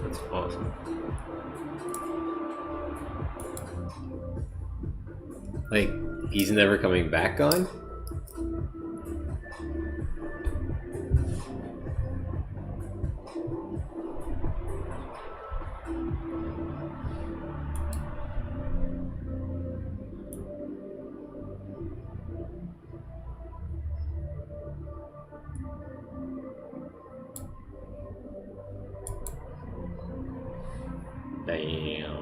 That's awesome. Like, he's never coming back on? Damn.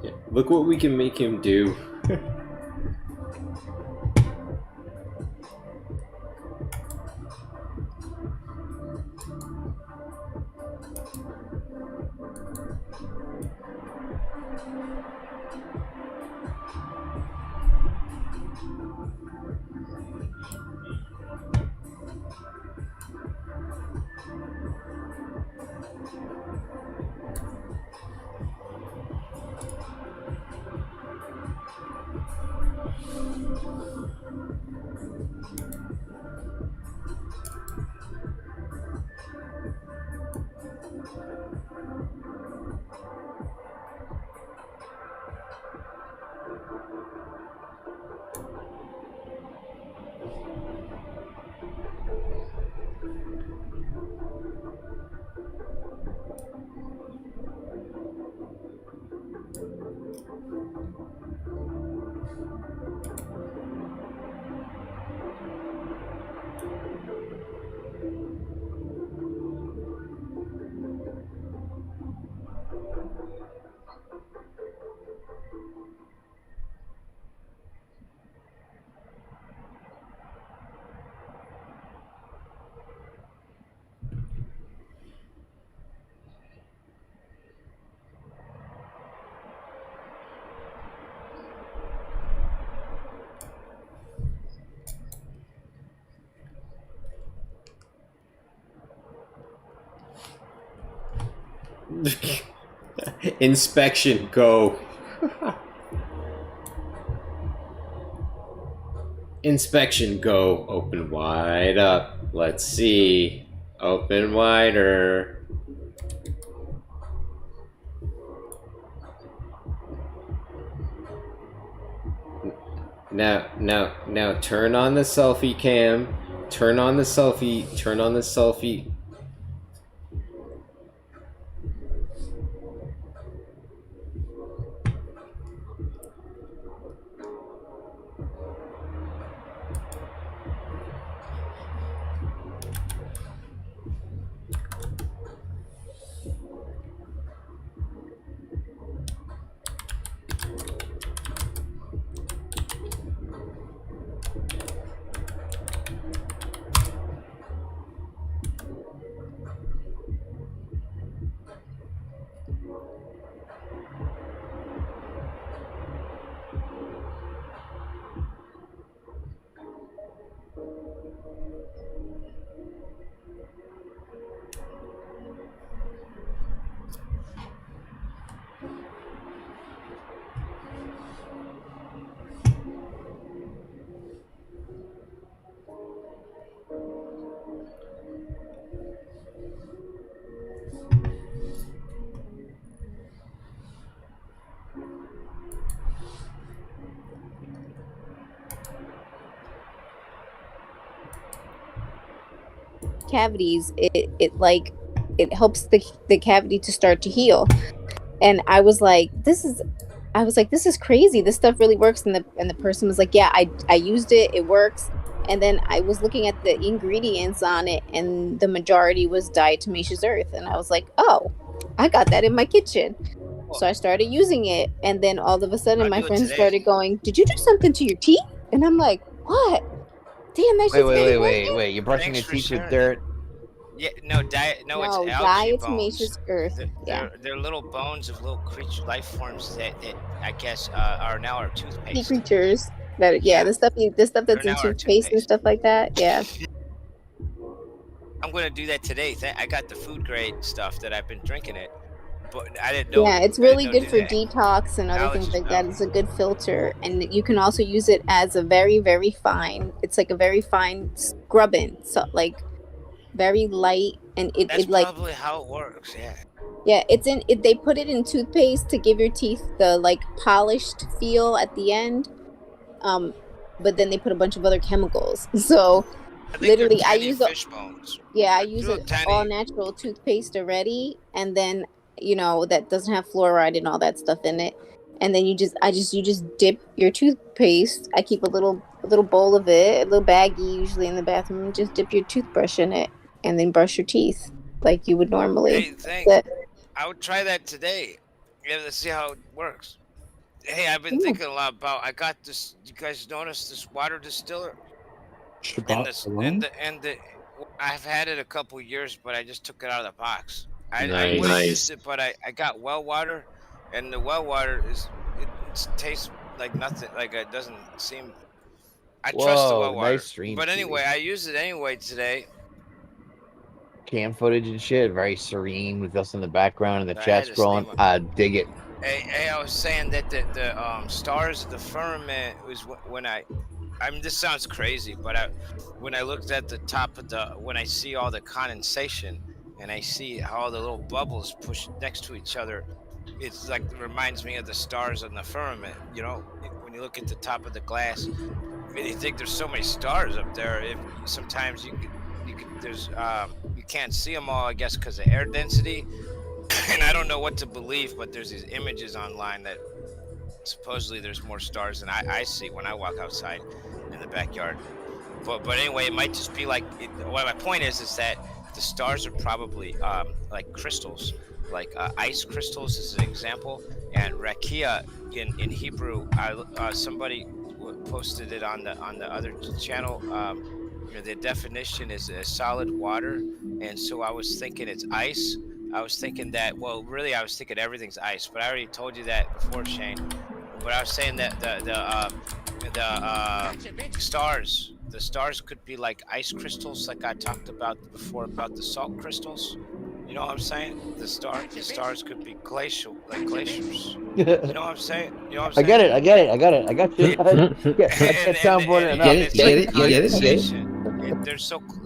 Yeah, look what we can make him do. Inspection, go. Inspection, go. Open wide up. Let's see. Open wider. Now turn on the selfie cam. Turn on the selfie. Turn on the selfie. cavities, it helps the cavity to start to heal. And I was like, this is crazy. This stuff really works. And the person was like, yeah, I used it. It works. And then I was looking at the ingredients on it, and the majority was diatomaceous earth. And I was like, oh, I got that in my kitchen. So I started using it, and then all of a sudden, my friends started going, "Did you do something to your teeth?" And I'm like, "What? Damn, that shit's Wait! You're brushing your teeth with dirt? Yeah, no, it's algae diatomaceous bones. earth. They're little bones of little creature life forms that I guess are now our toothpaste. Sea creatures. The stuff that's in toothpaste and stuff like that. Yeah. I'm gonna do that today. I got the food grade stuff that I've been drinking it, but I didn't know. Yeah, it's really good for detox and other things like that. It's a good filter, and you can also use it as a very, very fine. It's like a very fine scrubbing, so like very light, and that's like probably how it works. Yeah. Yeah, they put it in toothpaste to give your teeth the like polished feel at the end. But then they put a bunch of other chemicals. So literally I use fish bones. Yeah, I use an all natural toothpaste already, and then that doesn't have fluoride and all that stuff in it. And then you just dip your toothpaste. I keep a little bowl of it, a little baggie usually in the bathroom, and just dip your toothbrush in it and then brush your teeth like you would normally. Hey, thanks. I would try that today. Yeah, let's see how it works. Hey, I've been thinking a lot about. I got this. You guys notice this water distiller? And I've had it a couple years, but I just took it out of the box. I used it, but I got well water, and the well water it tastes like nothing. Like it doesn't seem. I trust the well water. Nice stream, but anyway, I use it anyway today. Cam footage and shit, very serene with us in the background and the chat scrolling. I dig it. Hey, I was saying that the stars of the firmament was when I mean, this sounds crazy, but when I looked at the top of when I see all the condensation and I see how all the little bubbles push next to each other, it's like it reminds me of the stars on the firmament. When you look at the top of the glass, you think there's so many stars up there. Sometimes you can't see them all, I guess, because of air density. And I don't know what to believe, but there's these images online that supposedly there's more stars than I see when I walk outside in the backyard. But anyway, it might just be like. Well, my point is that the stars are probably like crystals, like ice crystals is an example. And rakia in Hebrew, somebody posted it on the other channel. The definition is a solid water, and so I was thinking it's ice. I was thinking that, well, really, I was thinking everything's ice, but I already told you that before, Shane. But I was saying that the stars could be like ice crystals, like I talked about before about the salt crystals. You know what I'm saying? The stars could be glacial, like glaciers. You know what I'm saying? I get it. I got you. I can't soundboard enough. Get it.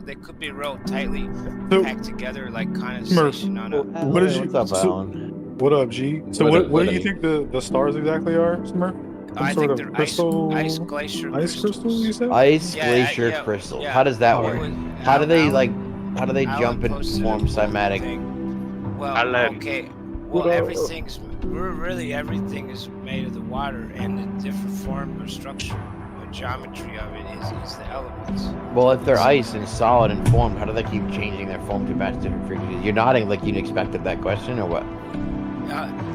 They could be real tightly packed together, like condensation on a. What's up, Alan? What up, G? So what do you think the stars exactly are, Smurf? I think they're ice glacier ice crystals. You said ice glacier crystals. Yeah. How does that work? How do they jump and form cymatic? Well, okay. Well, everything is made of the water, and the different form or structure. Geometry of it is the elements. Well, if they're ice and solid and formed, how do they keep changing their form to match different frequencies? You're nodding like you expected that question, or what?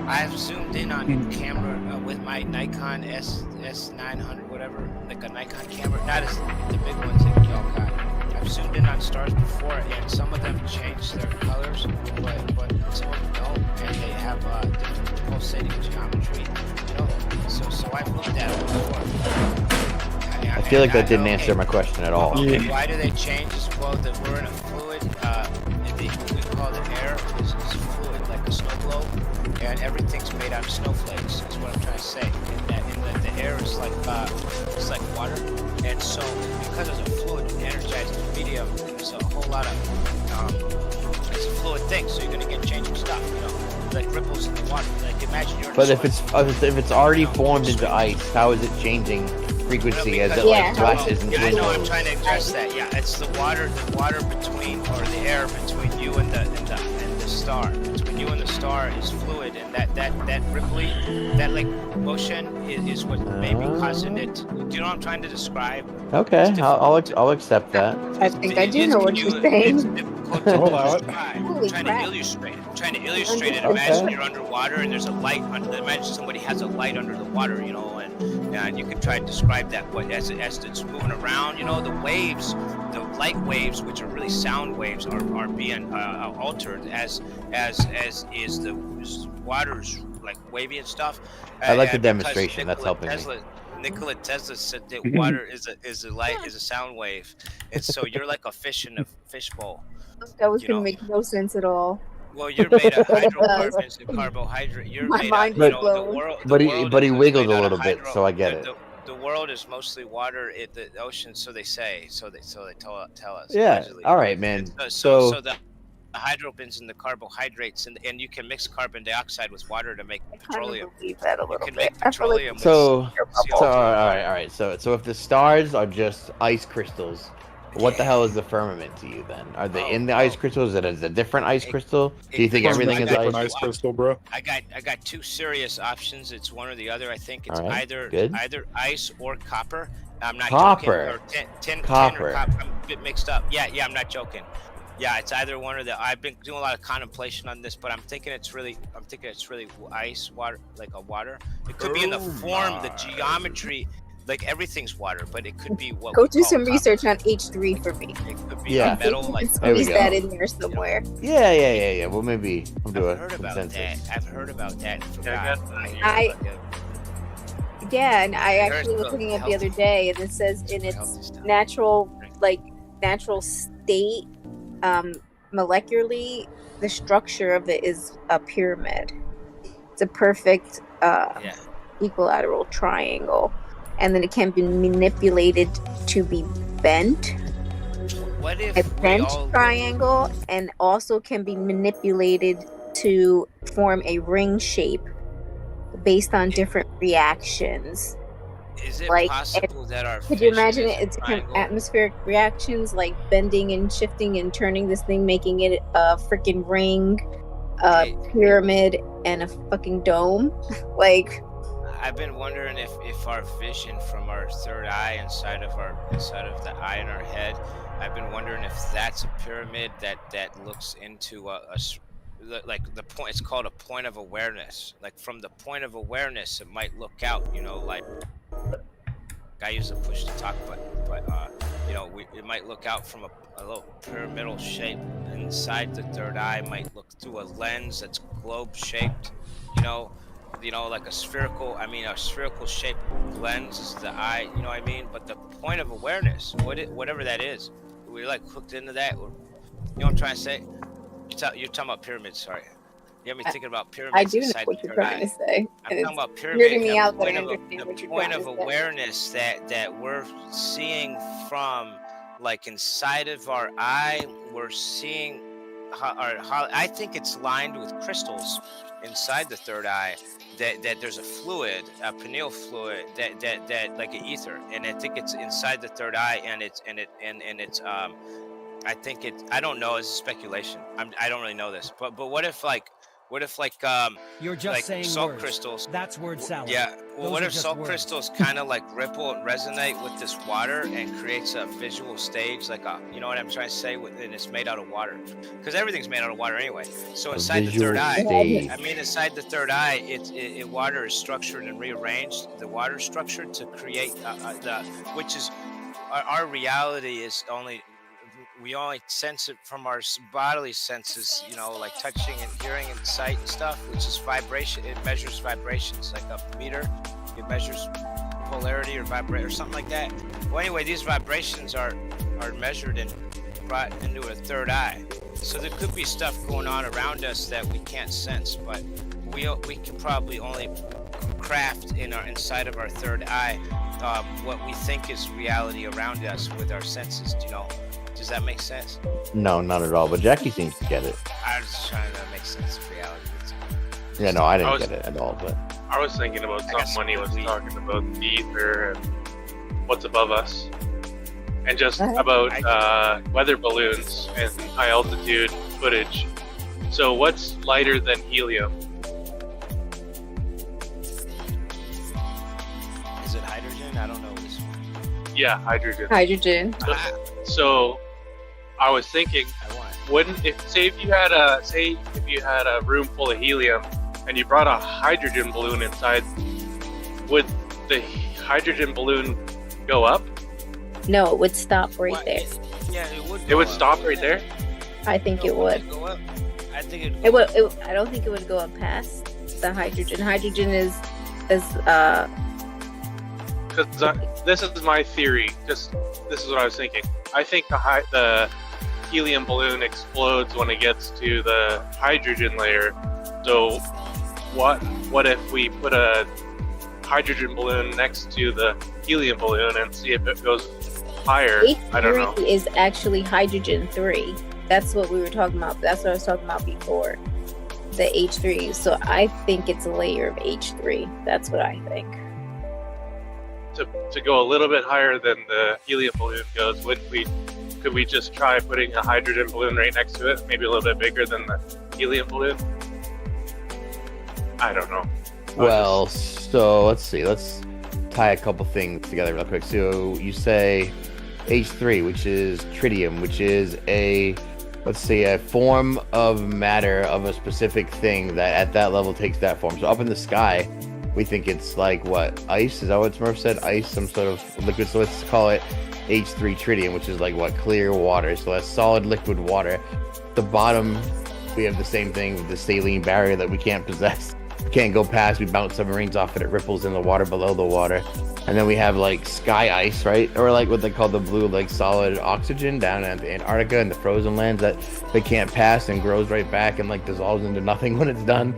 I've zoomed in on camera with my Nikon S900, whatever, like a Nikon camera, not as the big ones that y'all got. I've zoomed in on stars before, and some of them change their colors, but some of them don't, and they have different pulsating geometry. So I've looked at it before. I feel like that didn't answer my question at all. Okay, why do they change? Well, that we're in a fluid. What we call the air is fluid, like a snow globe, and everything's made out of snowflakes. Is what I'm trying to say. And the air is like it's like water, and so because it's a fluid, energized medium, there's a whole lot of it's a fluid thing. So you're gonna get changing stuff, like ripples in the water. Like imagine you're. But if it's already formed into ice, how is it changing frequency as it Yeah. like flashes and Yeah, I know. I'm twinkles. trying to address that. Yeah, it's the water between, or the air between you and the star. Between you and the star is fluid, and that ripply, that like motion is what may be causing it. Do you know what I'm trying to describe? Okay, It's I'll accept that. I think I do know what you're saying. It's difficult to I'll allow it. describe. Holy I'm crap. trying to illustrate it. Imagine you're underwater and there's a light. Imagine somebody has a light under the water, you know, and you can try and describe that. But as it's moving around, you know, the waves, the light waves, which are really sound waves, are being altered as is the water's like wavy and stuff. I like the because demonstration. That's Nikola helping me. Tesla, Nikola Tesla said that water is a sound wave, and so you're like a fish in a fishbowl. That was You gonna know. make no sense at all. Well, you're made of hydrocarbons and carbohydrate. You're My made mind of, you was know, the blown. world. But he is wiggled made a out of little bit, so I get it. The world is mostly water. The ocean, so they say. So they tell us. Yeah. Allegedly. All right, man. So the hydrocarbons and the carbohydrates, and you can mix carbon dioxide with water to make I kind petroleum. of believe that a You little can bit. make I feel like petroleum. So, with so CO2. all right. So if the stars are just ice crystals, what the hell is the firmament to you then? Are they in the ice crystals? Is it a different ice crystal? Do you think everything is Different ice? ice crystal, bro. I got two serious options. It's one or the other. I think it's All right, either good. ice or copper. I'm not Copper. joking. Or tin Copper. or copper. I'm a bit mixed up. Yeah, I'm not joking. Yeah, it's either one or the. I've been doing a lot of contemplation on this, but I'm thinking it's really ice, water, like a water. It could be in the form, the geometry, like everything's water, but it could be what. Go we do call some copper. research on H3 for me. It could be Yeah. a metal, You like. can There we squeeze go. that in there somewhere. Yeah. Well, maybe we'll do a I've heard about consensus. that. I've heard about that. Yeah, I- Yeah, and I It actually was hurts, looking but at the other day, and it says in its healthy stuff. natural state, molecularly, the structure of it is a pyramid. It's a perfect Yeah. equilateral triangle, and then it can be manipulated to be bent. What if A we bent all triangle, and also can be manipulated to form a ring shape based on different reactions. is it like, possible that our Could you fission imagine is it? a It's triangle? atmospheric reactions, like bending and shifting and turning this thing, making it a freaking ring, a Okay. pyramid, and a fucking dome. Like, I've been wondering if our vision from our third eye inside of the eye in our head, I've been wondering if that's a pyramid that looks into like the point. It's called a point of awareness. Like from the point of awareness, it might look out. You know, like I use a push to talk button, but you know, it might look out from a little pyramidal shape inside the third eye. Might look through a lens that's globe shaped. You know, like a spherical shaped lens is the eye. You know what I mean? But the point of awareness, whatever that is, we're like hooked into that. You know what I'm trying to say? You're talking about pyramids. Sorry, you have me thinking about pyramids. I do know inside what the you're third trying eye. to say. I'm and talking about it's pyramid. weirding me out that I The understand what you're point trying of to say. awareness that we're seeing from, like inside of our eye, we're seeing how I think it's lined with crystals inside the third eye. That there's a fluid, a pineal fluid that like an ether, and I think it's inside the third eye, and it's I think I don't know. It's speculation. I don't really know this, but what if You're just like saying salt words. crystals? That's word salad. Yeah. Well, Those what are if just salt words. crystals kind of like ripple and resonate with this water and creates a visual stage, like you know what I'm trying to say? And it's made out of water, because everything's made out of water anyway. So inside the third visual eye, stage. I mean, inside the third eye, water is structured and rearranged. The water is structured to create which is our reality is only. We only sense it from our bodily senses, you know, like touching and hearing and sight and stuff, which is vibration. It measures vibrations, like a meter. It measures polarity or vibrate or something like that. Well, anyway, these vibrations are measured and brought into a third eye. So there could be stuff going on around us that we can't sense, but we can probably only craft inside of our third eye what we think is reality around us with our senses. You know. Does that make sense? No, not at all. But Jackie seems to get it. I was just trying to make sense of reality. Yeah, no, I didn't I was- get it at all. But I was thinking about I got something when he was some weed. talking about the ether and what's above us, and just about weather balloons and high altitude footage. So what's lighter than helium? Is it hydrogen? I don't know this one. Yeah, hydrogen. Hydrogen. So I was thinking, wouldn't if you had a room full of helium and you brought a hydrogen balloon inside, would the hydrogen balloon go up? No, it would stop right there. Yeah, it would. It would stop right there. I think it would. Go up. I think It would. I don't think it would go up past the hydrogen. Hydrogen is Because this is my theory. This is what I was thinking. I think the helium balloon explodes when it gets to the hydrogen layer. So what if we put a hydrogen balloon next to the helium balloon and see if it goes higher? I don't know. H3 is actually hydrogen 3. That's what we were talking about. That's what I was talking about before. The H3. So I think it's a layer of H3. That's what I think. To go a little bit higher than the helium balloon goes, could we just try putting a hydrogen balloon right next to it, maybe a little bit bigger than the helium balloon? I don't know. Well, so let's see. Let's tie a couple things together real quick. So you say H3, which is tritium, which is a form of matter of a specific thing that at that level takes that form. So up in the sky, we think it's like what, ice? Is that what Smurf said? Ice, some sort of liquid. So let's call it H3 tritium, which is like what, clear water. So that's solid liquid water. The bottom, we have the same thing with the saline barrier that we can't possess. We can't go past. We bounce submarines off it. It ripples in the water below the water. And then we have like sky ice, right? Or like what they call the blue, like solid oxygen down at Antarctica and the frozen lands that they can't pass and grows right back and like dissolves into nothing when it's done.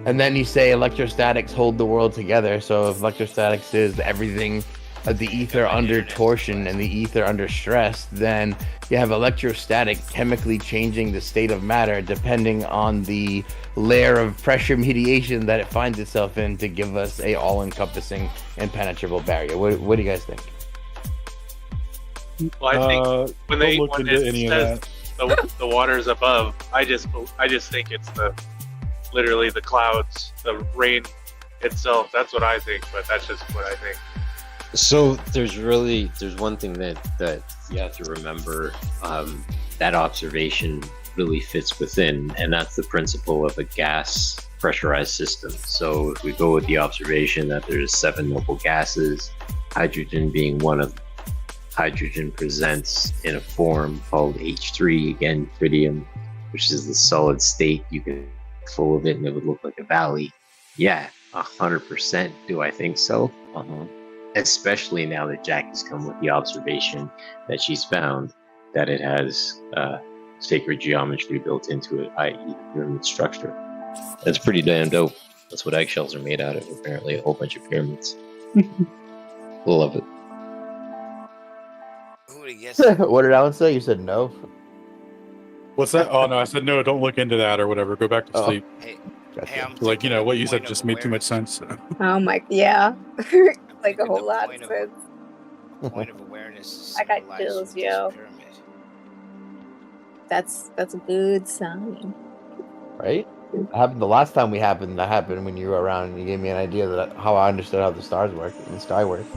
And then you say electrostatics hold the world together. So if electrostatics is everything, the ether under torsion and the ether under stress, then you have electrostatic chemically changing the state of matter depending on the layer of pressure mediation that it finds itself in to give us a all-encompassing impenetrable barrier. What do you guys think? Well, I think when it says the water's above, I just think it's literally the clouds, the rain itself. That's what I think, but that's just what I think. So there's one thing that you have to remember. That observation really fits within, and that's the principle of a gas pressurized system. So if we go with the observation that there's 7 noble gases, hydrogen being one of them, hydrogen presents in a form called H3, again tritium, which is the solid state. You can full of it and it would look like a valley. Yeah, 100%. Do I think so? Especially now that Jack has come with the observation that she's found that it has sacred geometry built into it, i.e. pyramid structure. That's pretty damn dope. That's what eggshells are made out of, apparently, a whole bunch of pyramids. Love it. What did Alan say? You said no? What's that? Oh, no, I said no, don't look into that or whatever. Go back to sleep. Hey, like, what you said just made too much sense. Oh my, yeah. Like a whole lot of sense. Point of awareness. I got chills, yo. That's a good sign. Right? The last time that happened when you were around and you gave me an idea that how I understood how the stars work and the sky works.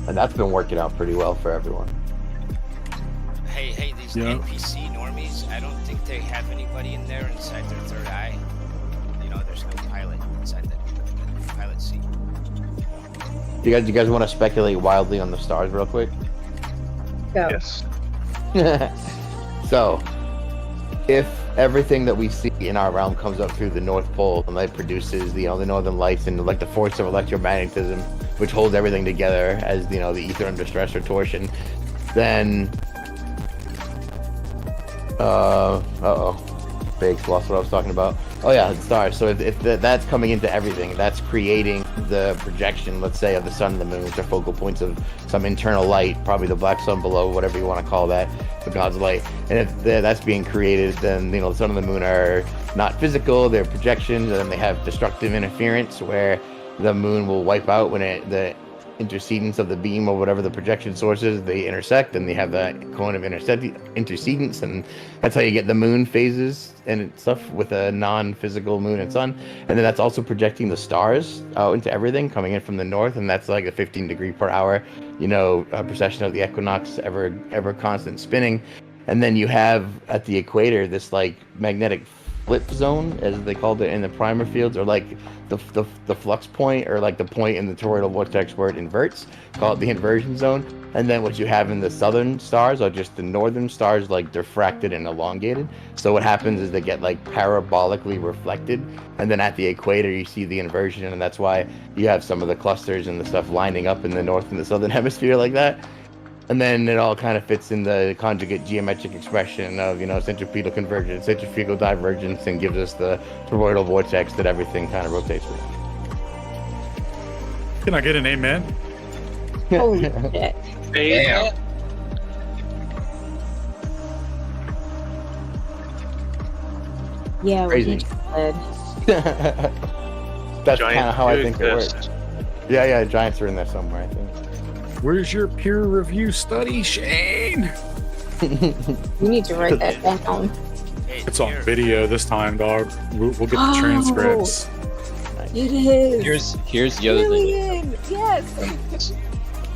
And that's been working out pretty well for everyone. Hey, these NPC normies, I don't think they have anybody in there inside their third eye. There's no pilot inside that pilot seat. Do you guys want to speculate wildly on the stars real quick? Go. Yes. So, if everything that we see in our realm comes up through the North Pole and it produces, the northern lights and like the force of electromagnetism, which holds everything together as the ether under stress or torsion, then Bakes lost what I was talking about. Oh yeah, the stars. So if that's coming into everything, that's creating the projection, let's say, of the sun and the moon, which are focal points of some internal light, probably the black sun below, whatever you want to call that, the God's light. And if that's being created, then the sun and the moon are not physical; they're projections, and then they have destructive interference where the moon will wipe out when the intercedence of the beam or whatever the projection source is, they intersect and they have that cone of intercedence, and that's how you get the moon phases and stuff with a non-physical moon and sun. And then that's also projecting the stars out into everything coming in from the north, and that's like a 15 degree per hour, precession of the equinox, ever constant spinning. And then you have at the equator this like magnetic flip zone, as they called it in the primer fields, or like the flux point, or like the point in the toroidal vortex where it inverts, call it the inversion zone. And then what you have in the southern stars are just the northern stars, like diffracted and elongated. So what happens is they get like parabolically reflected, and then at the equator you see the inversion, and that's why you have some of the clusters and the stuff lining up in the north and the southern hemisphere like that. And then it all kind of fits in the conjugate geometric expression of, centripetal convergence, centrifugal divergence, and gives us the toroidal vortex that everything kind of rotates with. Can I get an amen? Holy shit. Damn. Yeah, what Crazy. you just said. That's kind of how I think it exist. works. Yeah, giants are in there somewhere, I think. Where's your peer review study, Shane? You need to write that down. Hey, It's on here. video this time, dog. We'll get the Oh. transcripts. It is. Here's the other thing. Brilliant. Yes.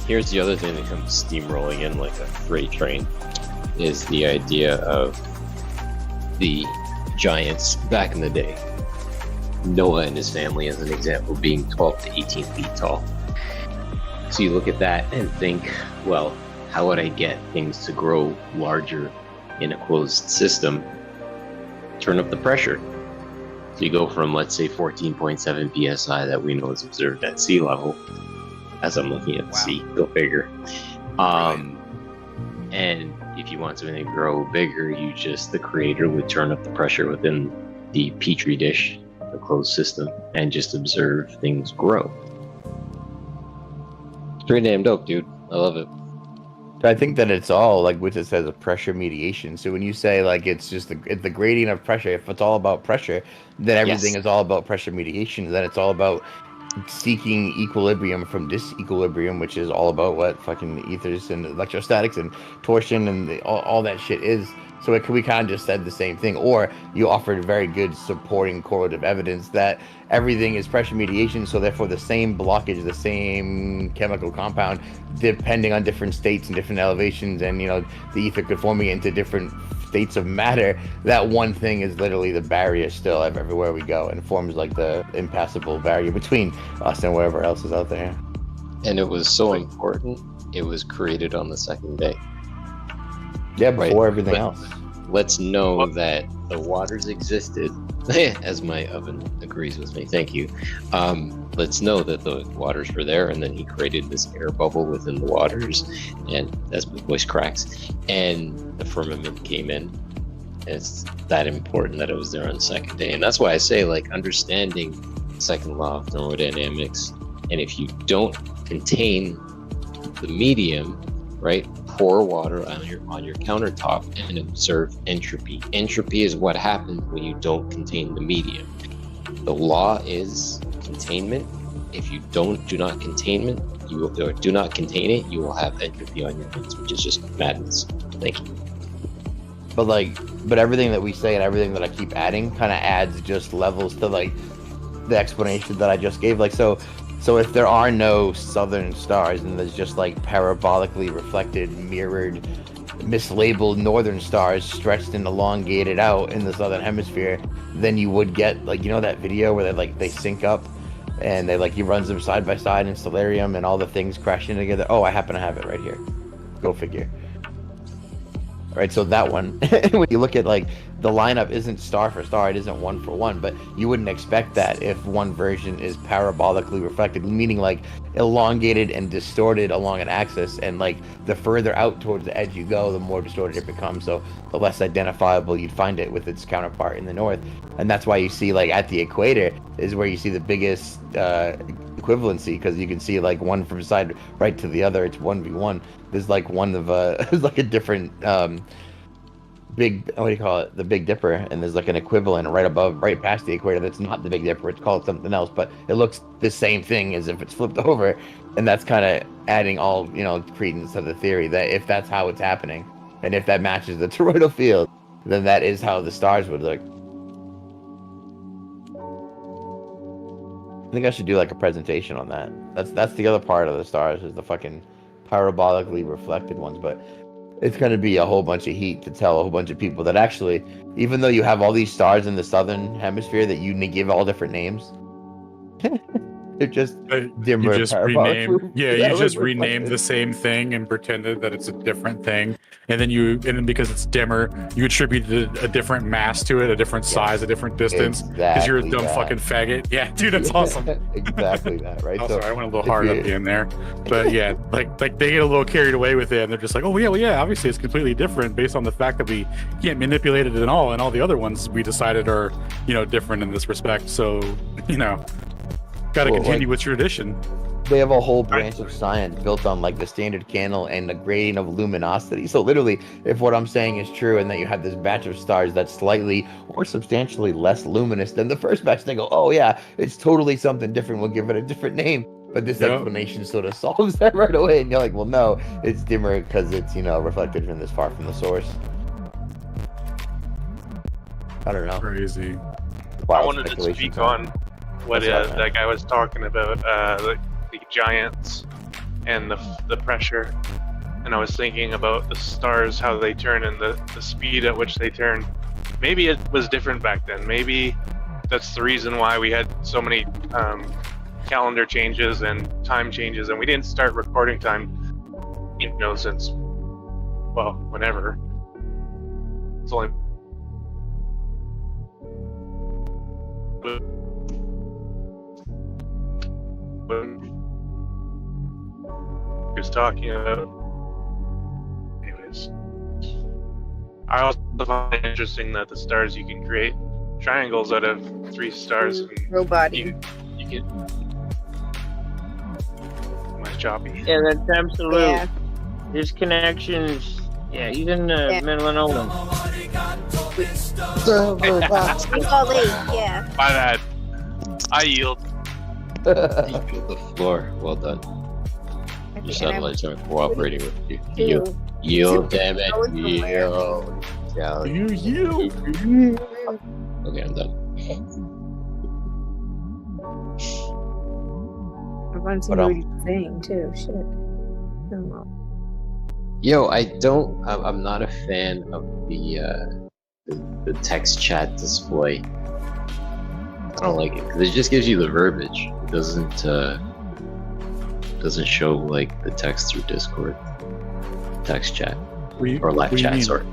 Here's the other thing that comes steamrolling in like a freight train, is the idea of the giants back in the day. Noah and his family, as an example, being 12 to 18 feet tall. So you look at that and think, well, how would I get things to grow larger in a closed system? Turn up the pressure. So you go from, let's say, 14.7 psi that we know is observed at sea level, as I'm looking at the sea, go bigger. And if you want something to grow bigger, the creator would turn up the pressure within the petri dish, the closed system, and just observe things grow. Pretty damn dope, dude. I love it. I think that it's all like what it says, a pressure mediation. So when you say like it's just the gradient of pressure, if it's all about pressure, then everything is all about pressure mediation. Then it's all about seeking equilibrium from disequilibrium, which is all about what fucking ethers and electrostatics and torsion and all that shit is. So we kind of just said the same thing, or you offered very good supporting correlative evidence that everything is pressure mediation, so therefore the same blockage, the same chemical compound, depending on different states and different elevations, and the ether could forming into different states of matter, that one thing is literally the barrier still everywhere we go, and forms like the impassable barrier between us and whatever else is out there. And it was so important, it was created on the second day. Yeah, before Right. everything else. Let's know that the waters existed, as my oven agrees with me. Thank you. Let's know that the waters were there, and then he created this air bubble within the waters, and as my voice cracks, and the firmament came in. It's that important that it was there on the second day, and that's why I say, like, understanding the second law of thermodynamics, and if you don't contain the medium, right? Pour water on your countertop and observe entropy. Entropy is what happens when you don't contain the medium. The law is containment. If you do not contain it, you will have entropy on your hands, which is just madness. Thank you. But everything that we say and everything that I keep adding kind of adds just levels to like the explanation that I just gave. Like so if there are no southern stars and there's just like parabolically reflected, mirrored, mislabeled northern stars stretched and elongated out in the southern hemisphere, then you would get like, that video where they sync up and he runs them side by side in Stellarium and all the things crashing together. Oh, I happen to have it right here. Go figure. All right, so that one, when you look at the lineup isn't star for star, it isn't one for one, but you wouldn't expect that if one version is parabolically reflected, meaning elongated and distorted along an axis, and the further out towards the edge you go, the more distorted it becomes, so the less identifiable you'd find it with its counterpart in the north. And that's why you see at the equator is where you see the biggest equivalency, because you can see one from side right to the other, it's 1v1. There's one of there's a different big, what do you call it, the Big Dipper, and there's like an equivalent right past the equator that's not the Big Dipper. It's called something else, but it looks the same thing as if it's flipped over, and that's kind of adding all credence to the theory that if that's how it's happening, and if that matches the toroidal field, then that is how the stars would look. I think I should do like a presentation on that. That's the other part of the stars, is the fucking parabolically reflected ones, but it's going to be a whole bunch of heat to tell a whole bunch of people that actually, even though you have all these stars in the southern hemisphere that you give all different names, they're just dimmer. You just renamed the same thing and pretended that it's a different thing, and then because it's dimmer, you attributed a different mass to it, a different size, a different distance, because you're a dumb fucking faggot. Yeah, dude, that's awesome. Exactly that, right? So I went a little hard at the end there, but yeah, like they get a little carried away with it, and they're just like, oh yeah, well yeah, obviously it's completely different based on the fact that we can't manipulate it at all, and all the other ones we decided are different in this respect. So got to continue with tradition. They have a whole branch of science built on like the standard candle and the grading of luminosity. So literally, if what I'm saying is true and that you have this batch of stars that's slightly or substantially less luminous than the first batch, they go, oh yeah, it's totally something different. We'll give it a different name. But this explanation sort of solves that right away. And you're like, well, no, it's dimmer because it's, reflected from this far from the source. I don't know. Crazy. I wanted to speak on what that guy was talking about, the giants and the pressure. And I was thinking about the stars, how they turn, and the speed at which they turn. Maybe it was different back then. Maybe that's the reason why we had so many calendar changes and time changes, and we didn't start recording time, since, well, whenever. It's only he was talking about. Anyways, I also find it interesting that the stars, you can create triangles out of 3 stars. Robot. You can. My choppy. Yeah, that's absolute. Yeah. There's connections. Yeah, he's in the middle of nowhere. Yeah. My bad. I yield. You killed the floor. Well done. Your satellites aren't cooperating with you. Yield, damn it. Yield. You. Okay, I'm done. I want to see what he's saying too. Shit. Yo, I'm not a fan of the text chat display. I don't like it because it just gives you the verbiage. It doesn't show like the text through Discord, text chat, or live chat. Sorry.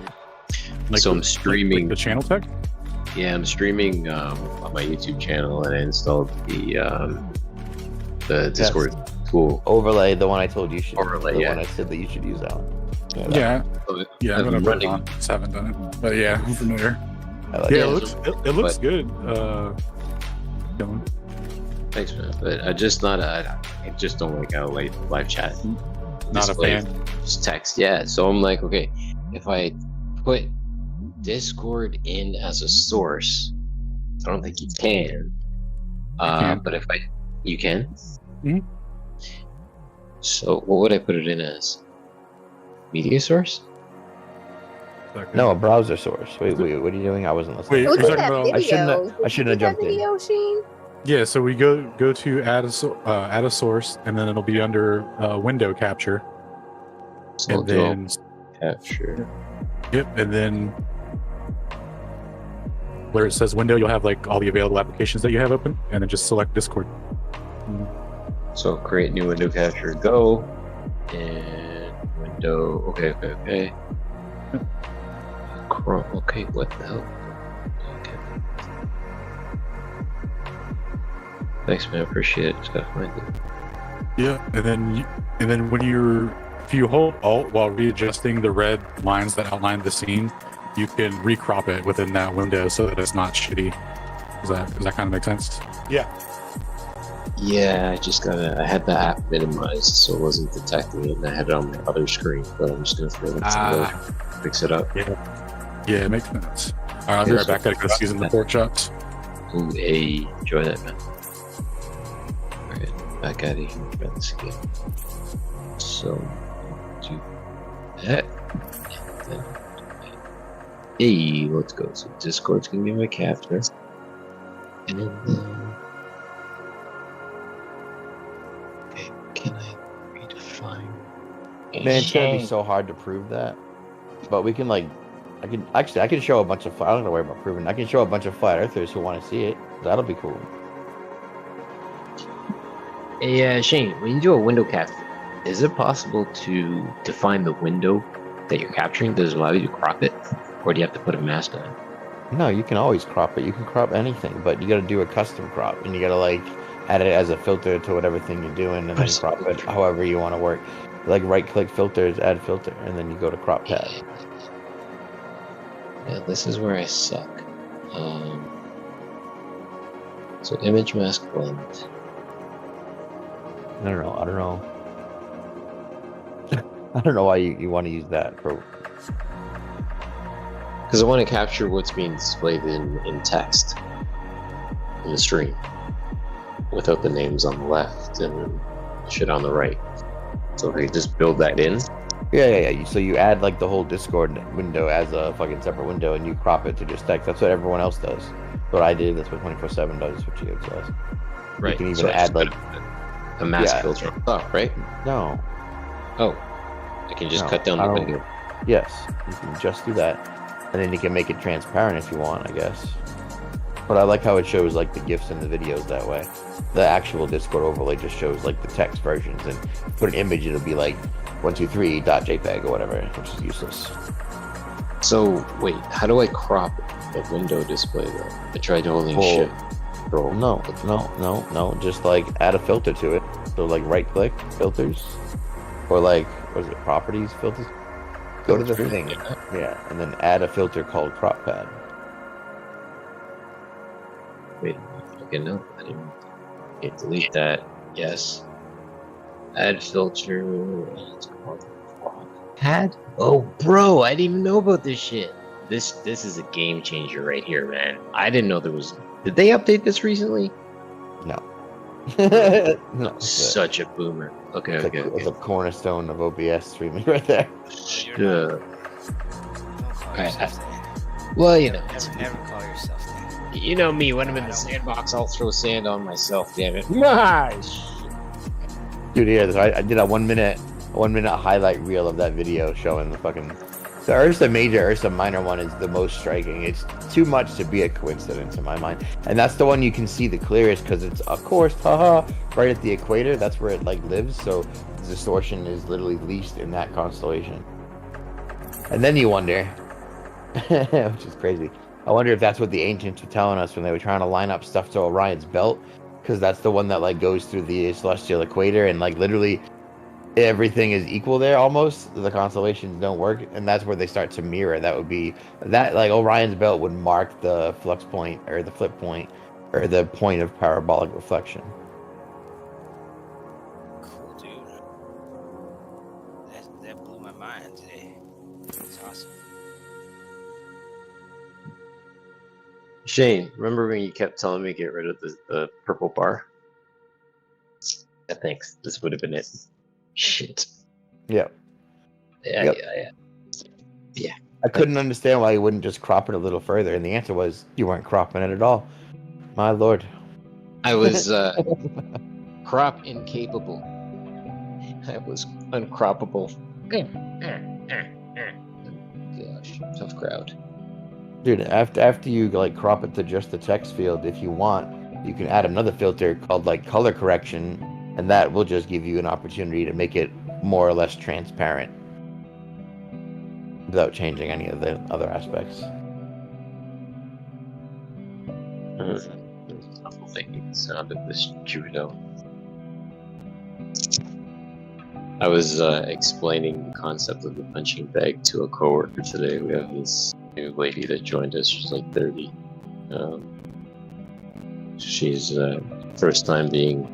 So I'm streaming the channel text. Yeah, I'm streaming on my YouTube channel, and I installed the Discord tool overlay. The one I told you should. Overlay. The one I said that you should use that one. Yeah. I'm running. Just haven't done it, but yeah, I'm familiar. It looks good. Thanks, man. But I just don't like how live chat. Not a fan. Just text. Yeah. So I'm like, okay, if I put Discord in as a source, I don't think you can. But if you can. Mm-hmm. So what would I put it in as? Media source? No, a browser source. Wait, what are you doing? I wasn't listening. Wait, look at that video. I shouldn't have jumped video, in. Shane? Yeah, so we go to add a source, and then it'll be under window capture. So and then capture. Yep, and then where it says window, you'll have like all the available applications that you have open, and then just select Discord. So create new window capture, go, and window. Okay. Chrome. Okay, what the hell? Okay. Thanks, man. Appreciate it. Just gotta find it. Yeah, and then if you hold Alt while readjusting the red lines that outline the scene, you can recrop it within that window so that it's not shitty. Does that kind of make sense? Yeah, I had the app minimized so it wasn't detecting it, and I had it on my other screen, but I'm just gonna throw it somewhere, fix it up. Yeah. Yeah, it makes sense. All right, I'll be right back. I gotta go season the pork chops. Ooh, hey, enjoy that, man. Alright, back out of here. Let's get. So, do that. And then, hey, let's go. So, Discord's gonna be my captain. And then. Okay, can I redefine? Man, it's gonna be so hard to prove that. But we can, like. I can show a bunch of. I don't know worry about proving. I can show a bunch of flat earthers who want to see it. That'll be cool. Hey, Shane, when you do a window capture, is it possible to define the window that you're capturing? Does it allow you to crop it? Or do you have to put a mask on? No, you can always crop it. You can crop anything, but you got to do a custom crop, and you got to like add it as a filter to whatever thing you're doing, and then crop it however you want to work. Like right-click filters, add filter, and then you go to crop pad. Yeah, this is where I suck. So image mask blend. I don't know. I don't know why you want to use that for. Because I want to capture what's being displayed in text in the stream without the names on the left and shit on the right. So if I just build that in. Yeah. So you add like the whole Discord window as a fucking separate window, and you crop it to just text. That's what everyone else does. That's what I did. That's what 24/7 does. That's what you does. Right. You can even so add like a mask filter on top, right? No. Oh, I can just cut down the window. Yes, you can just do that, and then you can make it transparent if you want, I guess. But I like how it shows like the GIFs and the videos that way. The actual Discord overlay just shows like the text versions, and put an image, it'll be like 123.jpg or whatever, which is useless. So wait, how do I crop the window display though? I tried holding shift. Control. No. Just like add a filter to it. So like right click filters, or like what is it, properties filters? Go to the thing, yeah, and then add a filter called crop pad. Wait, okay, no, I didn't. Okay, delete that. Yes. Add filter. It's called crop pad. Oh, bro, I didn't even know about this shit. This is a game changer right here, man. I didn't know there was. Did they update this recently? No. No. Such a boomer. Okay. It's a cornerstone of OBS streaming right there. Well, you know. Never call yourself that. You know me. When I'm in the sandbox, I'll throw sand on myself. Damn it. Nice. Dude, yeah. I did a 1 minute highlight reel of that video showing the fucking. The Ursa Major, Ursa Minor one is the most striking. It's too much to be a coincidence in my mind. And that's the one you can see the clearest because it's, of course, right at the equator. That's where it like lives. So the distortion is literally least in that constellation. And then you wonder, which is crazy. I wonder if that's what the ancients were telling us when they were trying to line up stuff to Orion's belt, because that's the one that like goes through the celestial equator and like literally everything is equal there almost. The constellations don't work, and that's where they start to mirror. That would be that like Orion's belt would mark the flux point or the flip point or the point of parabolic reflection. Cool, dude. That blew my mind today. That's awesome. Shane, remember when you kept telling me to get rid of the purple bar? Yeah, thanks. This would have been it. Shit. Yeah. Yeah. I couldn't understand why you wouldn't just crop it a little further, and the answer was you weren't cropping it at all. My lord. I was crop incapable. I was uncroppable. Gosh, tough crowd. Dude, after you like crop it to just the text field, if you want, you can add another filter called like color correction, and that will just give you an opportunity to make it more or less transparent without changing any of the other aspects. Awful thinking the sound of this judo. I was explaining the concept of the punching bag to a coworker today. We have this new lady that joined us. She's like 30. She's first time being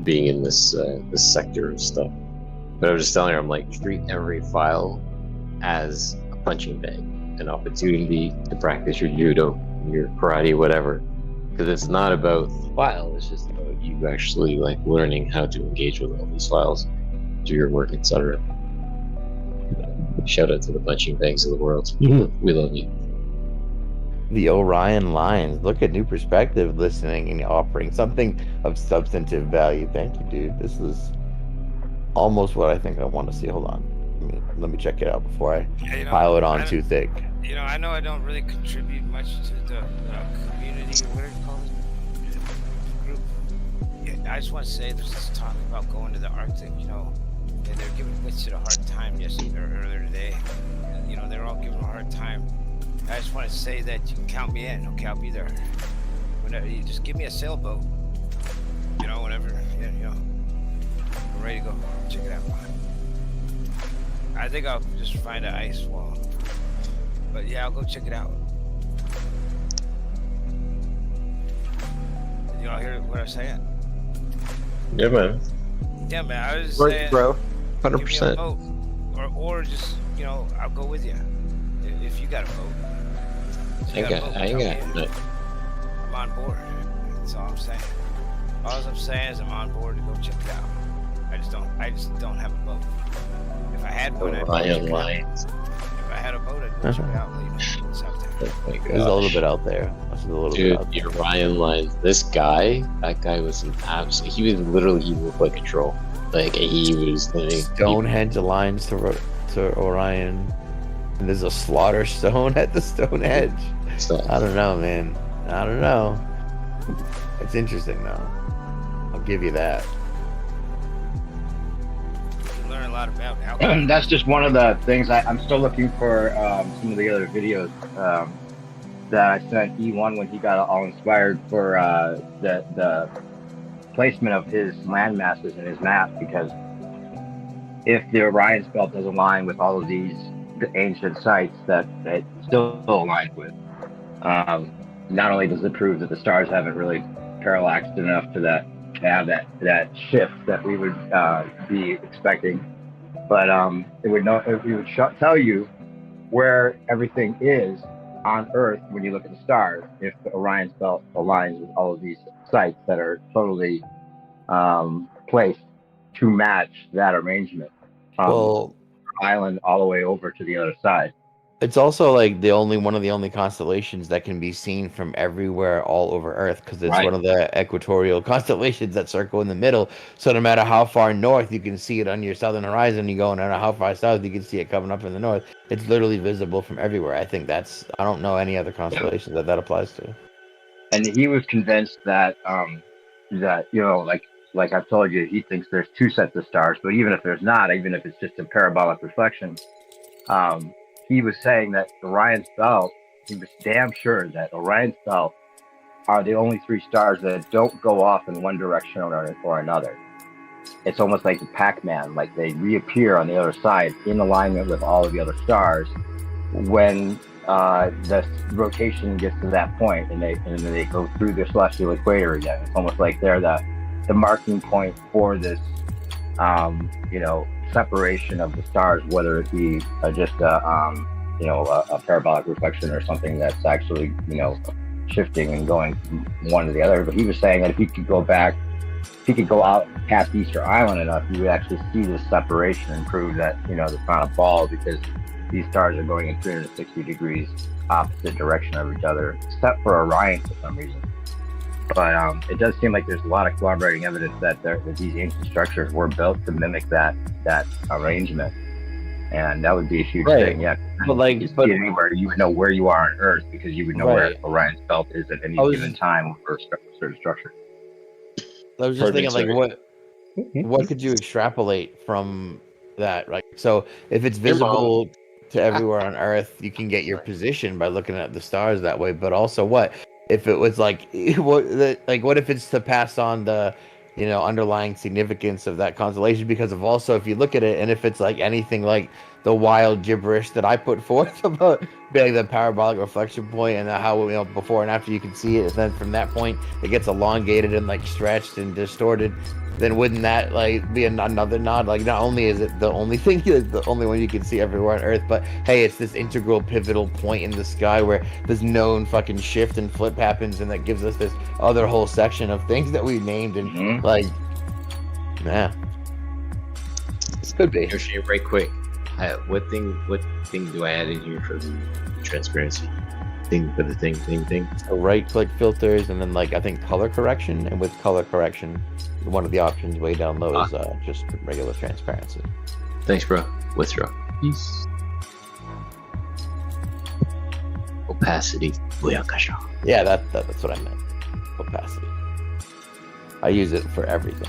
in this this sector of stuff. But I was just telling her, I'm like, treat every file as a punching bag, an opportunity to practice your judo, your karate, whatever. Because it's not about the file, it's just about you actually like learning how to engage with all these files, do your work, etc. Shout out to the punching bags of the world. We love you. The Orion lines. Look at new perspective, listening and offering something of substantive value. Thank you, dude. This is almost what I think I want to see. Hold on. Let me check it out before I pile it on too thick. I know I don't really contribute much to the community or whatever you call it, group. Yeah, I just want to say there's this talk about going to the Arctic, and they're giving Witsit a hard time earlier today. And, they're all giving him a hard time. I just want to say that you can count me in. Okay, I'll be there. Whenever you just give me a sailboat, whenever, I'm ready to go. Check it out. I think I'll just find an ice wall. But yeah, I'll go check it out. You all hear what I'm saying? Yeah, man. Yeah, man. I was just Right, saying, bro. give me a 100%. boat. Or just, I'll go with you. If you got a boat. If you got a boat, I ain't tell got me it. I'm on board. That's all I'm saying. All I'm saying is I'm on board to go check it out. I just don't have a boat. If I had one, I'd go check Orion it out. lines. If I had a boat, I'd go check it out. What's out there. Oh my This is a little gosh. bit out there. This is a little bit Dude, out the there. Orion lines. That guy was an absolute. He looked like a troll. Like he was like Stonehenge aligns to Orion. And there's a slaughter stone at the Stonehenge. I don't know, man. I don't know. It's interesting though. I'll give you that. You learn a lot about alcohol. That's just one of the things. I'm still looking for some of the other videos that I sent E1 when he got all inspired for the placement of his land masses in his map, because if the Orion's belt does align with all of these ancient sites that it still aligns with, not only does it prove that the stars haven't really parallaxed enough to have that shift that we would be expecting, but it would tell you where everything is on Earth when you look at the stars, if the Orion's belt aligns with all of these sites that are totally placed to match that arrangement from Well, island all the way over to the other side. it's also like one of the only constellations that can be seen from everywhere all over Earth, because it's Right. one of the equatorial constellations that circle in the middle. So no matter how far north you can see it on your southern horizon, you go, no matter how far south you can see it coming up in the north. It's literally visible from everywhere. I think I don't know any other constellation that applies to. And he was convinced that like I've told you, he thinks there's two sets of stars, but even if there's not, even if it's just a parabolic reflection, he was saying that Orion's belt, he was damn sure that Orion's belt are the only three stars that don't go off in one direction or another. It's almost like the Pac-Man, like they reappear on the other side in alignment with all of the other stars when the rotation gets to that point, and they go through the celestial equator again. It's almost like they're the marking point for this separation of the stars, whether it be just a parabolic reflection or something that's actually shifting and going from one to the other. But he was saying that if he could go out past Easter Island enough, you would actually see this separation and prove that there's not a ball, because these stars are going in 360 degrees opposite direction of each other, except for Orion for some reason. But it does seem like there's a lot of corroborating evidence that these ancient structures were built to mimic that arrangement, and that would be a huge thing. Yeah, But anywhere you would know where you are on Earth, because you would know where Orion's belt is at any given time for a certain structure. I was just thinking, like, what could you extrapolate from that, right? So if it's visible to everywhere on Earth, you can get your position by looking at the stars that way. But also, what if it was what if it's to pass on the underlying significance of that constellation? Because of also, if you look at it, and if it's like anything like the wild gibberish that I put forth about being the parabolic reflection point and how before and after you can see it, and then from that point it gets elongated and like stretched and distorted, then wouldn't that like be another nod? Like not only is it the only thing, the only one you can see everywhere on Earth, but hey, it's this integral pivotal point in the sky where this known fucking shift and flip happens, and that gives us this other whole section of things that we named and like, yeah, this could be. Yoshi, right quick. What thing do I add in here for the transparency? Thing for the thing. So right-click filters, and then like I think color correction, and with color correction, one of the options way down low is just regular transparency. Thanks, bro. Withdraw. Peace. Opacity. Yeah, that's what I meant. Opacity. I use it for everything.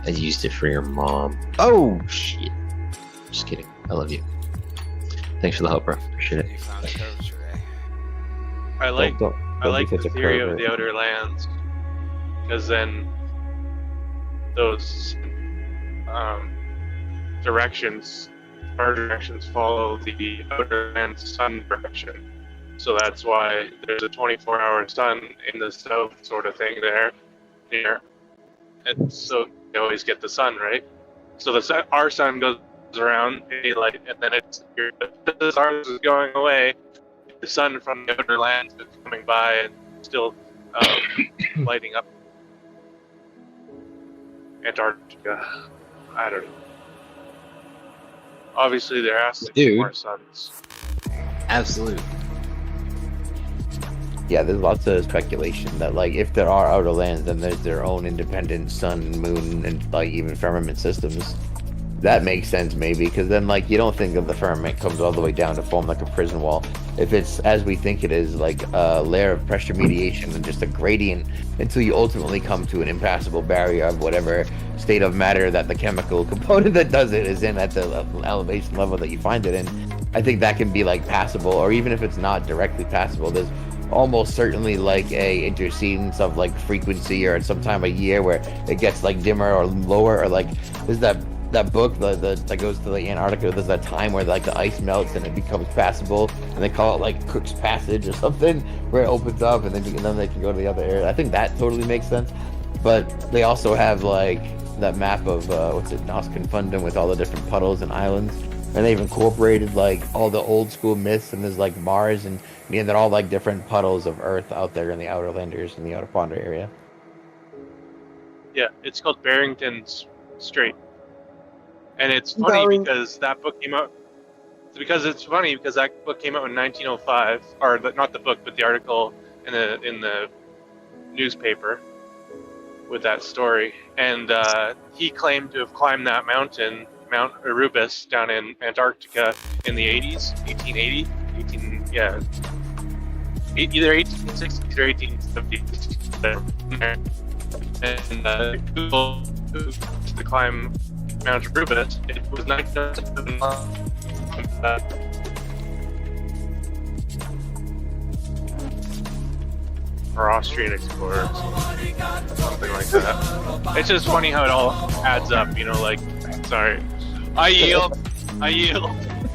I used it for your mom. Oh shit. Just kidding. I love you. Thanks for the help, bro. Appreciate it. You found a curvature, eh? I like Don't be the such a theory of pervert. the outer lands, because then those directions, our directions, follow the outer lands sun direction. So that's why there's a 24-hour sun in the south, sort of thing there, near. And so you always get the sun, right? So our sun goes around daylight, and then as ours is going away, the sun from the outer lands is coming by and still lighting up Antarctica. I don't know. Obviously, there has to be more suns. Absolutely. Yeah, there's lots of speculation that like if there are outer lands, then there's their own independent sun, moon, and like even firmament systems. That makes sense maybe, because then like you don't think of the firmament comes all the way down to form like a prison wall. If it's as we think it is, like a layer of pressure mediation and just a gradient until you ultimately come to an impassable barrier of whatever state of matter that the chemical component that does it is in at the elevation level that you find it in. I think that can be like passable, or even if it's not directly passable, there's almost certainly like a intercedence of like frequency or at some time of year where it gets like dimmer or lower, or like there's that book that goes to the Antarctica. There's that time where like the ice melts and it becomes passable, and they call it like Cook's Passage or something, where it opens up and then they can go to the other area. I think that totally makes sense. But they also have like that map of Nos Confundum with all the different puddles and islands, and they've incorporated like all the old school myths, and there's like Mars and they're all like different puddles of Earth out there in the outer landers in the outer ponder area. Yeah, it's called Barrington's Strait. And it's funny because that book came out. It's funny because that book came out in 1905, or not the book, but the article in the newspaper with that story. And he claimed to have climbed that mountain, Mount Erebus, down in Antarctica in the 80s, 1880, either 1860s or 1870s. And Google to climb Mount Erebus, it was 1907 or Austrian explorers, something like that. It's just funny how it all adds up, like, sorry. I yield.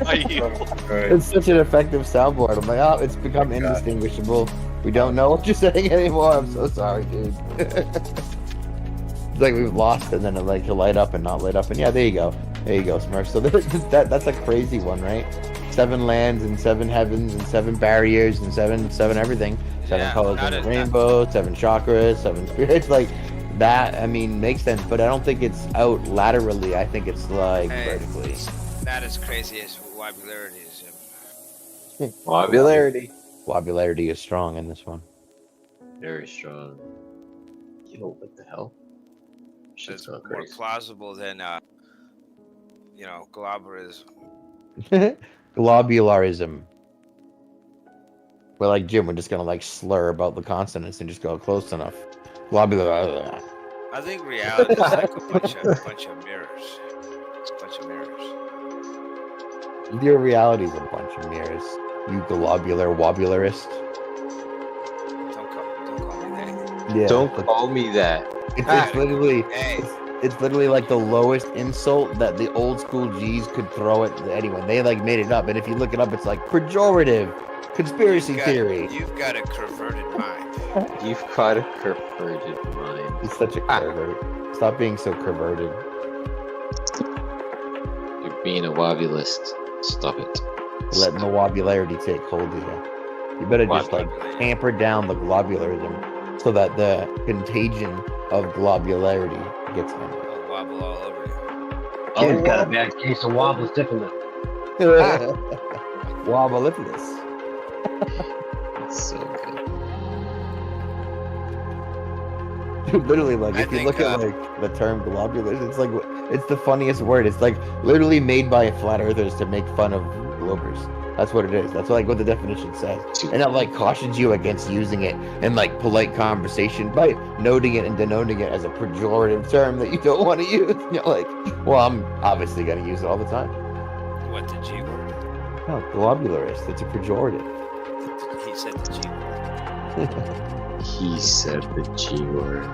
It's such an effective soundboard. I'm like, oh, it's become indistinguishable. We don't know what you're saying anymore. I'm so sorry, dude. It's like we've lost, and then it like he'll light up and not light up, and yeah, there you go, Smurf. So that's a crazy one, right? 7 lands and 7 heavens and 7 barriers and seven everything, 7 colors in the rainbow, 7 chakras, 7 spirits, like that. I mean, makes sense, but I don't think it's out laterally. I think it's like vertically. Not as crazy as wobularity is. Wobularity is strong in this one. Very strong. Yo, what the hell? It's more plausible than, globularism. Globularism. We're like Jim. We're just gonna like slur about the consonants and just go close enough. Globular. I think reality is like a bunch of mirrors. It's a bunch of mirrors. Your reality is a bunch of mirrors. You globular wobularist. Don't call me that. Yeah. Don't call me that. It's literally. Hey, it's literally like the lowest insult that the old school G's could throw at anyone. They like made it up, and if you look it up, it's like pejorative, conspiracy theory. You've got a perverted mind. You've got a perverted mind. He's such a pervert. Stop being so perverted. You're being a wobulist. Stop it. Letting the wobularity take hold of you. You better just like tamper down the globularism so that the contagion of globularity gets on you. I'll wobble all over you. Kid's got a bad case of wobble syphilis. Wobblifilus. It's so good. Dude, literally, like, if you look at like the term globulars, it's like it's the funniest word. It's like literally made by flat earthers to make fun of globers. That's what it is. That's like what the definition says, and it like cautions you against using it in like polite conversation by noting it and denoting it as a pejorative term that you don't want to use. You're like, well, I'm obviously gonna use it all the time. What, the G word? No, globularist. It's a pejorative. He said the G word. He said the G word.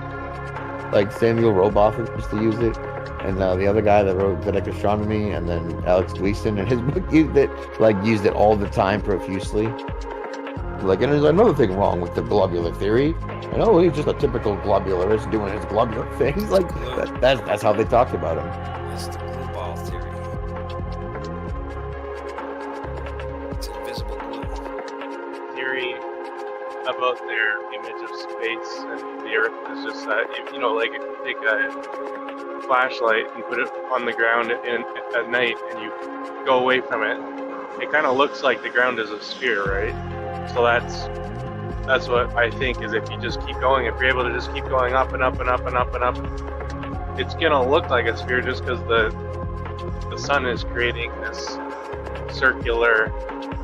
Like Samuel Robotham used to use it, and the other guy that wrote Vedic Astronomy, and then Alex Gleason in his book used it all the time profusely. Like, and there's another thing wrong with the globular theory. And oh, he's just a typical globularist doing his globular things. Like that's how they talked about him. It's the blue ball theory. It's invisible glue. Theory about their image of space and the Earth is just that, you know, like if you take a flashlight and put it on the ground at night and you go away from it, it kind of looks like the ground is a sphere, right? So that's what I think is if you just keep going, if you're able to just keep going up and up and up and up and up, it's gonna look like a sphere just because the sun is creating this circular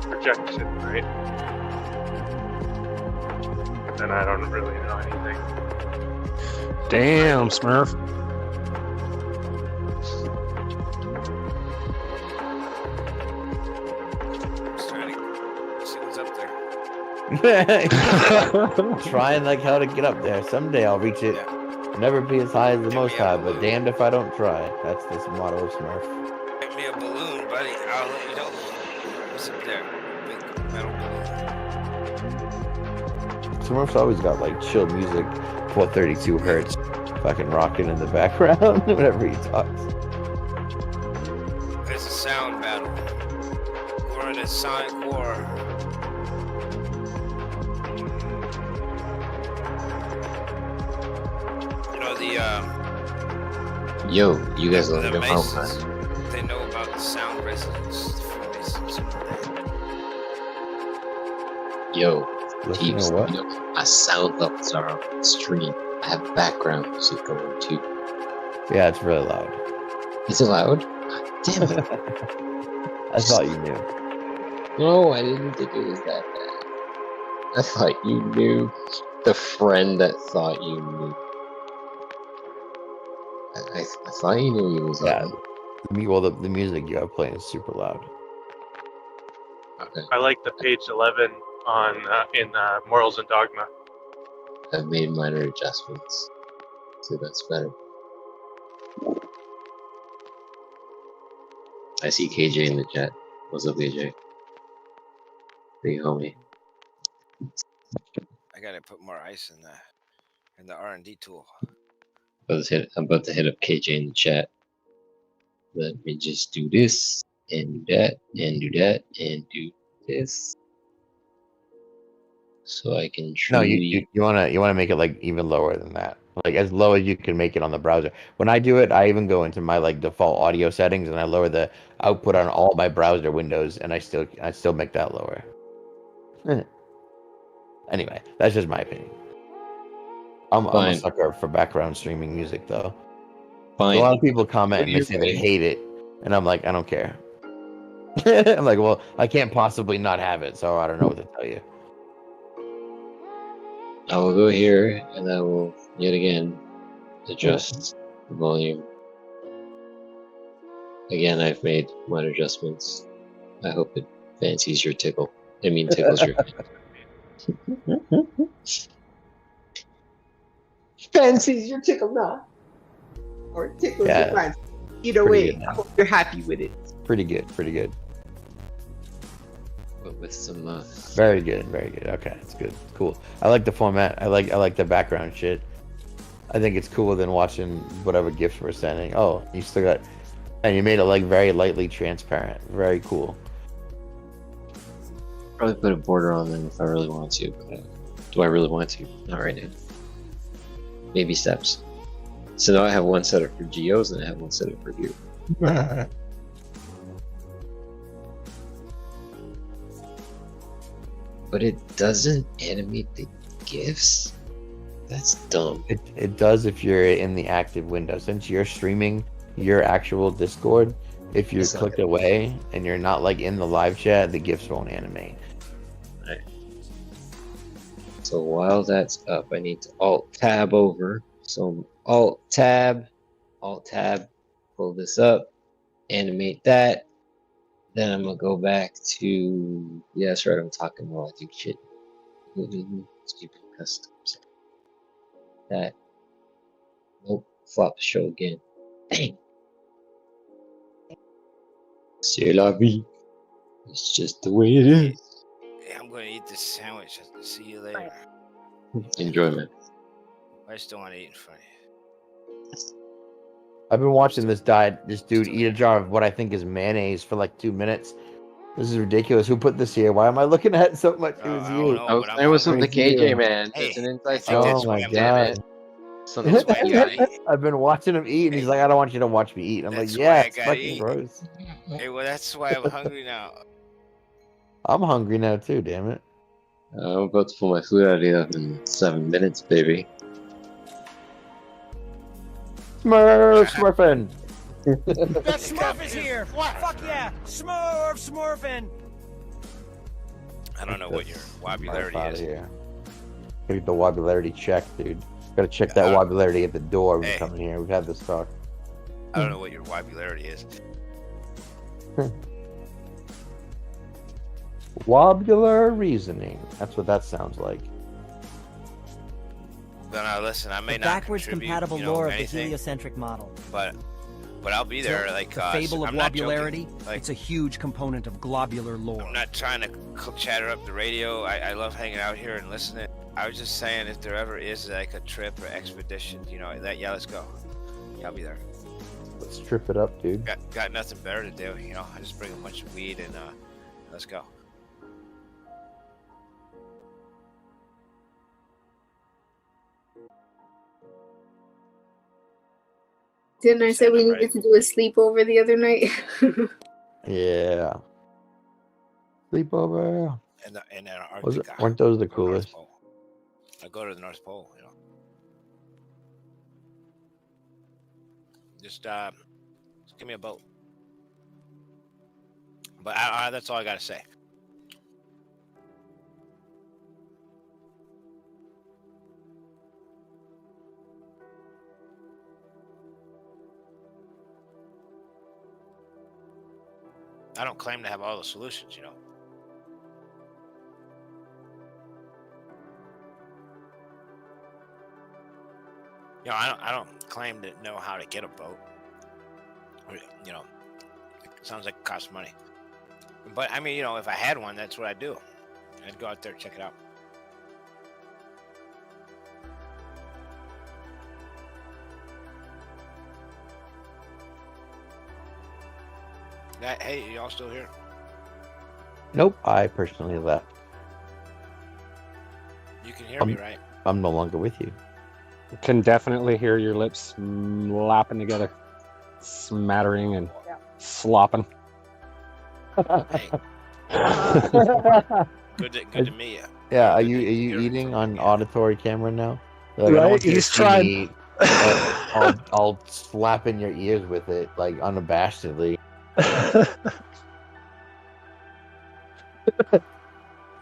projection, right? And I don't really know anything. Damn, Smurf. Just trying to see what's up there. Trying like how to get up there. Someday I'll reach it. Yeah. Never be as high as the Most High, but balloon. damned if I don't try. That's the motto of Smurf. Get me a balloon, buddy. I'll let you know. What's up there? Big metal balloon. Smurf's always got like chill music, 432 hertz, fucking rocking in the background whenever he talks. There's a sound battle. We're in a sonic war. You know the Yo, you guys let the me go home, Masons, huh? they know about the sound resonance. The Freemasons know that. Yo, Listen peeps, to what? you know, my sound levels are on the stream. I have background music going too. Yeah, it's really loud. Is it loud? Damn it. I thought you knew. No, I didn't think it was that bad. I thought you knew. The friend that thought you knew. I thought you knew he was Yeah. loud. Well, the music you have playing is super loud. Okay. I like the page 11 on in Morals and Dogma. I've made minor adjustments. So that's better. I see KJ in the chat. What's up, KJ? Big homie. I gotta put more ice in the R&D tool. I'm about to hit up KJ in the chat. Let me just do this and do that and do that and do this, so I can No, truly. you wanna make it like even lower than that, like as low as you can make it on the browser. When I do it, I even go into my like default audio settings and I lower the output on all my browser windows, and I still make that lower. Anyway, that's just my opinion. I'm a sucker for background streaming music, though. Fine. A lot of people comment and they say they hate it, and I'm like, I don't care. I'm like, well, I can't possibly not have it, so I don't know what to tell you. I will go here and I will yet again adjust the volume. Again, I've made minor adjustments. I hope it fancies your tickle. I mean, tickles your fancies your tickle, not. or tickles Yeah. your fancy. Either Pretty way, good, I man. hope you're happy with it. Pretty good. Pretty good. But with some Very good. Very good. Okay, it's good. Cool. I like the format. I like the background shit. I think it's cooler than watching whatever gifts we're sending. Oh, you still got, and you made it like very lightly transparent. Very cool. probably put a border on them if I really want to, but do I really want to? Not right now. Baby steps. So now I have one setup for geos and I have one setup for you. But it doesn't animate the GIFs? That's dumb. It does if you're in the active window. Since you're streaming your actual Discord, if you It's not click gonna- away and you're not like in the live chat, the GIFs won't animate. Right. So while that's up, I need to Alt Tab over. So Alt Tab, pull this up, animate that. Then I'm gonna go back to, yeah, that's right, I'm talking while I do shit. Stupid customs. That. Nope, flop the show again. Dang. C'est la vie. It's just the way it is. Yeah, I'm gonna eat this sandwich. See you later. Enjoy, man. I just don't want to eat in front of you. I've been watching this dude eat a jar of what I think is mayonnaise for like 2 minutes. This is ridiculous. Who put this here? Why am I looking at it so much? It was I you. don't know, I was but I'm playing with some of the hungry. KJ, man. Hey, It's an I inside think that's Oh my why I'm damn god. it. Some That's why you gotta eat. I've been watching him eat, and he's like, "I don't want you to watch me eat." And I'm That's like, why "Yeah, I it's gotta fucking eat. gross." Hey, well, that's why I'm hungry now. I'm hungry now too. Damn it. I'm about to pull my food out of the oven in 7 minutes, baby. Smurfing. That Smurf is here! Fuck yeah! Smurfing! I don't know what your wobularity Out of is. here. Gotta get the wobularity checked, dude. Gotta check that wobularity at the door when we Hey. come in here. We've had this talk. I don't know what your wobularity is. Wobular reasoning. That's what that sounds like. No, listen, I may The not backwards contribute, compatible you know, lore of the anything, heliocentric model. but I'll be there. Like The fable of I'm not wobularity, joking. Like, it's a huge component of globular lore. I'm not trying to chatter up the radio. I love hanging out here and listening. I was just saying, if there ever is like a trip or expedition, you know, let's go. Yeah, I'll be there. Let's trip it up, dude. Got nothing better to do, you know. I just bring a bunch of weed and let's go. Didn't I say we needed to do a sleepover the other night? Yeah. Sleepover. And Antarctica. Weren't those the Go to North coolest? Pole. I go to the North Pole, you know. Just give me a boat. But that's all I gotta say. I don't claim to have all the solutions, you know. You know, I don't claim to know how to get a boat. Or, you know, it sounds like it costs money. But I mean, you know, if I had one, that's what I'd do. I'd go out there, check it out. Hey, y'all still here? Nope. I personally left. You can hear me, right? I'm no longer with you. Can definitely hear your lips lapping together, smattering and slopping. Hey. Good to meet you. Yeah, are you eating on auditory camera now? Like, I don't Right, want you to he's see me trying. eat. I'll slap in your ears with it, like unabashedly.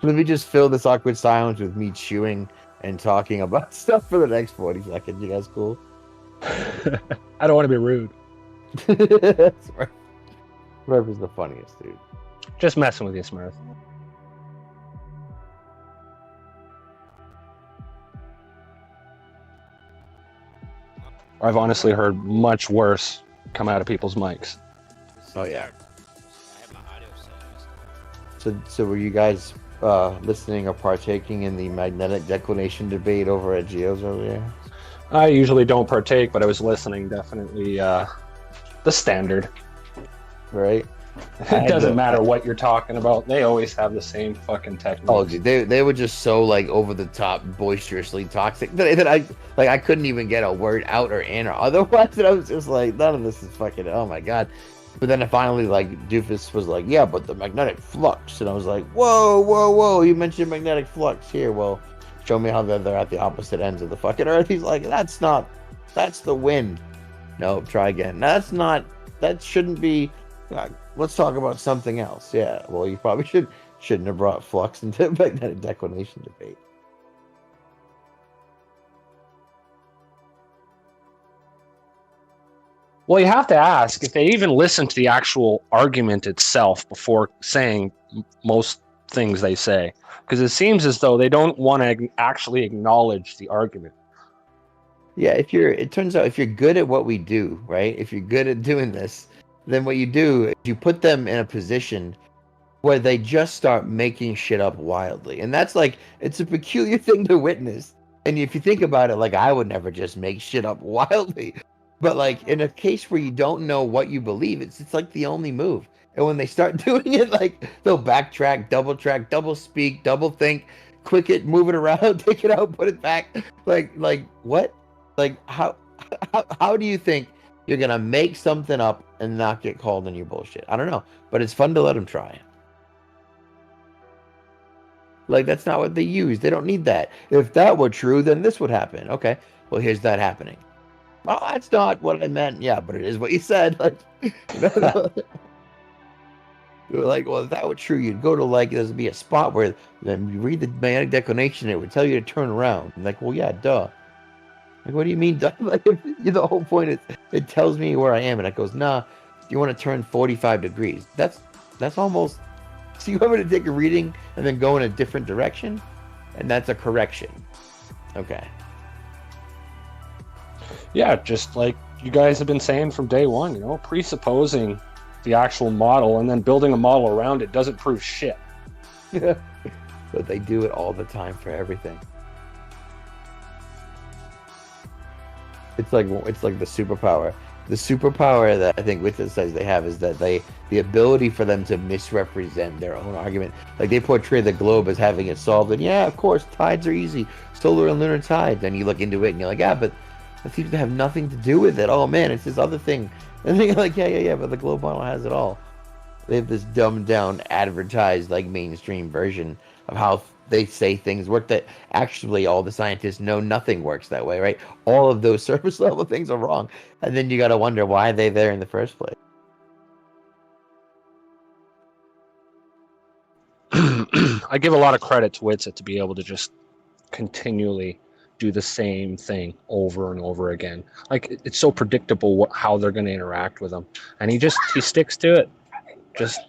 Let me just fill this awkward silence with me chewing and talking about stuff for the next 40 seconds. You guys cool? I don't want to be rude. Smurf is the funniest, dude. Just messing with you, Smurf. I've honestly heard much worse come out of people's mics. Oh yeah. I have my audio settings. So were you guys listening or partaking in the magnetic declination debate over at Geo's earlier? I usually don't partake, but I was listening. Definitely the standard. Right. It doesn't matter what you're talking about. They always have the same fucking technique. Oh, dude, they were just so like over the top, boisterously toxic that I couldn't even get a word out or in or otherwise. And I was just like, none of this is fucking. Oh my god. But then finally, like, Doofus was like, yeah, but the magnetic flux. And I was like, whoa, you mentioned magnetic flux here. Well, show me how they're at the opposite ends of the fucking earth. He's like, that's the wind. No, try again. That shouldn't be. Let's talk about something else. Yeah, well, you probably shouldn't have brought flux into the magnetic declination debate. Well, you have to ask if they even listen to the actual argument itself before saying most things they say, because it seems as though they don't want to actually acknowledge the argument. Yeah, it turns out if you're good at what we do, right? If you're good at doing this, then what you do is you put them in a position where they just start making shit up wildly. And that's like, it's a peculiar thing to witness. And if you think about it, like, I would never just make shit up wildly. But like in a case where you don't know what you believe, it's like the only move. And when they start doing it, like, they'll backtrack, double speak, double think, click it, move it around, take it out, put it back. Like what? Like how do you think you're gonna make something up and not get called on your bullshit? I don't know, but it's fun to let them try. Like, that's not what they use. They don't need that. If that were true, then this would happen. Okay, well, here's that happening. Oh, that's not what I meant. Yeah, but it is what you said. Like, you're like, well, if that were true, you'd go to, like, there'd be a spot where then you read the magnetic declination, it would tell you to turn around. I'm like, well, yeah, duh. Like, what do you mean, duh? Like, the whole point is it tells me where I am, and it goes, nah, you want to turn 45 degrees. That's almost. So you want me to take a reading and then go in a different direction, and that's a correction. Okay. Yeah, just like you guys have been saying from day one, presupposing the actual model and then building a model around it doesn't prove shit. Yeah. But they do it all the time for everything. It's like the superpower. The superpower that I think Witness says they have is that the ability for them to misrepresent their own argument. Like, they portray the globe as having it solved, and yeah, of course, tides are easy, solar and lunar tides. And you look into it and you're like, yeah, but that seems to have nothing to do with it. Oh man, it's this other thing. And then you're like, yeah, but the globe model has it all. They have this dumbed down, advertised, like, mainstream version of how they say things work that actually all the scientists know nothing works that way, right? All of those surface level things are wrong. And then you got to wonder, why are they there in the first place? I give a lot of credit to Witsit to be able to just continually do the same thing over and over again. Like, it's so predictable how they're going to interact with them. And he sticks to it. Just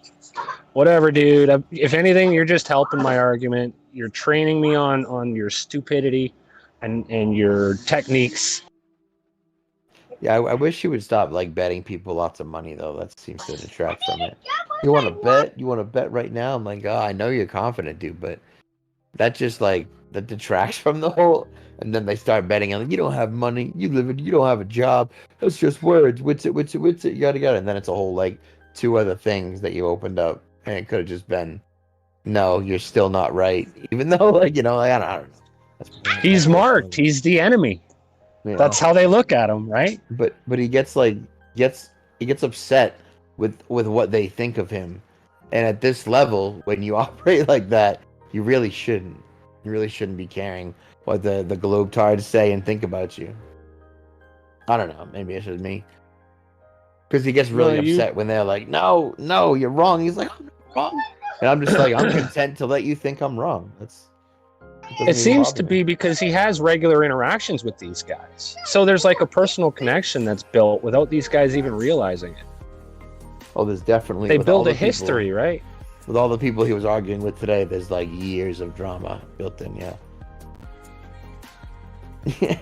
whatever, dude. If anything, you're just helping my argument. You're training me on your stupidity and your techniques. Yeah, I wish you would stop, like, betting people lots of money, though. That seems to detract from it. You want to bet? You want to bet right now? I'm like, oh, I know you're confident, dude, but that just, like, that detracts from the whole. And then they start betting on, like, you don't have money, you don't have a job. That's just words. Witsit, yada. And then it's a whole, like, 2 other things that you opened up, and it could have just been, no, you're still not right, even though, like, I don't know. He's marked. He's the enemy. That's how they look at him, right? But he gets upset with what they think of him, and at this level, when you operate like that, you really shouldn't. You really shouldn't be caring what the globetards say and think about you. I don't know. Maybe it's just me. Because he gets really upset when they're like, no, you're wrong. He's like, I'm not wrong. And I'm just like, I'm content to let you think I'm wrong. It seems to be because he has regular interactions with these guys. So there's like a personal connection that's built without these guys even realizing it. Oh, the's definitely. They build a history, right? With all the people he was arguing with today, there's like years of drama built in, yeah.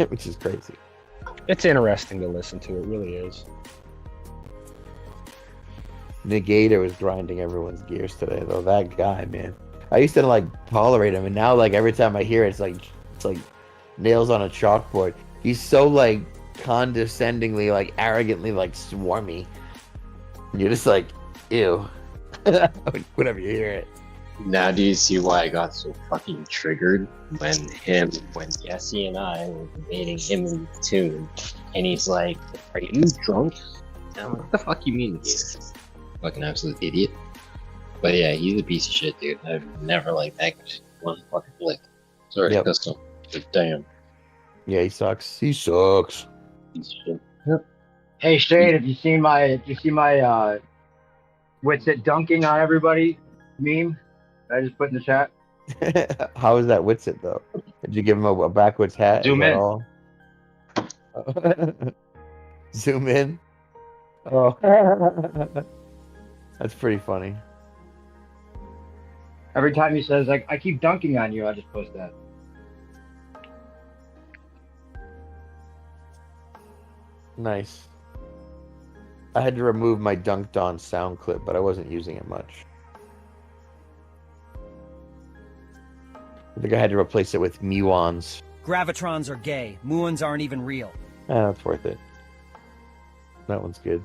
Which is crazy. It's interesting to listen to. It really is. Negator was grinding everyone's gears today, though. That guy, man. I used to like tolerate him, and now like every time I hear it, it's like nails on a chalkboard. He's so like condescendingly, like arrogantly, like swarmy. And you're just like, ew. Whenever you hear it. Now do you see why I got so fucking triggered when Jesse and I were debating him in the tune, and he's like, "Are you drunk?" And I'm like, "What the fuck you mean, dude? Fucking absolute idiot." But yeah, he's a piece of shit, dude. I've never liked that guy one fucking lick. Sorry, Yep. custom. But damn. Yeah, he sucks. He sucks. Piece of shit. Yep. Hey Shane, have you seen my Witsit dunking on everybody meme that I just put in the chat? How is that Witsit though? Did you give him a backwards hat? Zoom Is that in. all? Zoom in. Oh, that's pretty funny. Every time he says like I keep dunking on you, I just post that. Nice. I had to remove my dunked on sound clip, but I wasn't using it much. I think I had to replace it with muons. Gravitrons are gay. Muons aren't even real. That's worth it. That one's good.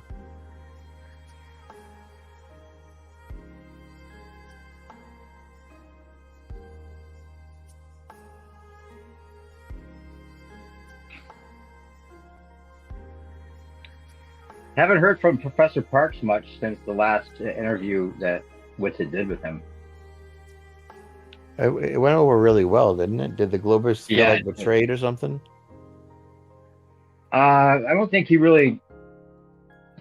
Haven't heard from Professor Parks much since the last interview that Witsit did with him. It went over really well, didn't it? Did the Globers feel Yeah. like betrayed or something? I don't think he really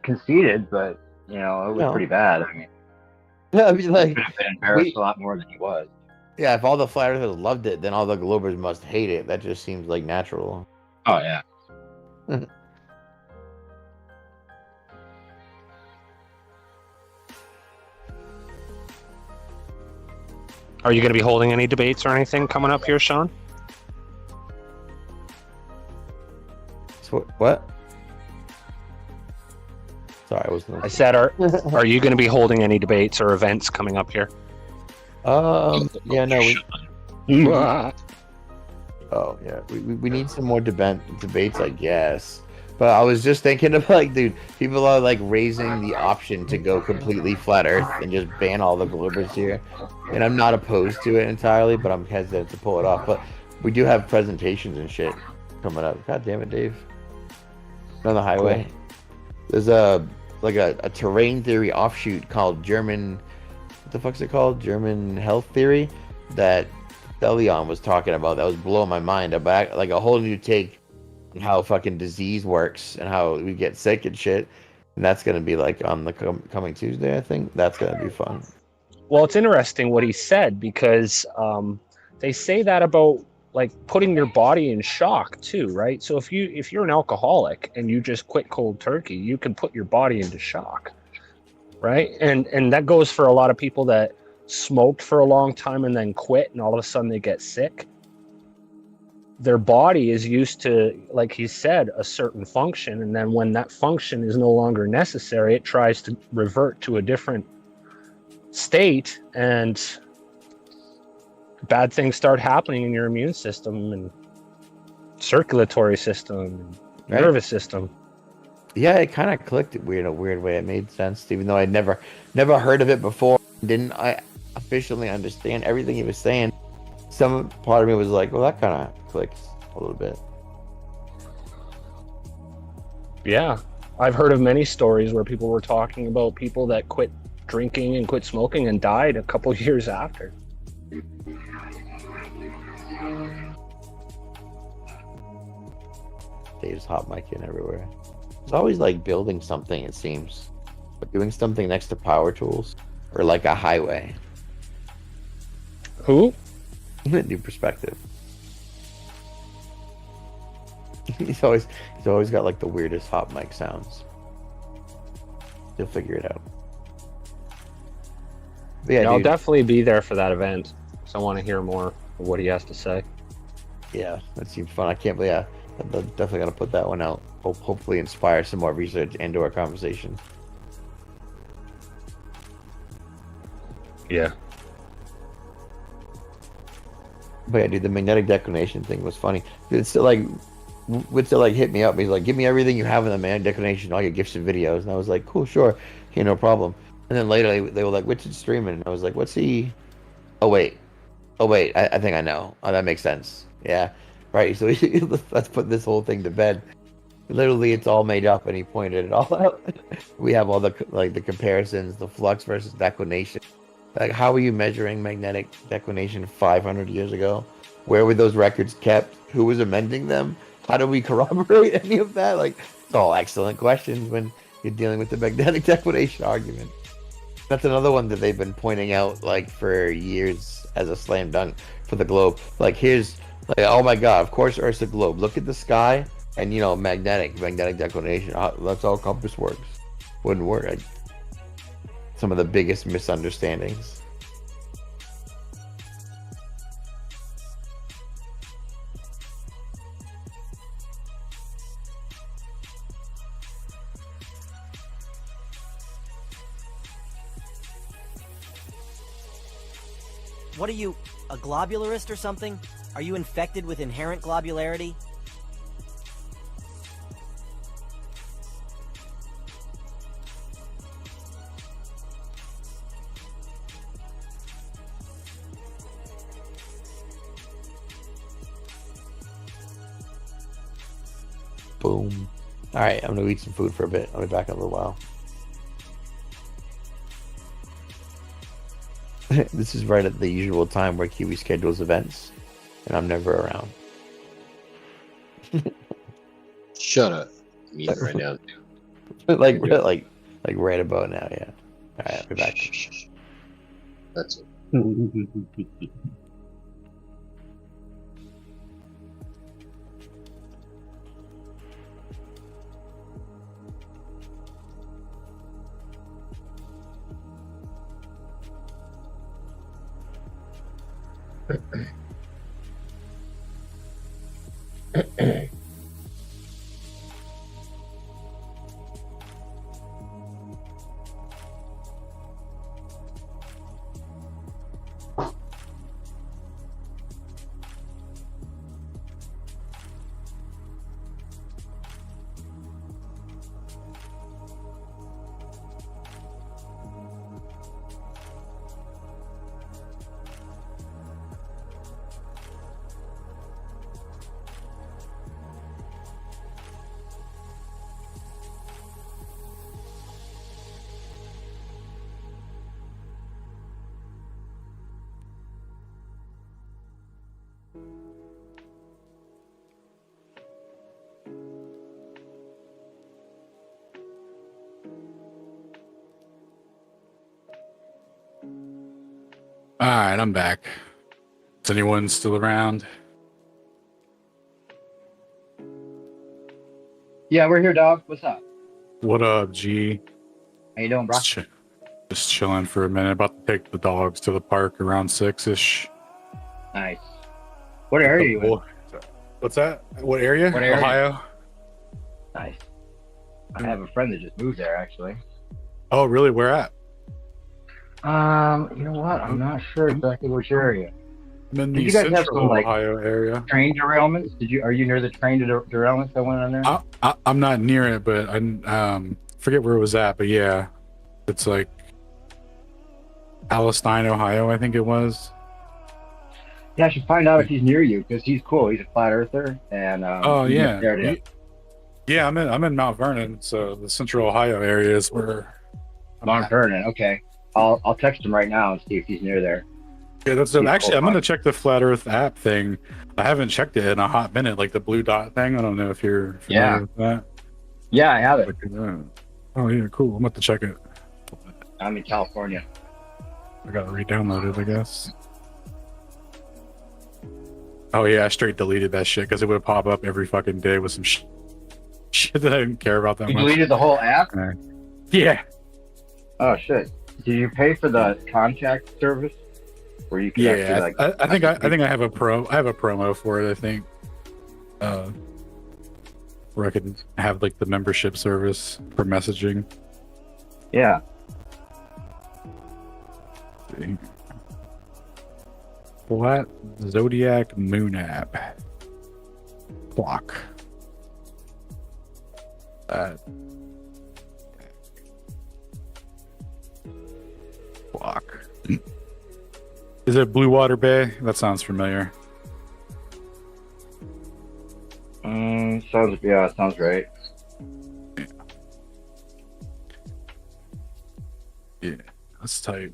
conceded, but you know, it was No. pretty bad. I mean, Yeah, I mean, he like, could have been embarrassed a lot more than he was. yeah, if all the flat earthers loved it, then all the Globers must hate it. That just seems like natural. Oh yeah. Are you going to be holding any debates or anything coming up here, Sean? So, what? Sorry, I wasn't. I said, are you going to be holding any debates or events coming up here? Yeah, no, we. Oh yeah, we need some more debates, I guess. But I was just thinking of like, dude, people are like raising the option to go completely flat Earth and just ban all the Globers here, and I'm not opposed to it entirely, but I'm hesitant to pull it off. But we do have presentations and shit coming up. God damn it, Dave! On the highway, there's a terrain theory offshoot called German. What the fuck's it called? German health theory that Leon was talking about. That was blowing my mind about like a whole new take on how fucking disease works and how we get sick and shit. And that's gonna be like on the coming Tuesday, I think. That's gonna be fun. Well, it's interesting what he said because they say that about like putting your body in shock too, right? So if you're an alcoholic and you just quit cold turkey, you can put your body into shock, right? And that goes for a lot of people that smoked for a long time and then quit, and all of a sudden they get sick. Their body is used to, like he said, a certain function, and then when that function is no longer necessary, it tries to revert to a different state, and bad things start happening in your immune system and circulatory system and nervous system. Yeah, it kind of clicked in a weird way. It made sense, even though I'd never heard of it before. Didn't I officially understand everything he was saying? Some part of me was like, well, that kind of clicks a little bit. Yeah, I've heard of many stories where people were talking about people that quit drinking and quit smoking and died a couple years after. Dave's hot mic in everywhere. It's always like building something, it seems. But doing something next to power tools or like a highway. Who? New perspective. He's always got like the weirdest hot mic sounds. He'll figure it out. But yeah, I'll dude, definitely be there for that event, so I want to hear more of what he has to say. yeah, that seems fun. I can't believe I'm definitely gonna put that one out. hopefully inspire some more research and our conversation. Yeah. But yeah, dude, the magnetic declination thing was funny. It's still like, would still like hit me up. He's like, give me everything you have in the magnetic declination, all your gifts and videos. And I was like, cool, sure, okay, no problem. And then later they were like, which is streaming? And I was like, what's he? Oh wait, I think I know. Oh, that makes sense. Yeah, right. So let's put this whole thing to bed. Literally, it's all made up, and he pointed it all out. We have all the comparisons, the flux versus declination. Like, how were you measuring magnetic declination 500 years ago? Where were those records kept? Who was amending them? How do we corroborate any of that? Like, it's all excellent questions when you're dealing with the magnetic declination argument. That's another one that they've been pointing out like for years as a slam dunk for the globe. Like, here's like, oh my god, of course Earth's a globe. Look at the sky, and magnetic declination. That's how compass works. Wouldn't work. Some of the biggest misunderstandings. What are you, a globularist or something? Are you infected with inherent globularity? Boom. All right, I'm gonna eat some food for a bit. I'll be back in a little while. This is right at the usual time where Kiwi schedules events, and I'm never around. Shut up. Me right now. like right about now, yeah. All right, I'll be back. That's it. All right, I'm back. Is anyone still around? Yeah, we're here, dog. What's up? What up, G? How you doing, bro? Just chilling for a minute. About to take the dogs to the park around 6-ish. Nice. What area are you in? What's that? What area? What area? Ohio. Nice. I have a friend that just moved there, actually. Oh, really? Where at? You know what? I'm not sure exactly which area. I'm in Did the you guys have central some, like, Ohio area. train derailments? Are you near the train derailments that went on there? I'm not near it, but I forget where it was at. But yeah, it's like Palestine, Ohio, I think it was. Yeah, I should find out if he's near you because he's cool. He's a flat earther, and Oh he's yeah, there to- yeah. I'm in Mount Vernon, so the central Ohio area is where Mount Vernon. Okay, I'll text him right now and see if he's near there. Yeah, that's actually. I'm gonna check the Flat Earth app thing. I haven't checked it in a hot minute, like the blue dot thing. I don't know if you're familiar with that. Yeah, I have it. Oh yeah, cool. I'm about to check it. I'm in California. I gotta re-download it, I guess. Oh yeah, I straight deleted that shit because it would pop up every fucking day with some shit that I didn't care about that You much. deleted the whole app? Yeah. Oh shit! Did you pay for the contact service? Where you can Yeah, actually, like, I think I have a promo for it. I think. where I could have like the membership service for messaging. Yeah. Flat Zodiac Moon app. Clock. Clock. Is it Blue Water Bay? That sounds familiar. Sounds right. Yeah, that's tight.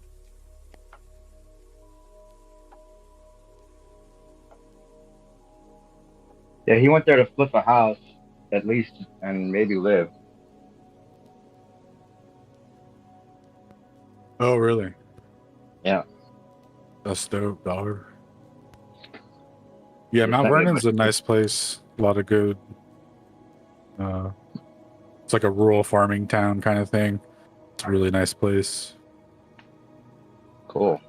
Yeah, he went there to flip a house, at least, and maybe live. Oh, really? Yeah. That's dope, dog. Yeah, Mount Vernon's a nice place. A lot of good. It's like a rural farming town kind of thing. It's a really nice place. Cool.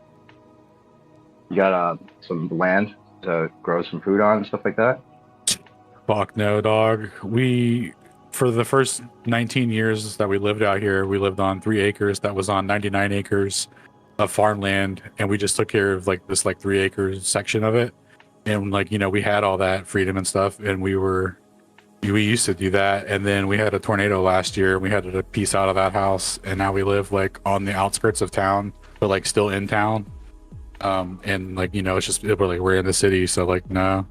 You got some land to grow some food on and stuff like that? Fuck no, dog. We, for the first 19 years that we lived out here, we lived on 3 acres that was on 99 acres of farmland, and we just took care of like this 3 acres section of it. And like, you know, we had all that freedom and stuff, and we used to do that. And then we had a tornado last year, and we had to piece out of that house, and now we live like on the outskirts of town, but like still in town. And like, you know, it's just we're in the city, so like no,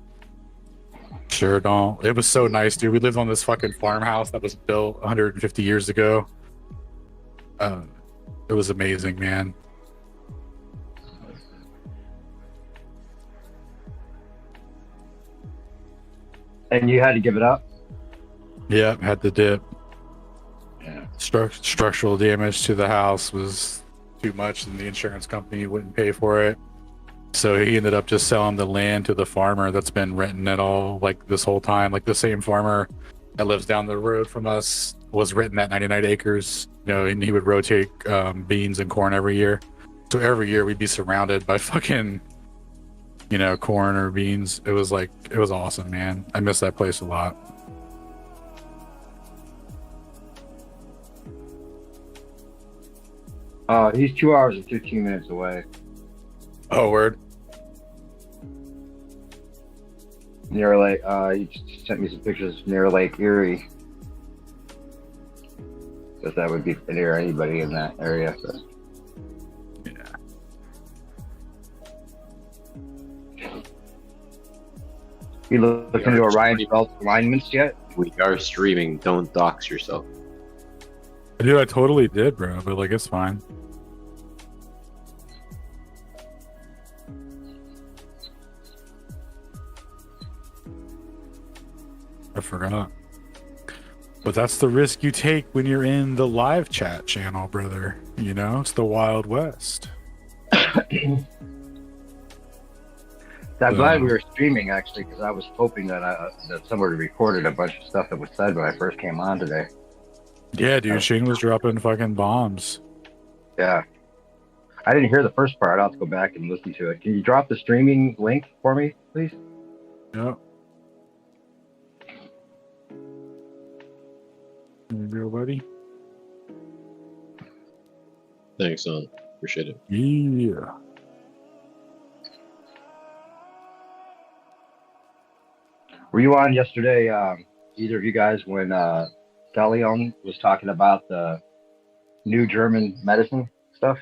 sure don't. It was so nice, dude. We lived on this fucking farmhouse that was built 150 years ago. It was amazing, man. And you had to give it up? Yeah, had to dip. Yeah. Structural damage to the house was too much, and the insurance company wouldn't pay for it. So he ended up just selling the land to the farmer that's been renting it all like this whole time. Like the same farmer that lives down the road from us was renting that 99 acres, you know, and he would rotate beans and corn every year. So every year we'd be surrounded by fucking, you know, corn or beans. It was awesome, man. I miss that place a lot. He's 2 hours and 15 minutes away. Oh, word. Near Lake, he just sent me some pictures near Lake Erie. Because that would be near anybody in that area. So. Yeah. You looked into Orion Belt alignments yet? We are streaming. Don't dox yourself. Dude, I totally did, bro, but like it's fine. I forgot. But that's the risk you take when you're in the live chat channel, brother. You know, it's the Wild West. I'm glad we were streaming, actually, because I was hoping that that somebody recorded a bunch of stuff that was said when I first came on today. Yeah, dude, Shane was dropping fucking bombs. Yeah. I didn't hear the first part. I'll have to go back and listen to it. Can you drop the streaming link for me, please? Yep. There you go, buddy. Thanks, son. Appreciate it. Yeah. Were you on yesterday, either of you guys, when Leon was talking about the new German medicine stuff?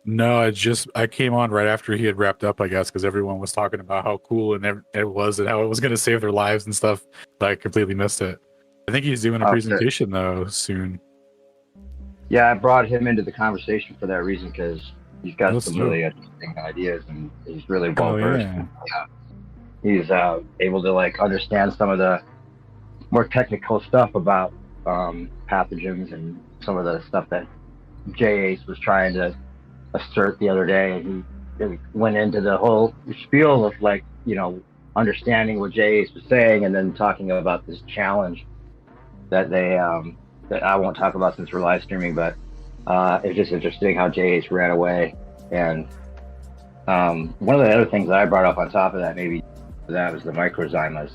No, I came on right after he had wrapped up, I guess, because everyone was talking about how cool it was and how it was going to save their lives and stuff. But I completely missed it. I think he's doing a presentation though soon. Yeah, I brought him into the conversation for that reason because he's got some really interesting ideas and he's really well versed. Yeah. He's able to like understand some of the more technical stuff about pathogens and some of the stuff that J. Ace was trying to assert the other day. And he went into the whole spiel of like, you know, understanding what J. Ace was saying and then talking about this challenge that they that I won't talk about since we're live streaming, but it's just interesting how J. Ace ran away. And one of the other things that I brought up on top of that, maybe that was the microzymas.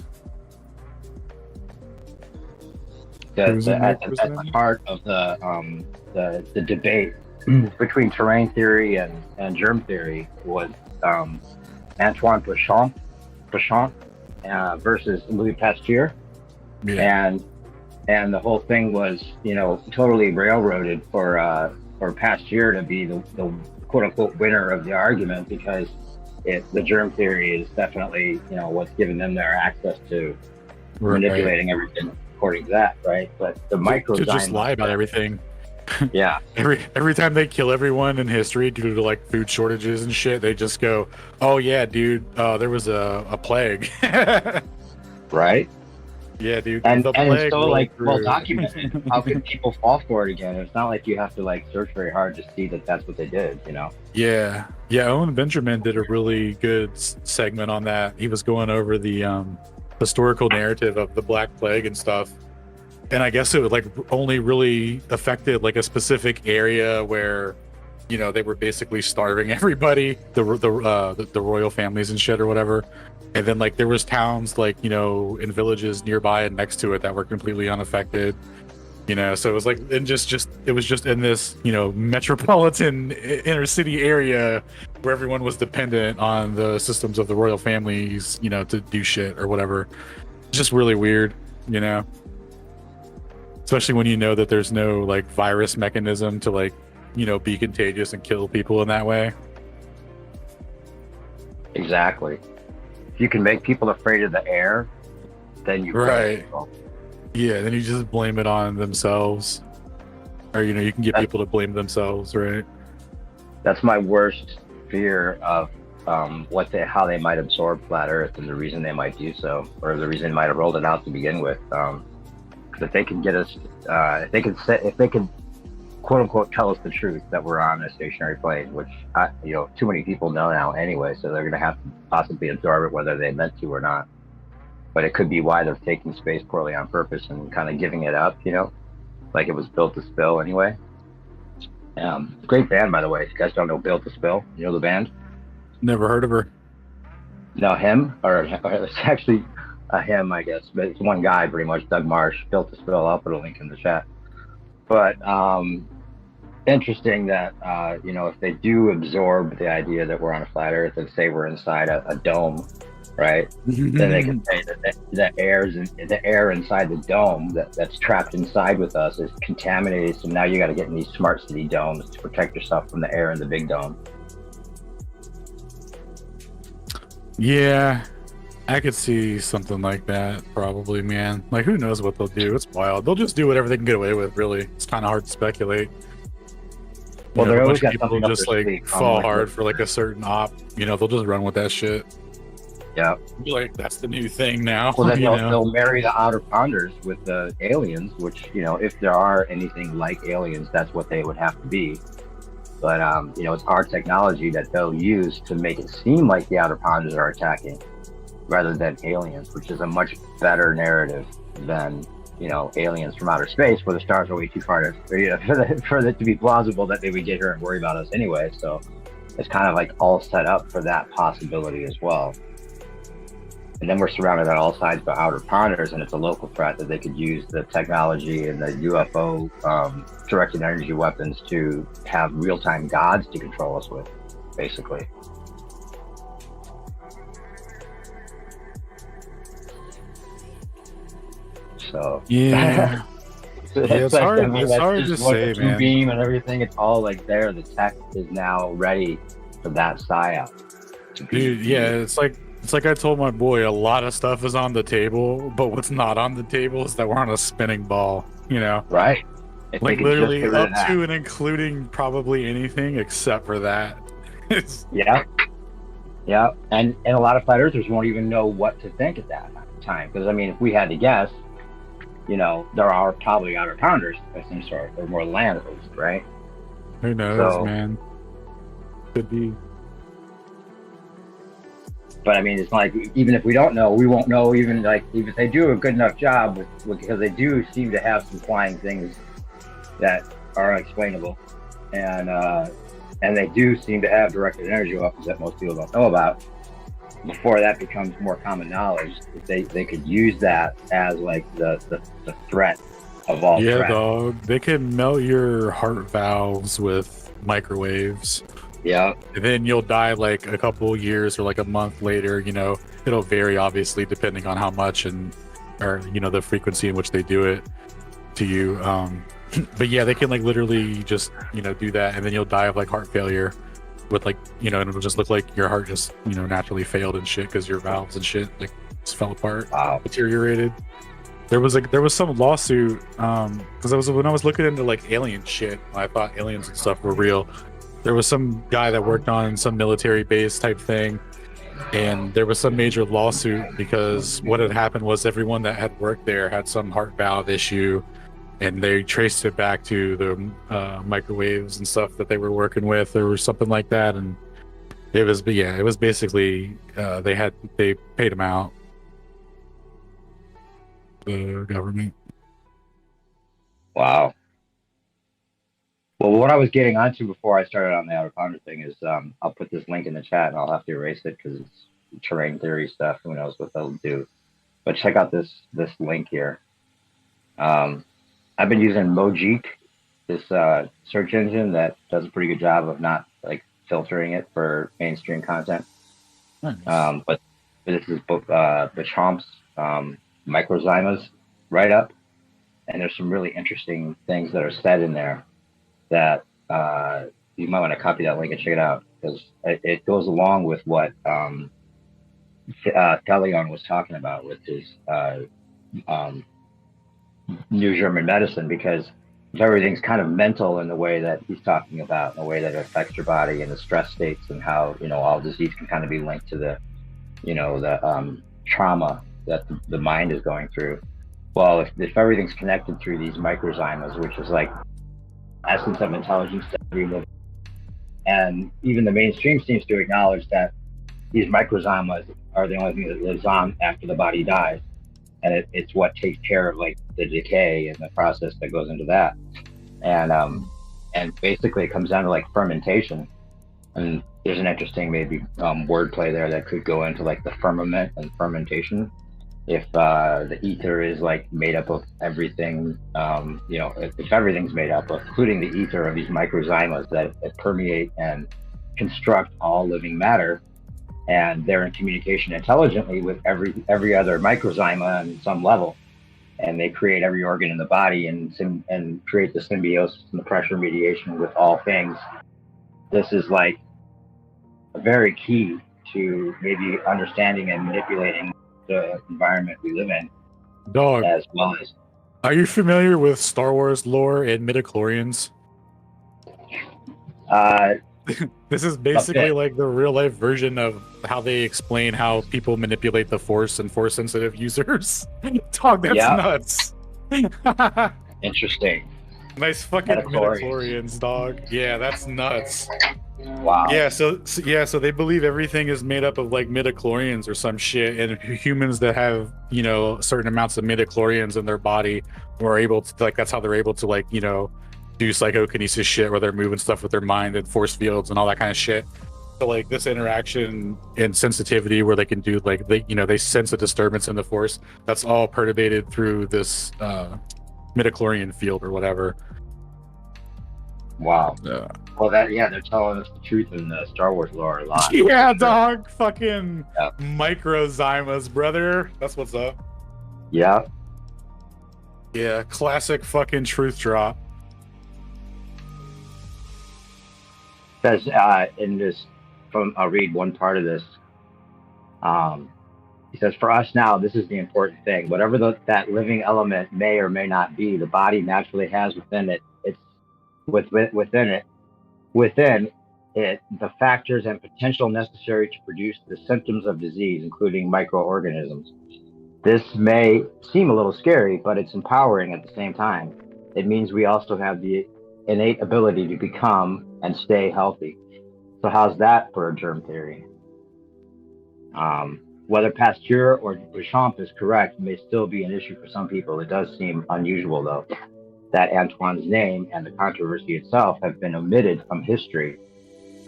at the heart of the debate between terrain theory and germ theory was Antoine Béchamp versus Louis Pasteur, and the whole thing was, totally railroaded for Pasteur to be the quote unquote winner of the argument, because the germ theory is definitely what's giving them their access to manipulating everything according to that, right? But the micro to just lie about everything. Yeah. Every time they kill everyone in history due to like food shortages and shit, they just go, "Oh yeah, dude, there was a plague." Right. Yeah, dude. And it's so like well documented. How could people fall for it again? It's not like you have to like search very hard to see that that's what they did, Yeah. Owen Benjamin did a really good segment on that. He was going over the historical narrative of the Black Plague and stuff. And I guess it would like only really affected like a specific area where, they were basically starving everybody, the royal families and shit or whatever. And then like there was towns like, in villages nearby and next to it that were completely unaffected. So it was like, and it was just in this, metropolitan inner city area where everyone was dependent on the systems of the royal families, to do shit or whatever. It's just really weird, especially when that there's no like virus mechanism to like, be contagious and kill people in that way. Exactly. If you can make people afraid of the air, then you right. Yeah, then you just blame it on themselves, or you can get people to blame themselves, right? That's my worst fear of how they might absorb flat Earth and the reason they might do so, or the reason they might have rolled it out to begin with. If they can get us, if they can quote unquote tell us the truth that we're on a stationary plane, which too many people know now anyway, so they're going to have to possibly absorb it whether they meant to or not. But it could be why they're taking space poorly on purpose and kind of giving it up, like it was built to spill anyway. Great band, by the way. If you guys don't know Built to Spill, you know the band? Never heard of her. No, him, or it's actually a him, I guess, but it's one guy pretty much, Doug Marsh, Built to Spill. I'll put a link in the chat. But interesting that if they do absorb the idea that we're on a flat Earth and say we're inside a dome, right? Then they can say that the air inside the dome that's trapped inside with us is contaminated. So now you got to get in these smart city domes to protect yourself from the air in the big dome. Yeah, I could see something like that probably, man. Like, who knows what they'll do? It's wild. They'll just do whatever they can get away with, really. It's kind of hard to speculate. Well, a bunch of people just like fall hard for like a certain op. They'll just run with that shit. Yeah. Be like, that's the new thing now. Well, then they'll marry the outer ponders with the aliens, which, if there are anything like aliens, that's what they would have to be. But, it's our technology that they'll use to make it seem like the outer ponders are attacking rather than aliens, which is a much better narrative than, aliens from outer space where the stars are way too far for it to be plausible that they would get here and worry about us anyway. So it's kind of like all set up for that possibility as well. And then we're surrounded on all sides by outer ponders, and it's a local threat that they could use the technology and the UFO directed energy weapons to have real-time gods to control us with, basically. So yeah, it's hard. It's hard to say, man. Beam and everything, it's all like there. The tech is now ready for that psyop. Dude, yeah, it's like I told my boy, a lot of stuff is on the table, but what's not on the table is that we're on a spinning ball, Right. Like literally up to and including probably anything except for that. Yeah. And a lot of flat earthers won't even know what to think at that time. Because, if we had to guess, there are probably outer pounders of some sort, or more land at least, right? Who knows, man? Could be. But it's like, even if we don't know, we won't know. Even if they do a good enough job because they do seem to have some flying things that are unexplainable, and they do seem to have directed energy weapons that most people don't know about. Before that becomes more common knowledge, they could use that as like the threat of all Yeah, threats. dog. They can melt your heart valves with microwaves. Yeah. And then you'll die like a couple years or like a month later. You know, it'll vary obviously depending on how much or the frequency in which they do it to you. But yeah, they can like literally just do that, and then you'll die of like heart failure with like and it'll just look like your heart just naturally failed and shit because your valves and shit like just fell apart, deteriorated. There was some lawsuit because when I was looking into like alien shit, I thought aliens and stuff were real. There was some guy that worked on some military base type thing, and there was some major lawsuit because what had happened was everyone that had worked there had some heart valve issue, and they traced it back to the microwaves and stuff that they were working with or something like that. And it was basically they paid them out, the government. Wow. Well, what I was getting onto before I started on the Outer Ponder thing is I'll put this link in the chat and I'll have to erase it because it's terrain theory stuff. Who knows what they'll do? But check out this link here. I've been using Mojik, this search engine that does a pretty good job of not like filtering it for mainstream content. Nice. But this is Bechamp's microzymas write-up, and there's some really interesting things that are said in there that you might want to copy that link and check it out because it goes along with what Talion was talking about with his New German medicine, because if everything's kind of mental in the way that he's talking about, in the way that it affects your body and the stress states, and how all disease can kind of be linked to the trauma that the mind is going through. Well, if everything's connected through these microzymas, which is like essence of intelligence that we live, and even the mainstream seems to acknowledge that these microzymas are the only thing that lives on after the body dies, and it's what takes care of like the decay and the process that goes into that, and basically it comes down to like fermentation. And there's an interesting maybe wordplay there that could go into like the firmament and fermentation. If the ether is like made up of everything, if everything's made up of, including the ether of these microzymas that permeate and construct all living matter, and they're in communication intelligently with every other microzyma on some level, and they create every organ in the body and create the symbiosis and the pressure mediation with all things. This is like very key to maybe understanding and manipulating the environment we live in. Dog, as well as. Are you familiar with Star Wars lore and midichlorians? This is basically like the real life version of how they explain how people manipulate the Force and Force sensitive users. Dog, that's nuts. Interesting. Nice fucking midichlorians, dog. Yeah, that's nuts. Wow. Yeah, so they believe everything is made up of like midichlorians or some shit, and humans that have certain amounts of midichlorians in their body are able to like, that's how they're able to like do psychokinesis shit where they're moving stuff with their mind and force fields and all that kind of shit. So like this interaction and sensitivity where they can do like they sense a disturbance in the force, that's all perturbated through this midichlorian field or whatever. Wow. Yeah. Well, they're telling us the truth in the Star Wars lore a lot. Yeah, dog. Fucking microzymas, brother. That's what's up. Yeah. Yeah, classic fucking truth drop. Says in this, I'll read one part of this. He says, "For us now, this is the important thing. Whatever that living element may or may not be, the body naturally has within it. Within it, the factors and potential necessary to produce the symptoms of disease, including microorganisms. This may seem a little scary, but it's empowering at the same time. It means we also have the innate ability to become and stay healthy." So how's that for a germ theory? Whether Pasteur or Duchamp is correct may still be an issue for some people. It does seem unusual, though, that Antoine's name and the controversy itself have been omitted from history,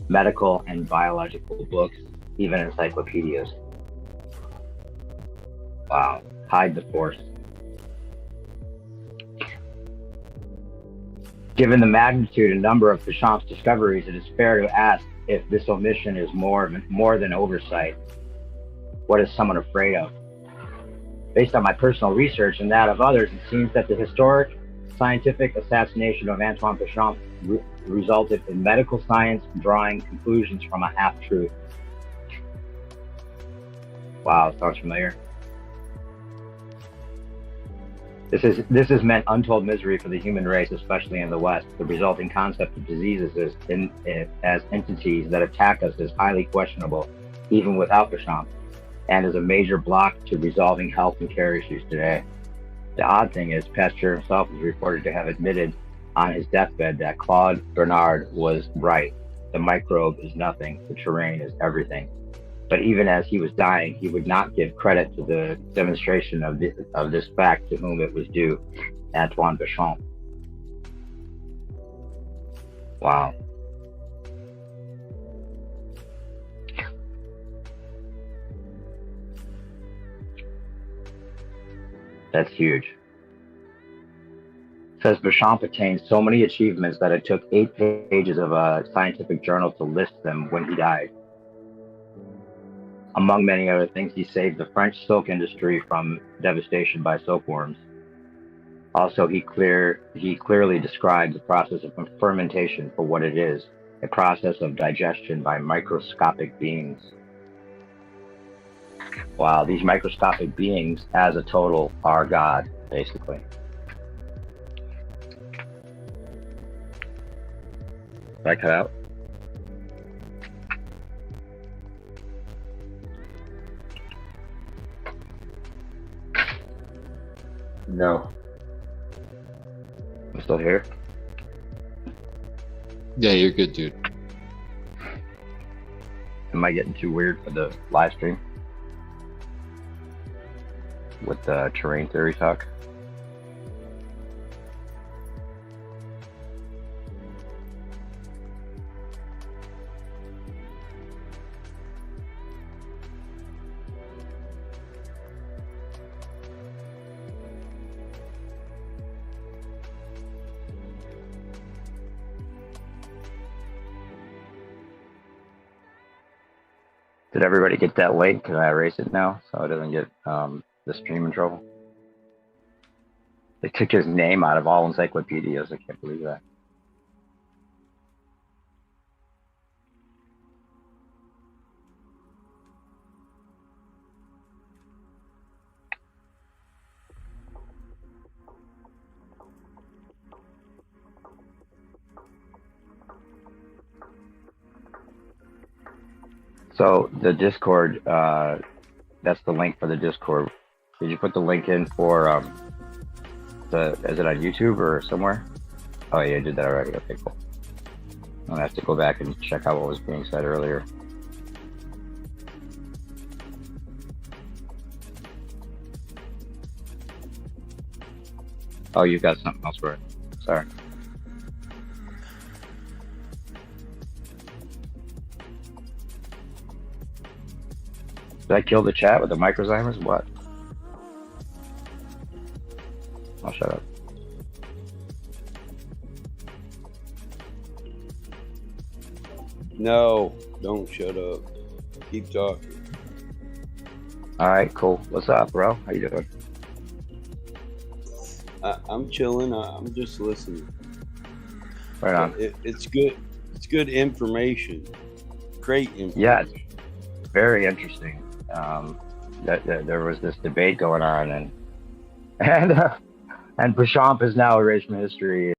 medical and biological books, even encyclopedias. Wow. Hide the force. Given the magnitude and number of Dechamp's discoveries, it is fair to ask if this omission is more than oversight. What is someone afraid of? Based on my personal research and that of others, it seems that the historic scientific assassination of Antoine Béchamp resulted in medical science drawing conclusions from a half-truth. Wow, sounds familiar. This has meant untold misery for the human race, especially in the West. The resulting concept of diseases as entities that attack us is highly questionable, even without Béchamp, and is a major block to resolving health and care issues today. The odd thing is, Pasteur himself is reported to have admitted on his deathbed that Claude Bernard was right. The microbe is nothing, the terrain is everything. But even as he was dying, he would not give credit to the demonstration of this fact to whom it was due, Antoine Béchamp. Wow. That's huge. It says Béchamp attained so many achievements that it took 8 pages of a scientific journal to list them when he died. Among many other things, he saved the French silk industry from devastation by silkworms. Also, he clearly described the process of fermentation for what it is, a process of digestion by microscopic beings. Wow, these microscopic beings as a total are God, basically. Did I cut out? No. I'm still here. Yeah, you're good, dude. Am I getting too weird for the live stream? With the terrain theory talk? Did everybody get that link? Can I erase it now so it doesn't get the stream in trouble? They took his name out of all encyclopedias. I can't believe that. So the Discord, that's the link for the Discord. Did you put the link in for is it on YouTube or somewhere? Oh yeah, I did that already. Okay, cool. I'm gonna have to go back and check out what was being said earlier. Oh, you got something else for it. Sorry. Did I kill the chat with the microzymers? What? I'll shut up. No, don't shut up. Keep talking. All right, cool. What's up, bro? How you doing? I'm chilling. I'm just listening. Right on. It's good. It's good information. Great information. Yeah, it's very interesting. That there was this debate going on, and Béchamp is now erased from history.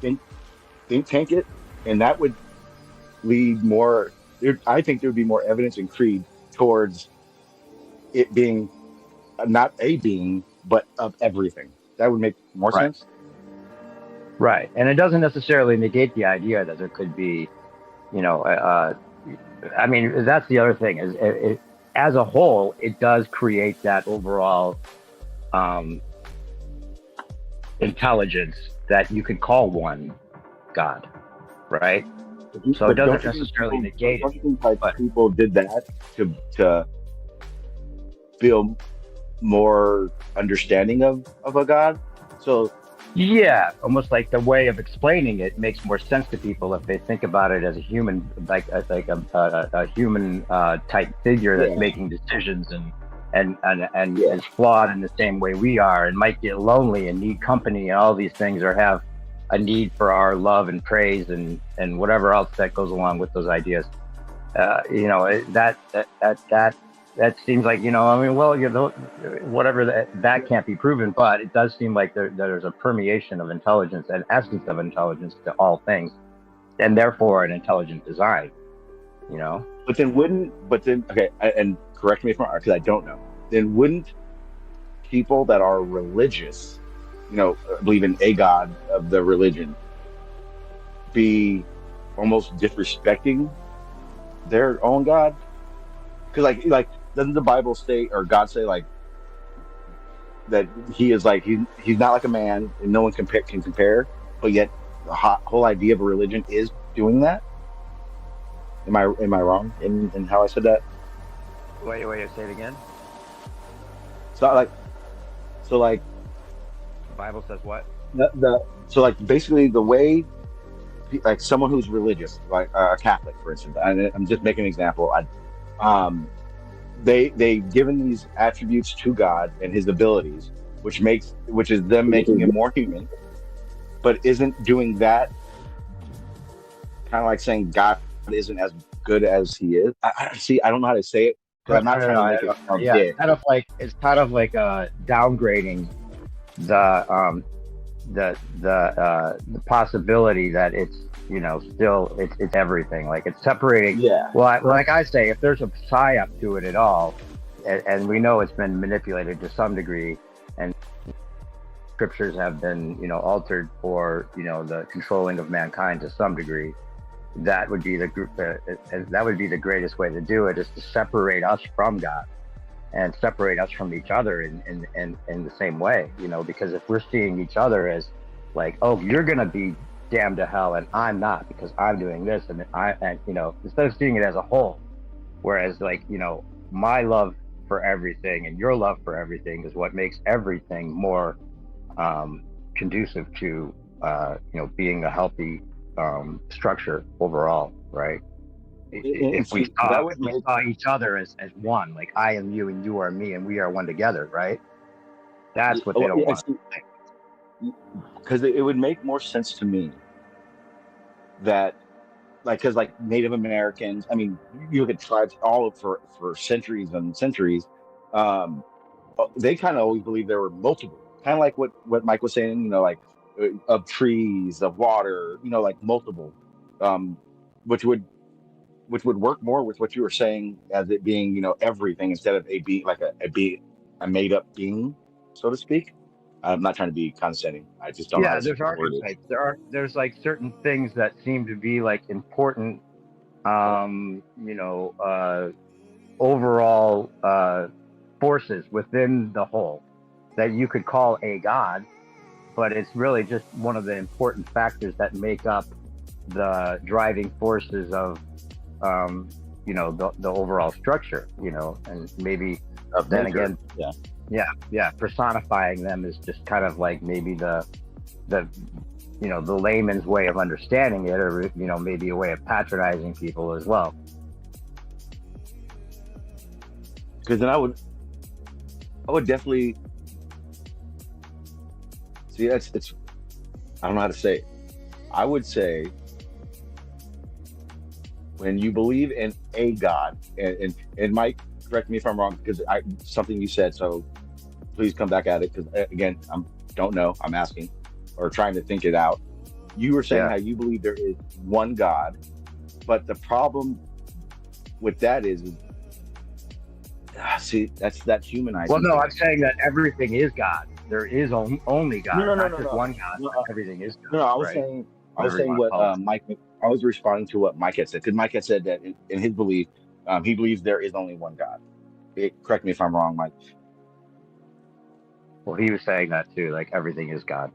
think tank it, and that would lead more. I think there would be more evidence in Creed towards it being not a being, but of everything. That would make more Right. sense. Right, and it doesn't necessarily negate the idea that there could be, I mean, that's the other thing is, as a whole, it does create that overall intelligence that you could call one God, right? So it doesn't necessarily negate don't it. you think like people did that to feel more understanding of a God? So Yeah, almost like the way of explaining it makes more sense to people if they think about it as a human, like a human type figure that's making decisions and is flawed in the same way we are, and might get lonely and need company and all these things, or have a need for our love and praise and whatever else that goes along with those ideas. That seems like, I mean, well, whatever, that can't be proven, but it does seem like there's a permeation of intelligence, an essence of intelligence to all things, and therefore an intelligent design, But then, okay, and correct me if I'm wrong, because I don't know. Then wouldn't people that are religious, believe in a God of the religion, be almost disrespecting their own God? Because like doesn't the Bible say, or God say, like, that he is like he's not like a man and no one can compare, but yet the whole idea of a religion is doing that? Am I wrong in how I said that? Wait, say it again. So like The Bible says what? so like basically the way, like someone who's religious, like a Catholic, for instance, and I'm just making an example. They've given these attributes to God and His abilities, which is them making him more human, but isn't doing that kind of like saying God isn't as good as He is. I don't know how to say it, because I'm not trying to make it sound big. It's kind of like downgrading the possibility that it's still it's everything, like it's separating. Like I say, if there's a psyop to it at all, and we know it's been manipulated to some degree, and scriptures have been altered for the controlling of mankind to some degree, that would be the greatest way to do it, is to separate us from God and separate us from each other in the same way, because if we're seeing each other as like, oh, you're gonna be damned to hell and I'm not because I'm doing this, and instead of seeing it as a whole, whereas like my love for everything and your love for everything is what makes everything more conducive to being a healthy structure overall, right? If we saw each other as one, like I am you and you are me and we are one together, right? That's what they don't want. Because it would make more sense to me that, like, because like Native Americans, I mean, you look at tribes all for centuries and centuries, they kind of always believed there were multiple, kind of like what Mike was saying, like of trees, of water, like multiple, which would work more with what you were saying as it being, everything, instead of a being, like a made up being, so to speak. I'm not trying to be condescending. I just don't know. Yeah, there's archetypes. There's like certain things that seem to be like important, overall forces within the whole that you could call a god, but it's really just one of the important factors that make up the driving forces of the overall structure, and maybe then again, personifying them is just kind of like maybe the layman's way of understanding it, or maybe a way of patronizing people as well. Because then I would definitely see, it's I don't know how to say it. I would say, when you believe in a God, and Mike, correct me if I'm wrong, because something you said, so please come back at it, because again, don't know, I'm asking or trying to think it out. You were saying how you believe there is one God, but the problem with that is, see, that's humanizing. Well, no, I'm saying that everything is God. There is only God, not just one God. No, everything is God. no, I was right? saying, Whatever you want to what call it. Mike. I was responding to what Mike had said, because Mike had said that in his belief, he believes there is only one God. Correct me if I'm wrong, Mike. Well, he was saying that too. Like everything is God.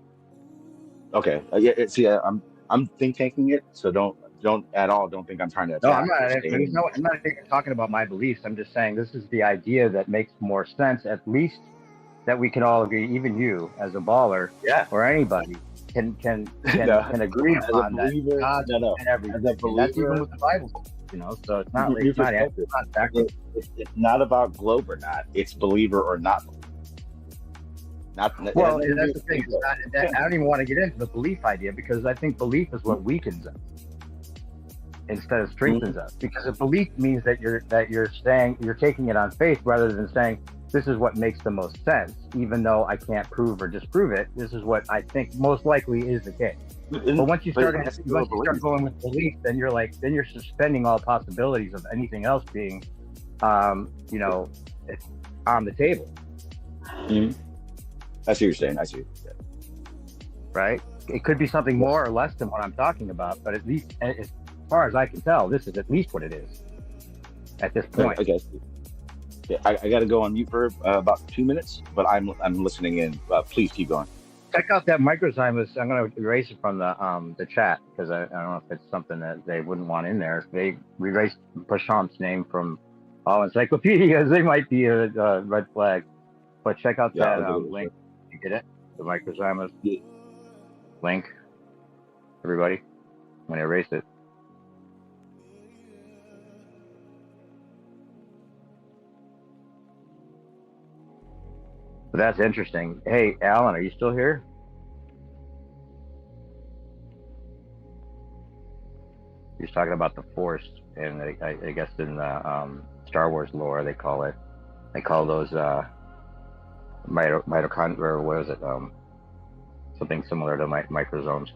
Okay. See, I'm think tanking it, so don't at all. Don't think I'm trying to No, attack. I'm not. I'm not even talking about my beliefs. I'm just saying this is the idea that makes more sense. At least that we can all agree. Even you, as a baller, or anybody, can agree upon that. God and everything. And that's even with the Bible. So it's not. It's not backwards. It's not about globe or not. It's believer or not. Well, that's the thing. I don't even want to get into the belief idea, because I think belief is what weakens us instead of strengthens us. Because a belief means that you're saying, you're taking it on faith rather than saying, this is what makes the most sense, even though I can't prove or disprove it. This is what I think most likely is the case. But once you start going with belief, then you're suspending all possibilities of anything else being, on the table. I see what you're saying. I see. Right? It could be something more or less than what I'm talking about, but at least, as far as I can tell, this is at least what it is at this point. I guess. Yeah, I got to go on mute for about 2 minutes, but I'm listening in. Please keep going. Check out that microzymus. I'm going to erase it from the chat, because I don't know if it's something that they wouldn't want in there. If they erased Prashant's name from all encyclopedias, they might be a red flag. But check out that link. You get it? The microzymus link. Everybody, I'm going to erase it. But that's interesting. Hey, Alan, are you still here? He's talking about the Force, and I guess in the Star Wars lore, they call those mitochondria, or what is it? Something similar to microsomes.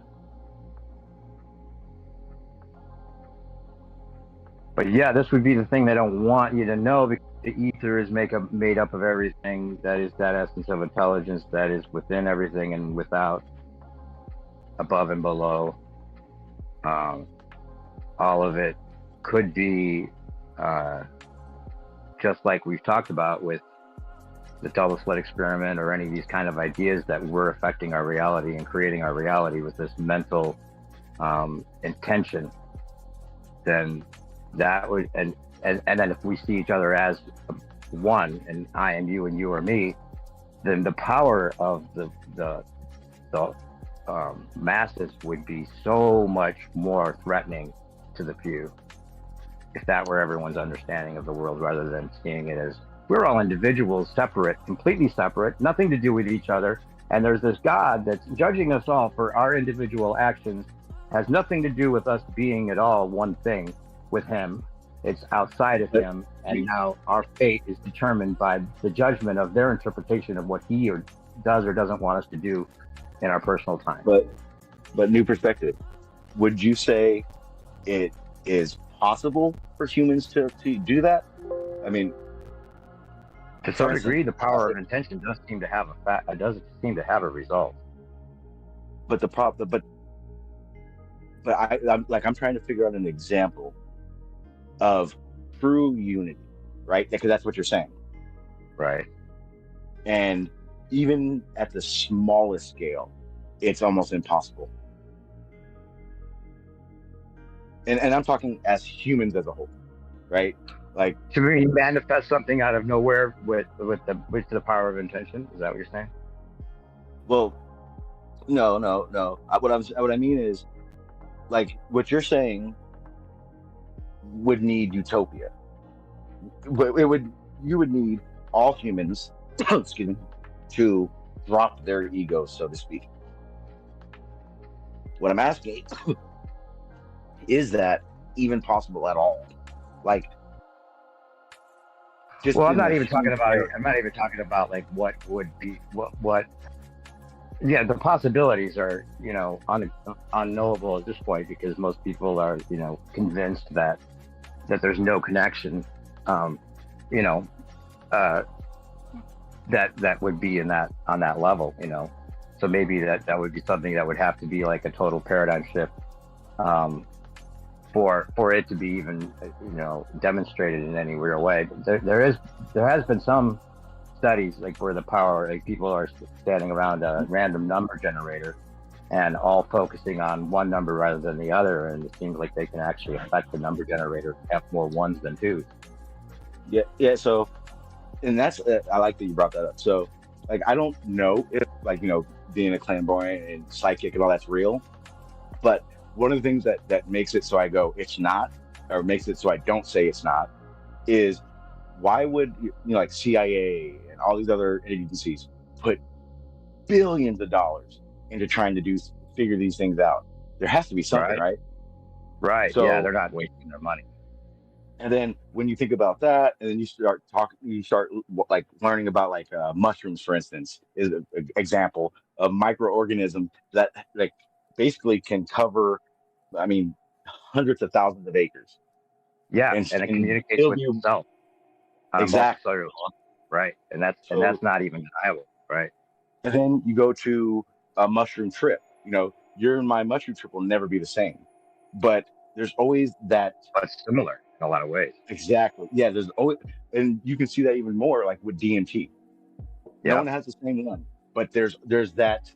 But yeah, this would be the thing they don't want you to know, because the ether is made up of everything. That is that essence of intelligence that is within everything and without, above and below. All of it could be just like we've talked about with the double slit experiment, or any of these kind of ideas, that we're affecting our reality and creating our reality with this mental intention. Then that would, and then if we see each other as one, and I am you and you are me, then the power of the masses would be so much more threatening to the few, if that were everyone's understanding of the world, rather than seeing it as we're all individuals, separate, completely separate, nothing to do with each other, and there's this God that's judging us all for our individual actions, has nothing to do with us being at all one thing with him. It's outside of him, and now our fate is determined by the judgment of their interpretation of what he does or doesn't want us to do in our personal time. But new perspective. Would you say it is possible for humans to do that? I mean, to some degree, the power of intention does seem to have a result. But the problem, but I'm trying to figure out an example of true unity, right? Because that's what you're saying, right? And even at the smallest scale, it's almost impossible. And I'm talking as humans as a whole, right? Like, to me, manifest something out of nowhere with the power of intention. Is that what you're saying? Well, no. What I mean is, like, what you're saying would need utopia. You would need all humans, excuse me, to drop their egos, so to speak. What I'm asking is that even possible at all? Like, I'm not even talking about like what would be what Yeah, the possibilities are, unknowable at this point because most people are, convinced that there's no connection, you know, uh, that would be in that on that level. So maybe that would be something that would have to be like a total paradigm shift, for it to be even, demonstrated in any real way. There has been some studies like where the power, like people are standing around a random number generator and all focusing on one number rather than the other, and it seems like they can actually affect the number generator to have more ones than twos. Yeah. So, and that's I like that you brought that up. So, like, I don't know if like being a clairvoyant and psychic and all that's real, but one of the things that makes it so I go it's not, or makes it so I don't say it's not, is why would like CIA and all these other agencies put billions of dollars into trying to figure these things out? There has to be something, right? Right. So, yeah, they're not wasting their money. And then when you think about that, and then you start like learning about like mushrooms, for instance, is an example of microorganism that like basically can cover, I mean, hundreds of thousands of acres. Yeah, and it communicates with itself on a multicellular level, right? And that's not even deniable, right? And then you go to a mushroom trip. Your and my mushroom trip will never be the same, but there's always that. But it's similar in a lot of ways. Exactly. Yeah. There's always, and you can see that even more like with DMT. Yeah. No one has the same one, but there's that.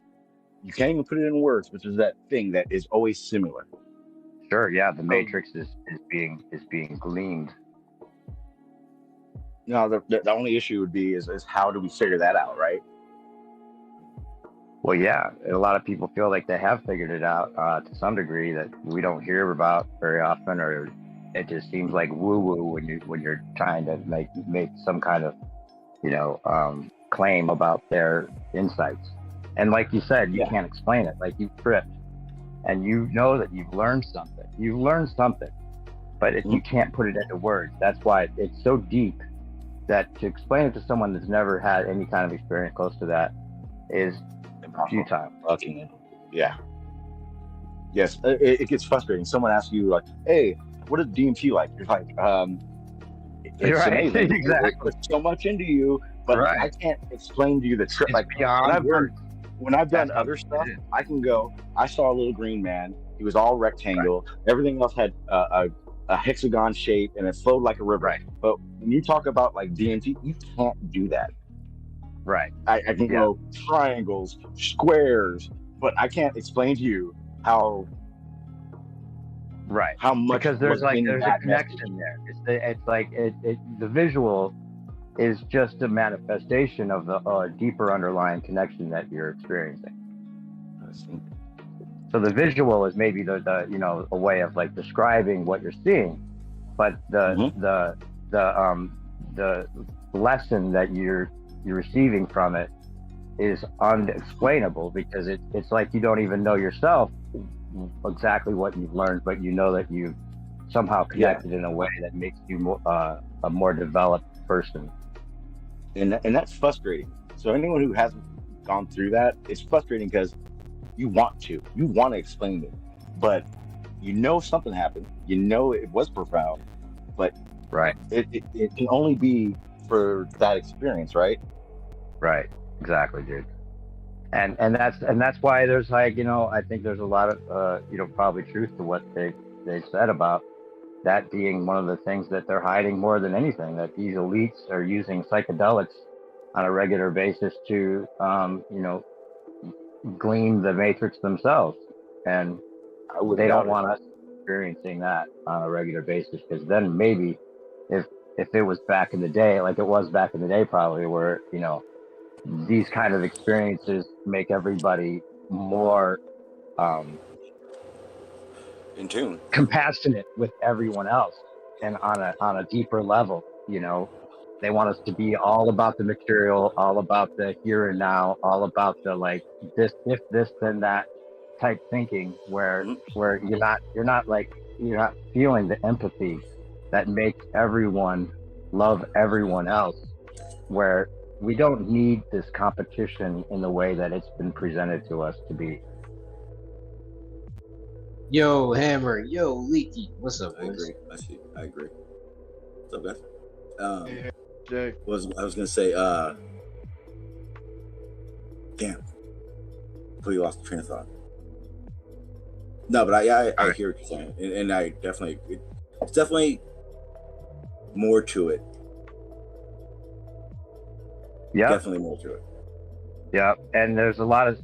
You can't even put it in words, but there's that thing that is always similar. Sure. Yeah. The matrix is being gleaned. No, the only issue would be is how do we figure that out, right? Well, yeah, a lot of people feel like they have figured it out to some degree that we don't hear about very often, or it just seems like woo-woo when you're trying to make some kind of claim about their insights. And like you said, you can't explain it. Like you tripped, and you know that you've learned something. You've learned something, but if you can't put it into words, that's why it's so deep that to explain it to someone that's never had any kind of experience close to that is futile. Yeah. Yes, it gets frustrating. Someone asks you like, "Hey, what is DMT like?" You're like, "It's amazing. Exactly. It puts so much into you, but I can't explain to you the trip." Like beyond words. When I've done other stuff, I can go. I saw a little green man. He was all rectangle. Right. Everything else had a hexagon shape, and it flowed like a river. Right. But when you talk about like DMT, you can't do that. Right. I can go triangles, squares, but I can't explain to you how. Right. How much? Because there's a connection there. It's like the visual is just a manifestation of the deeper underlying connection that you're experiencing. So the visual is maybe the a way of like describing what you're seeing, but the lesson that you're receiving from it is unexplainable because it's like you don't even know yourself exactly what you've learned, but you know that you've somehow connected in a way that makes you a more developed person. And that's frustrating. So anyone who hasn't gone through that, it's frustrating because you want to explain it, but something happened. It was profound, but it can only be for that experience, right? Right. Exactly, dude. And that's why there's like I think there's a lot of probably truth to what they said about that being one of the things that they're hiding more than anything, that these elites are using psychedelics on a regular basis to glean the matrix themselves, and they don't want us experiencing that on a regular basis, because then maybe if it was back in the day, like it was back in the day probably, where these kind of experiences make everybody more in tune, compassionate with everyone else, and on a deeper level. They want us to be all about the material, all about the here and now, all about the like this, if this, then that type thinking, where you're not feeling the empathy that makes everyone love everyone else, where we don't need this competition in the way that it's been presented to us to be. Yo, Hammer. Yo, Leaky. What's up, I boys? agree. I agree. What's up, guys? Jay. I was gonna say, damn, completely lost the train of thought. No, but I hear what you're saying, and I definitely, it's definitely more to it. Yeah, Definitely more to it. yeah, and there's a lot of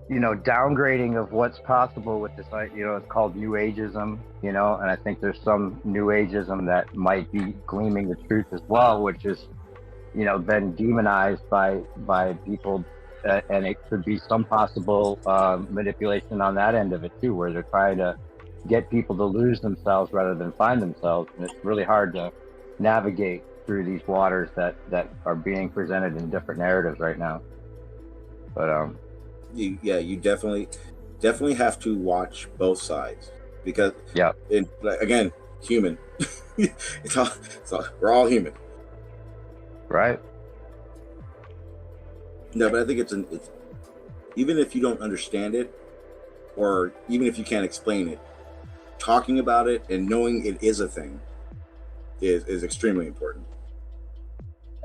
downgrading of what's possible with this. It's called New Ageism, and I think there's some New Ageism that might be gleaming the truth as well, which is, been demonized by people, and it could be some possible manipulation on that end of it too, where they're trying to get people to lose themselves rather than find themselves, and it's really hard to navigate through these waters that are being presented in different narratives right now. But you definitely have to watch both sides, because again, human. it's all we're all human, right? No, but I think it's even if you don't understand it, or even if you can't explain it, talking about it and knowing it is a thing is extremely important.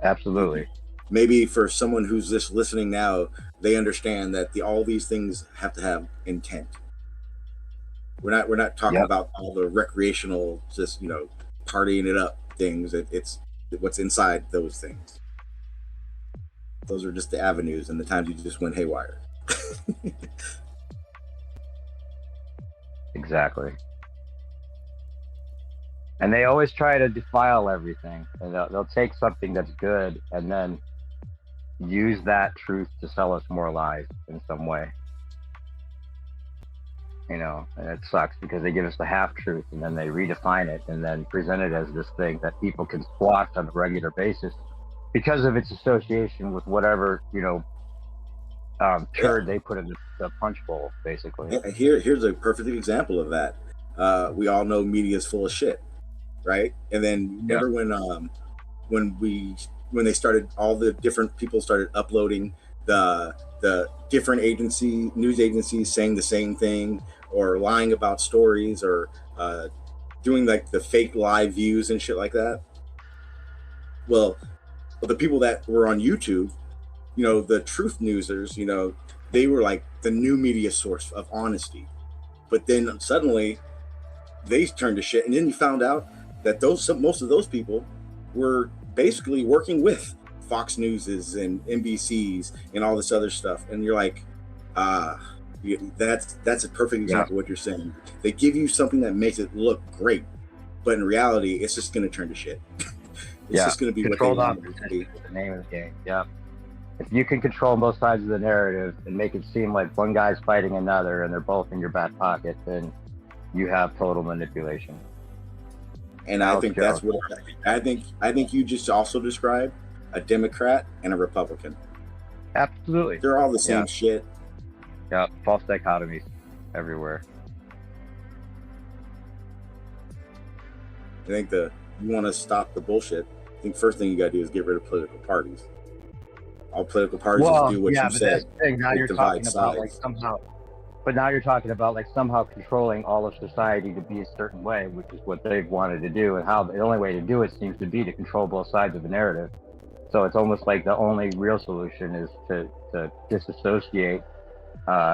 Absolutely. Maybe for someone who's just listening now, they understand that all these things have to have intent. We're not talking about all the recreational, just partying it up things. It's what's inside those things. Those are just the avenues and the times you just went haywire. Exactly. And they always try to defile everything, and they'll take something that's good and then use that truth to sell us more lies in some way. And it sucks because they give us the half truth and then they redefine it and then present it as this thing that people can squash on a regular basis because of its association with whatever turd they put in the punch bowl, basically. Here's a perfect example of that. We all know media is full of shit, right? And then remember when they started, all the different people started uploading the different news agencies saying the same thing, or lying about stories, or doing like the fake live views and shit like that. Well, the people that were on YouTube, the truth newsers, they were like the new media source of honesty. But then suddenly they turned to shit, and then you found out that most of those people were basically working with Fox News's and NBC's and all this other stuff. And you're like, that's a perfect example of what you're saying. They give you something that makes it look great, but in reality, it's just going to turn to shit. It's just going to be controlled what they want it to be. the name of the game. Yeah. If you can control both sides of the narrative and make it seem like one guy's fighting another and they're both in your back pocket, then you have total manipulation. And I think that's what I think you just also described a Democrat and a Republican. Absolutely. They're all the same shit. Yeah, false dichotomies everywhere. I think you want to stop the bullshit. I think first thing you got to do is get rid of political parties. All political parties just do what you said. That's the thing. Now you're talking about like somehow, but now you're talking about like somehow controlling all of society to be a certain way, which is what they've wanted to do, and how the only way to do it seems to be to control both sides of the narrative. So it's almost like the only real solution is to disassociate,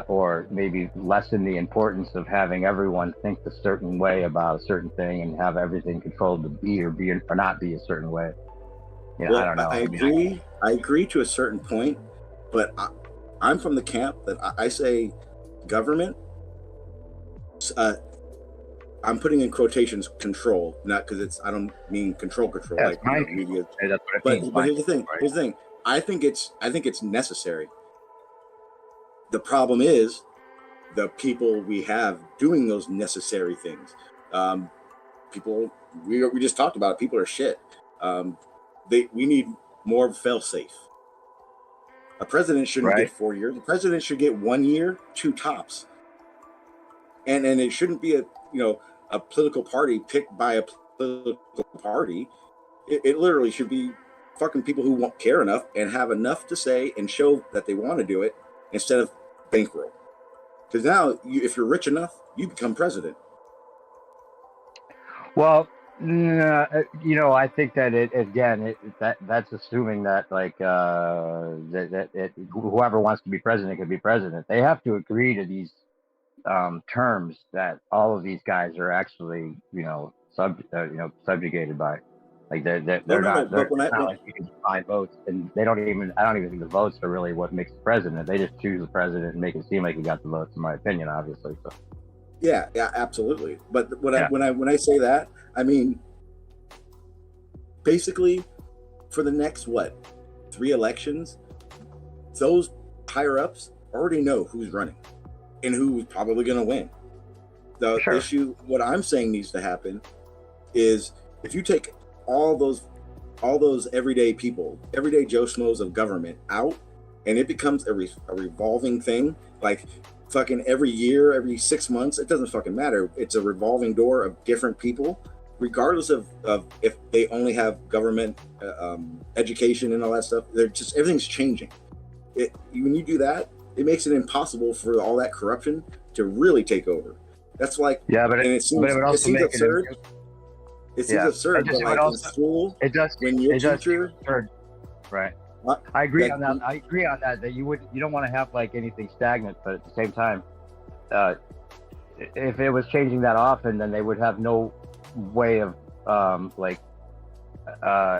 or maybe lessen the importance of having everyone think a certain way about a certain thing and have everything controlled to be or not be a certain way. Well, I don't know. I agree to a certain point, but I'm from the camp that I say government. I'm putting in quotations control, not because I don't mean control, yeah, like media. Hey, that's what it means. But here's the thing. Here's the thing. I think it's necessary. The problem is the people we have doing those necessary things. People we just talked about it. People are shit. We need more fail-safe. A president shouldn't get 4 years. The president should get 1 year, 2 tops. And it shouldn't be a political party picked by a political party. It literally should be fucking people who won't care enough and have enough to say and show that they want to do it instead of bankroll. Because now, if you're rich enough, you become president. Well, I think that that's assuming that whoever wants to be president can be president. They have to agree to these terms that all of these guys are actually, subjugated by. Like they're not like you can buy votes, and I don't even think the votes are really what makes the president. They just choose the president and make it seem like he got the votes, in my opinion, obviously. So. Yeah, absolutely. But when I say that, I mean basically for the next 3 elections, those higher ups already know who's running and who's probably going to win. The issue, what I'm saying needs to happen, is if you take all those everyday people, everyday Joe Schmoes of government out, and it becomes a revolving thing, like fucking every year, every 6 months, it doesn't fucking matter. It's a revolving door of different people, regardless of if they only have government education and all that stuff. They're just, everything's changing. When you do that, it makes it impossible for all that corruption to really take over. That's like, it seems absurd. It seems absurd, but like in school, when you're a teacher, right? I agree on that. I agree on that. That you don't want to have like anything stagnant, but at the same time, if it was changing that often, then they would have no way of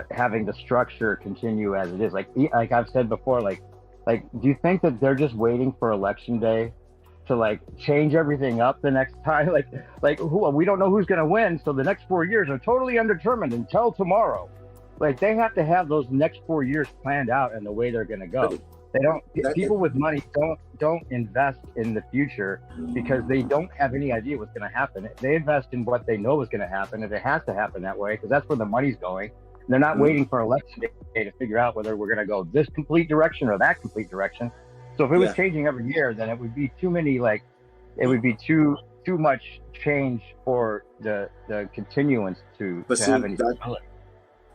having the structure continue as it is. Like I've said before, like do you think that they're just waiting for election day to like change everything up the next time? We don't know who's going to win, so the next 4 years are totally undetermined until tomorrow. Like they have to have those next 4 years planned out and the way they're going to go. They don't. People with money don't invest in the future because they don't have any idea what's going to happen. They invest in what they know is going to happen, and it has to happen that way because that's where the money's going. They're not waiting for election day to figure out whether we're going to go this complete direction or that complete direction. So if it was changing every year, then it would be too many. It would be too much change for the continuance to have any stability.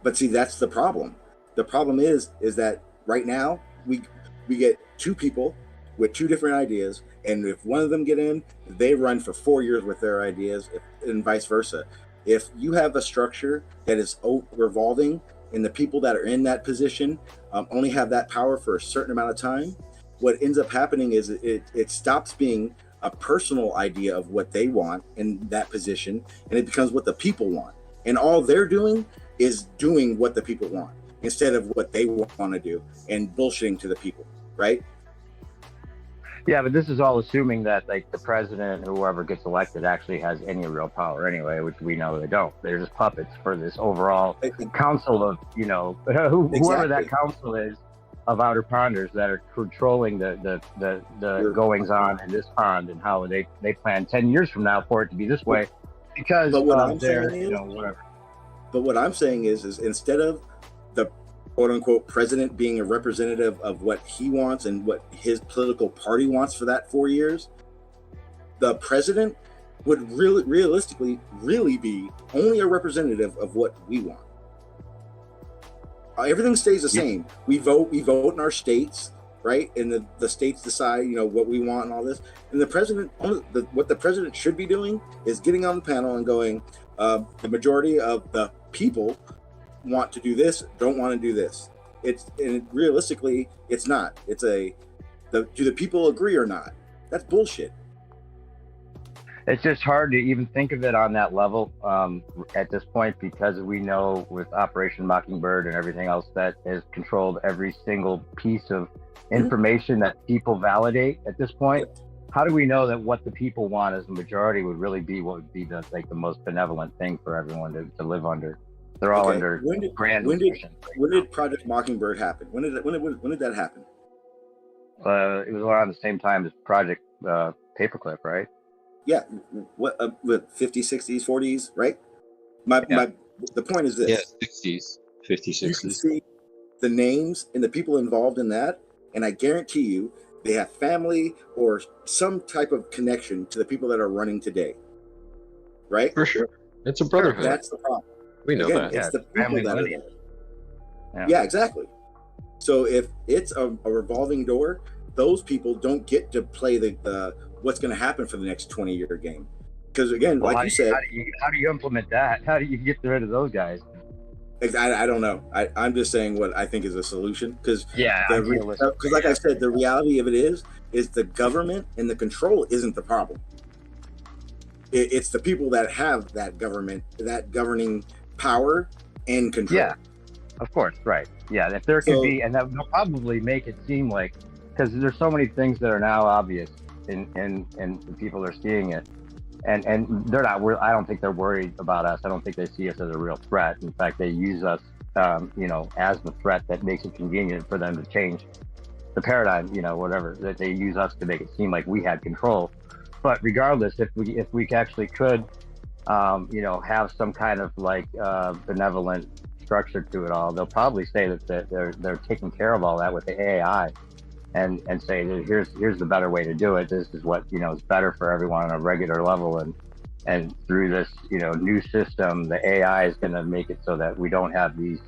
But see, that's the problem. The problem is that right now we get 2 people with 2 different ideas, and if one of them get in, they run for 4 years with their ideas, and vice versa. If you have a structure that is revolving, and the people that are in that position only have that power for a certain amount of time, what ends up happening is it stops being a personal idea of what they want in that position, and it becomes what the people want. And all they're doing is doing what the people want instead of what they want to do and bullshitting to the people, right? Yeah, but this is all assuming that like the president, whoever gets elected, actually has any real power anyway, which we know they don't. They're just puppets for this overall council of, whoever that council is of outer ponders that are controlling the goings on in this pond and how they plan 10 years from now for it to be this way because of their, whatever. But what I'm saying is instead of the quote unquote president being a representative of what he wants and what his political party wants for that 4 years, the president would realistically be only a representative of what we want. Everything stays the same. We vote in our states, right? And the states decide, what we want and all this. And the president, what the president should be doing is getting on the panel and going, the majority of the people want to do this, don't want to do this. Realistically, it's not. Do the people agree or not? That's bullshit. It's just hard to even think of it on that level at this point because we know with Operation Mockingbird and everything else that has controlled every single piece of information that people validate at this point. How do we know that what the people want as a majority would really be what would be the most benevolent thing for everyone to live under? They're all under grand. When did Project Mockingbird happen? When did that happen? It was around the same time as Project Paperclip, right? Yeah, what 50s, 60s, 40s, right? The point is this. Yeah, 60s, 50s, 60s. You can see the names and the people involved in that, and I guarantee you they have family or some type of connection to the people that are running today, right? For sure. It's a brotherhood. That's the problem. We know that. It's the people that are there. Yeah, exactly. So if it's a revolving door, those people don't get to play the what's going to happen for the next 20-year game. Because again, Well, like you said, how do you implement that? How do you get rid of those guys? I don't know. I'm just saying what I think is a solution. Because Yeah, like I said, the reality of it is the government and the control isn't the problem. It's the people that have that government, that governing power and control. Yeah, of course, right. Yeah, if there could be, and that they'll probably make it seem like, because there's so many things that are now obvious, and the people are seeing it, and they're not. I don't think they're worried about us. I don't think they see us as a real threat. In fact, they use us, as the threat that makes it convenient for them to change the paradigm. Whatever that they use us to make it seem like we had control. But regardless, if we actually could, have some kind of like benevolent structure to it all, they'll probably say that they're taking care of all that with the AI, and say that here's the better way to do it. This is what is better for everyone on a regular level, and through this new system, the AI is going to make it so that we don't have these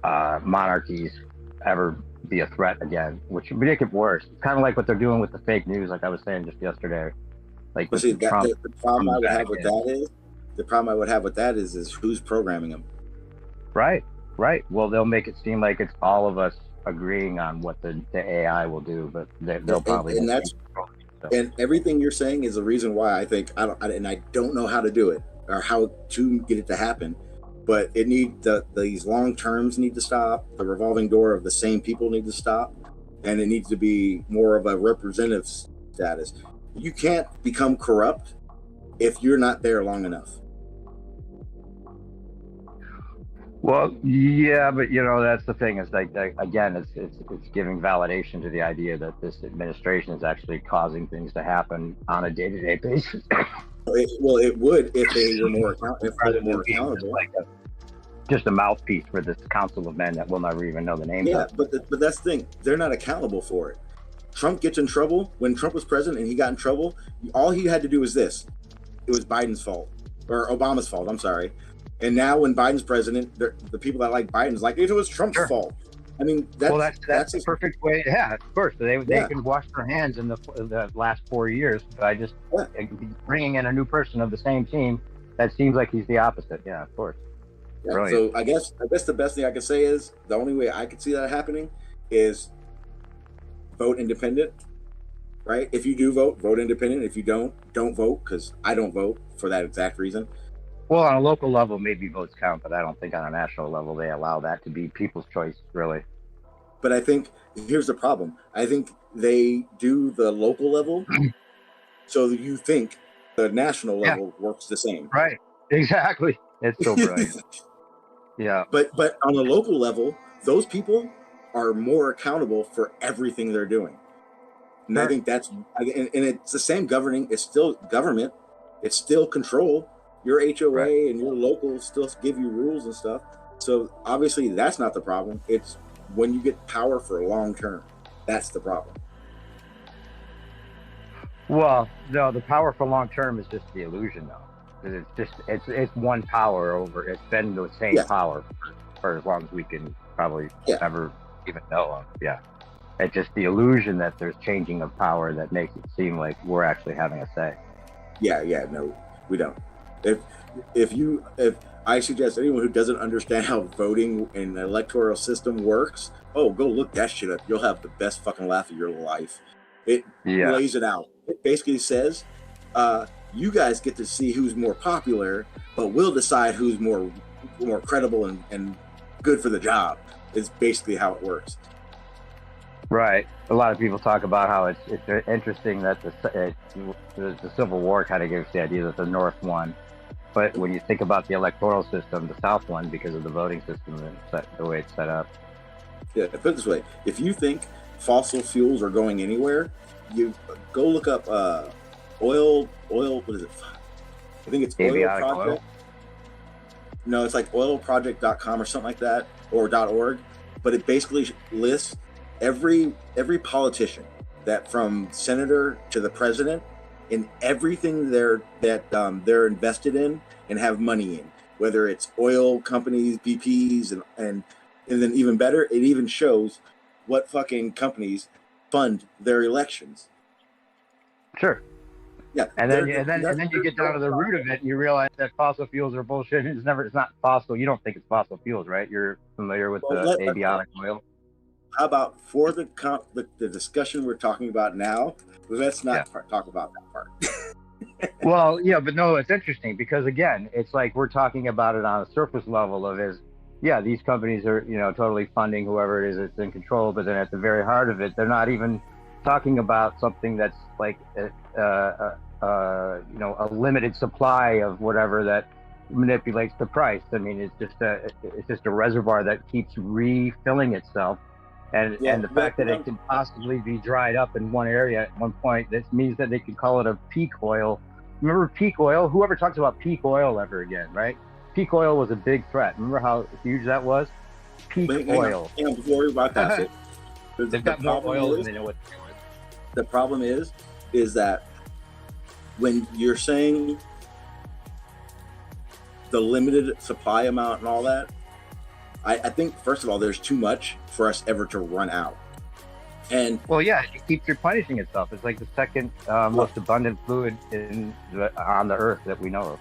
monarchies ever be a threat again, which would make it worse. It's kind of like what they're doing with the fake news, like I was saying just yesterday. Like, but see, the problem I would have with that is who's programming them. Right. Well, they'll make it seem like it's all of us agreeing on what the AI will do, but they'll probably. And everything you're saying is the reason why I think I don't know how to do it or how to get it to happen. But it these long terms need to stop. The revolving door of the same people need to stop, and it needs to be more of a representative status. You can't become corrupt if you're not there long enough. Well, yeah, but that's the thing. Is like again, it's giving validation to the idea that this administration is actually causing things to happen on a day-to-day basis. It would if they were more accountable. Just a mouthpiece for this council of men that we'll never even know the names of. But that's the thing. They're not accountable for it. Trump gets in trouble. When Trump was president and he got in trouble, all he had to do was this. It was Biden's fault. Or Obama's fault, I'm sorry. And now when Biden's president, the people that like Biden's like, it was Trump's fault. I mean, that's the perfect way. Yeah, of course. They can wash their hands in the last 4 years by just bringing in a new person of the same team that seems like he's the opposite. Yeah, of course. Yeah, so I guess the best thing I can say is the only way I could see that happening is vote independent, right? If you do vote independent. If you don't vote, because I don't vote for that exact reason. Well, on a local level, maybe votes count, but I don't think on a national level they allow that to be people's choice, really. But I think here's the problem. I think they do the local level, so you think the national level works the same. Right. Exactly. It's so brilliant. Yeah. But on a local level, those people are more accountable for everything they're doing. And I think and it's the same governing. It's still government. It's still control. Your HOA and your local still give you rules and stuff. So obviously that's not the problem. It's when you get power for a long term. That's the problem. Well, no, the power for long term is just the illusion, though. It's one power over. It's been the same power for as long as we can probably ever even know of. Yeah, it's just the illusion that there's changing of power that makes it seem like we're actually having a say. No, we don't. If I suggest anyone who doesn't understand how voting and the electoral system works, go look that shit up. You'll have the best fucking laugh of your life. It lays it out. It basically says, you guys get to see who's more popular, but we'll decide who's more credible and good for the job. It's basically how it works. Right. A lot of people talk about how it's interesting that the Civil War kind of gives the idea that the North won. But when you think about the electoral system, the South won because of the voting system and the way it's set up. Yeah, put it this way. If you think fossil fuels are going anywhere, you go look up oil, what is it? I think it's Avionic Oil Project. No, it's like oilproject.com or something like that, or .org. But it basically lists every politician, that from senator to the president, in everything they're invested in and have money in. whether it's oil companies, BPs, and then even better, it even shows what fucking companies fund their elections. Sure. Yeah, And then you get down to the root of it, and you realize that fossil fuels are bullshit. It's not fossil. You don't think it's fossil fuels, right? You're familiar with the abiotic oil. How about for the discussion we're talking about now? Let's not talk about that part. Well, yeah, but no, it's interesting because again, it's like we're talking about it on a surface level of these companies are totally funding whoever it is that's in control, but then at the very heart of it, they're not even talking about something that's like a limited supply of whatever that manipulates the price. I mean, it's just a reservoir that keeps refilling itself. And the fact that it can possibly be dried up in one area at one point, this means that they could call it a peak oil. Remember peak oil? Whoever talks about peak oil ever again, right? Peak oil was a big threat. Remember how huge that was? Peak oil. Hang on, before we bypass it, they've got more oil than they know what to do with. The problem is that when you're saying the limited supply amount and all that, I think, first of all, there's too much for us ever to run out. And well, yeah, it keeps replenishing itself. It's like the second most abundant fluid on the Earth that we know of.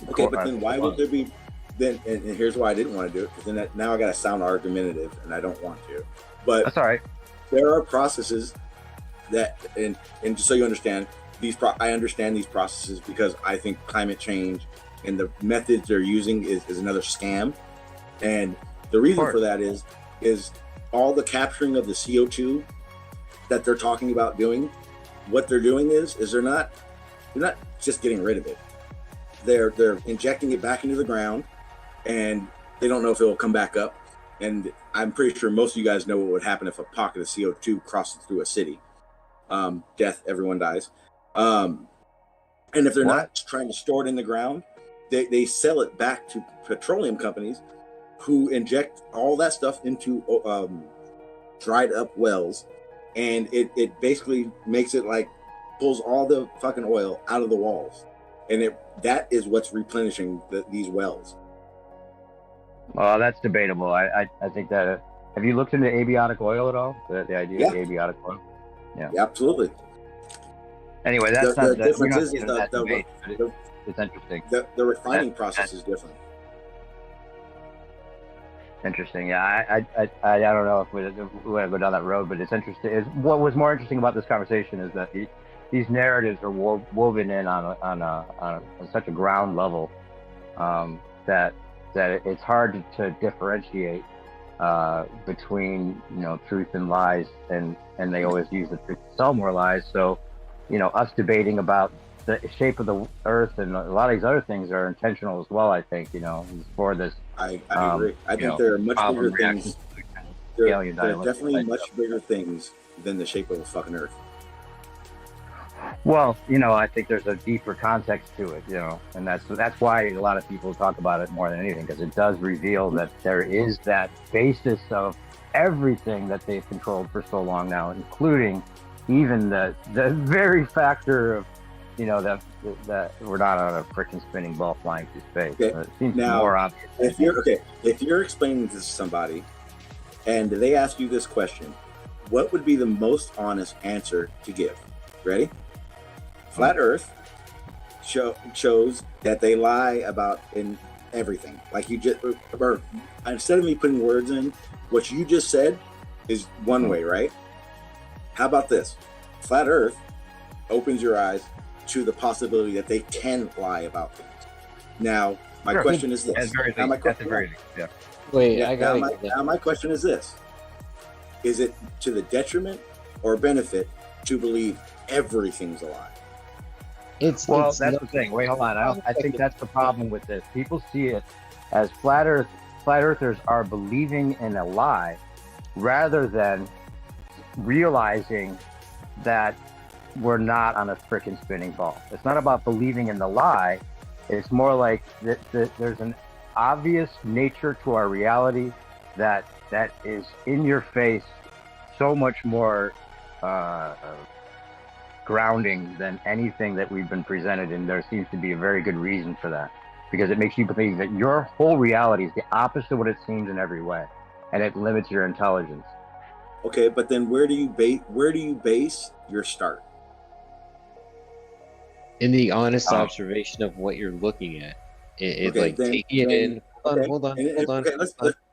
Okay, but then why would there be? Then, and here's why I didn't want to do it, because then now I got to sound argumentative, and I don't want to. But that's all right. There are processes that, and just so you understand, I understand these processes because I think climate change and the methods they're using is another scam, and the reason for that is all the capturing of the CO2 that they're talking about doing. What they're doing is they're not just getting rid of it. They're injecting it back into the ground, and they don't know if it will come back up. And I'm pretty sure most of you guys know what would happen if a pocket of CO2 crosses through a city. Death, everyone dies. And if they're not trying to store it in the ground, they sell it back to petroleum companies who inject all that stuff into dried up wells, and it basically makes it like pulls all the fucking oil out of the walls, and that is what's replenishing these wells. Well, that's debatable. I think that have you looked into abiotic oil at all? The idea of abiotic oil? Yeah, absolutely. Anyway, that's the difference is it's interesting. The refining process is different. Interesting. Yeah, I don't know if we want to go down that road, but it's interesting. What was more interesting about this conversation is that these narratives are woven in on such a ground level that it's hard to differentiate between truth and lies, and they always use the truth to sell more lies. So us debating about the shape of the Earth and a lot of these other things are intentional as well. I think for this. I agree. I think there are much bigger things. There are definitely much bigger things than the shape of the fucking Earth. Well, I think there's a deeper context to it, and that's why a lot of people talk about it more than anything, because it does reveal that there is that basis of everything that they've controlled for so long now, including even the very factor of that we're not on a freaking spinning ball flying through space. Okay. It seems now, more obvious. If you're explaining this to somebody and they ask you this question, what would be the most honest answer to give? Ready? Flat Earth shows that they lie about in everything. Like you just, or instead of me putting words in, what you just said is one way, right? How about this? Flat Earth opens your eyes to the possibility that they can lie about things. Now, my question is this. Now my question is this. Is it to the detriment or benefit to believe everything's a lie? That's the thing. Wait, hold on. I think that's the problem with this. People see it as flat earthers are believing in a lie rather than realizing that we're not on a frickin' spinning ball. It's not about believing in the lie. It's more like there's an obvious nature to our reality that is in your face, so much more grounding than anything that we've been presented, and there seems to be a very good reason for that. because it makes you believe that your whole reality is the opposite of what it seems in every way, and it limits your intelligence. Okay, but then where do you base your start? In the honest observation of what you're looking at. Okay, taking it in. Hold on. Okay,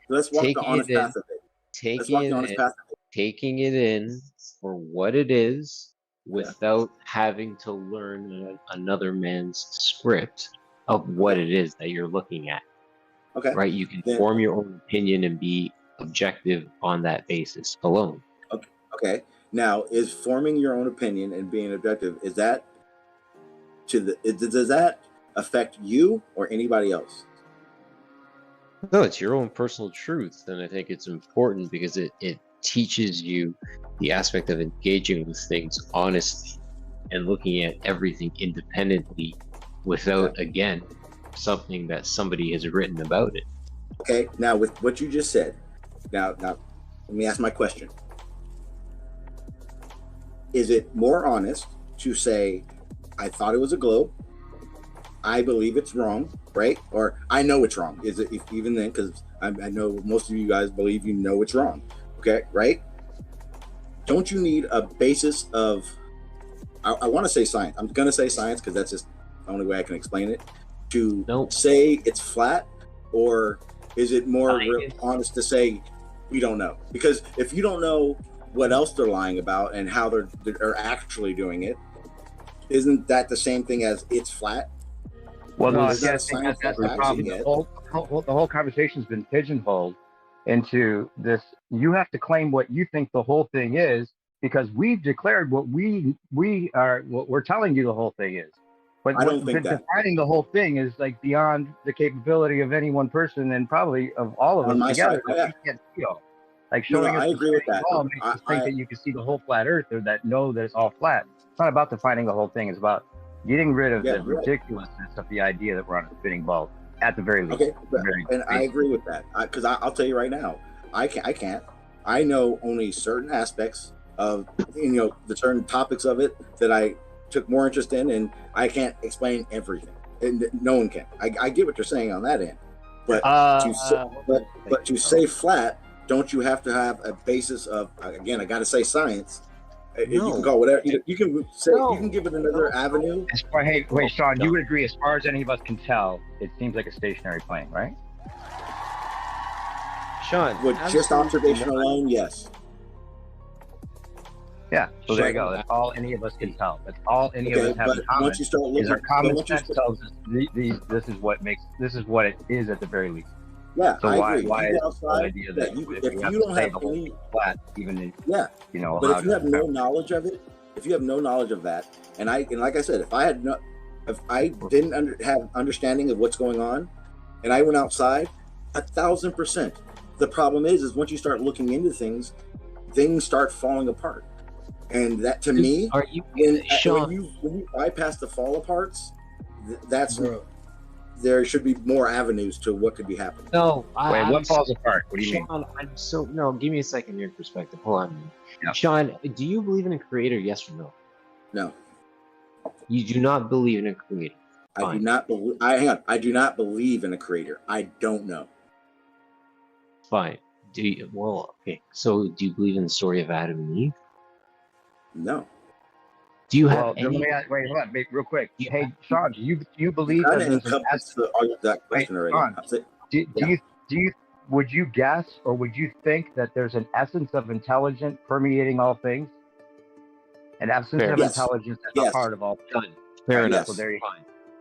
let's walk the honest path of it. Taking it in for what it is without having to learn another man's script of what it is that you're looking at. Okay. Right? You can form your own opinion and be objective on that basis alone. Okay. Now, is forming your own opinion and being objective, does that affect you or anybody else? No, it's your own personal truth, and I think it's important because it teaches you the aspect of engaging with things honestly and looking at everything independently without, again, something that somebody has written about it. Okay, now with what you just said, now let me ask my question. Is it more honest to say, I thought it was a globe, I believe it's wrong, right? Or I know it's wrong. Is it even then? Because I know most of you guys believe you know it's wrong. Okay, right? Don't you need a basis of, I want to say science. I'm going to say science because that's just the only way I can explain it. To say it's flat, or is it more honest to say we don't know? Because if you don't know what else they're lying about and how they're actually doing it, isn't that the same thing as it's flat? Well, no, that's the problem. The whole conversation's been pigeonholed into this. You have to claim what you think the whole thing is, because we've declared what we're telling you the whole thing is. But I don't think that defining the whole thing is like beyond the capability of any one person and probably of all of us together. We can't feel. Like showing us I agree with that. Makes us think that you can see the whole flat Earth, or that know that it's all flat. It's not about defining the whole thing. It's about getting rid of the ridiculousness of the idea that we're on a spinning ball, at the very least. Okay, I agree with that, because I'll tell you right now, I can't. I know only certain aspects of the certain topics of it that I took more interest in, and I can't explain everything, and no one can. I get what you're saying on that end, but to say flat, don't you have to have a basis of, again, I got to say science. No. You can call whatever you can say. You can give it another avenue. Hey, wait, Sean, you would agree, as far as any of us can tell, it seems like a stationary plane, right? Sean, with just observation alone, yes. Yeah, so there you go. That's all any of us can tell. That's all any of us have in common. Once you start looking, is our common sense tells us this is what it is at the very least. Yeah, so I agree. Why is the idea that if you don't have any flat, even in, but if you have no knowledge of it, if you have no knowledge of that, and like I said, if I didn't have understanding of what's going on, and I went outside, 1,000%. The problem is once you start looking into things start falling apart, and that to me, when you bypass the fall aparts, that's. There should be more avenues to what could be happening. No, what falls apart? What do you mean? Give me a second here perspective. Hold on. Yeah. Sean, do you believe in a creator? Yes or no? No. You do not believe in a creator. Fine. I do not believe. Hang on. I do not believe in a creator. I don't know. Fine. Do you? Well, okay. So, do you believe in the story of Adam and Eve? No. Do you have any? Wait, hold on, real quick. Hey, Sean, do you believe that there's an essence? That question already. Would you guess, or would you think that there's an essence of intelligence permeating all things? An essence of intelligence at the heart of all things. Fair enough. So there you go.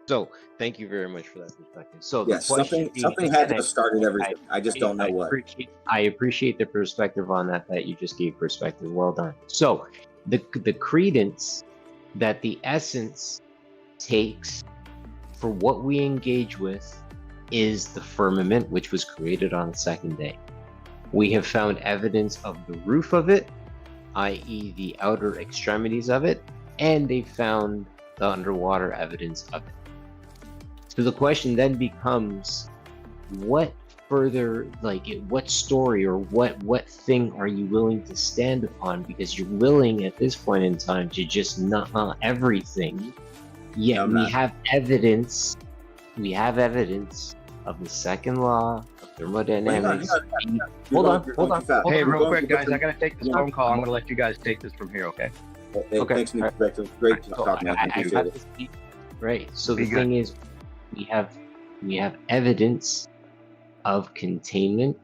So, thank you very much for that perspective. So, yes, something had to have started everything. I just don't know what. I appreciate the perspective on that you just gave perspective. Well done. So, the credence that the essence takes for what we engage with is the firmament, which was created on the second day. We have found evidence of the roof of it, i.e. the outer extremities of it, and they found the underwater evidence of it. So the question then becomes, what further, what story or what thing are you willing to stand upon? Because you're willing at this point in time to just not everything, yet we have evidence we have evidence of the second law of thermodynamics. Hold on. Hey, real quick, guys, I gotta take this phone call. I'm gonna let you guys take this from here, okay? Hey, Okay. thanks, Nick. Great to talk, man. I appreciate it. Right. So Be the good. thing is, we have evidence of containment.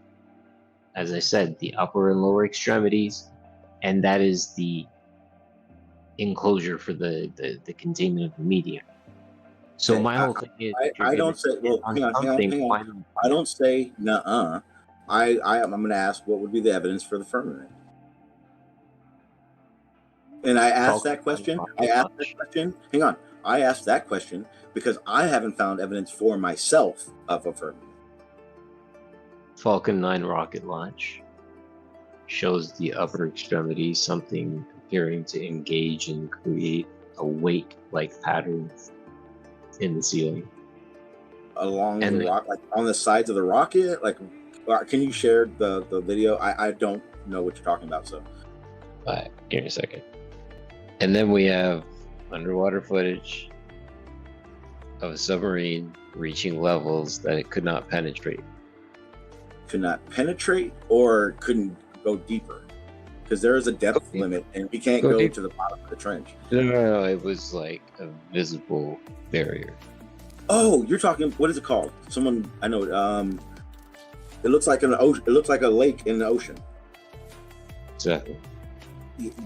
As I said, the upper and lower extremities, and that is the enclosure for the containment of the medium. So Okay, my whole thing is, I don't say. Well, hang on. I don't say nuh-uh. I'm going to ask what would be the evidence for the firmament. And I asked that question. Hang on. I asked that question because I haven't found evidence for myself of a firmament. Falcon 9 rocket launch shows the upper extremity, something appearing to engage and create a wake-like pattern in the ceiling. Along the rock, like on the sides of the rocket? Like, can you share the video? I don't know what you're talking about, so. Give me a second. And then we have underwater footage of a submarine reaching levels that it could not penetrate. Could not penetrate or couldn't go deeper? Because there is a depth limit and we can't go to the bottom of the trench. No, it was like a visible barrier. Oh, you're talking, what is it called? Someone, I know, it looks like an ocean, it looks like a lake in the ocean. Exactly.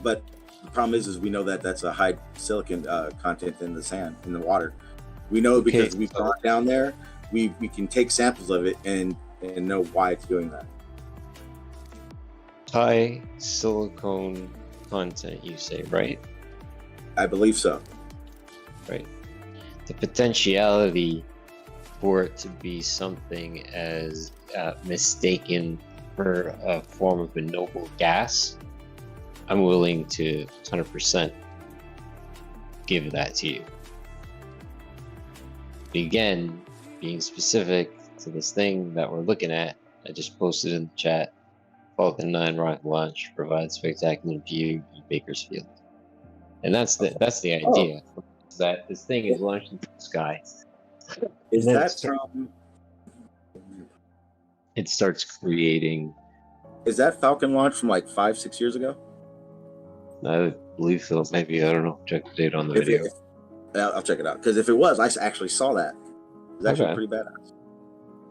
But the problem is we know that that's a high silicon content in the sand, in the water. We know because we've gone down there, we can take samples of it and know why it's doing that. High silicone content, you say, right? I believe so. Right. The potentiality for it to be something as mistaken for a form of a noble gas, I'm willing to 100% give that to you. Again, being specific to this thing that we're looking at, I just posted in the chat, Falcon 9 rocket launch provides spectacular view of Bakersfield. And that's the idea, that this thing is launched into the sky. Is that from... It starts creating... Is that Falcon launch from like 5-6 years ago? I believe so. Maybe, I don't know. Check the date on the video. I'll check it out. Because if it was, I actually saw that. It's actually pretty badass.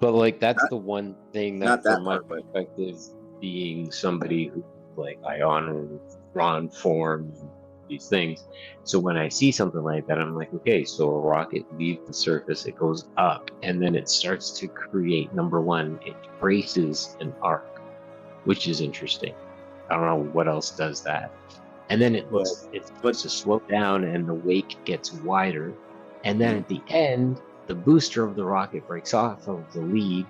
But like, that's the one thing that, that from my perspective, being somebody who, like, I honor Ron forms these things. So when I see something like that, I'm like, okay, so a rocket leaves the surface, it goes up, and then it starts to create, number one, it traces an arc, which is interesting. I don't know what else does that. And then it's supposed to slow down and the wake gets wider. And then at the end, the booster of the rocket breaks off of the lead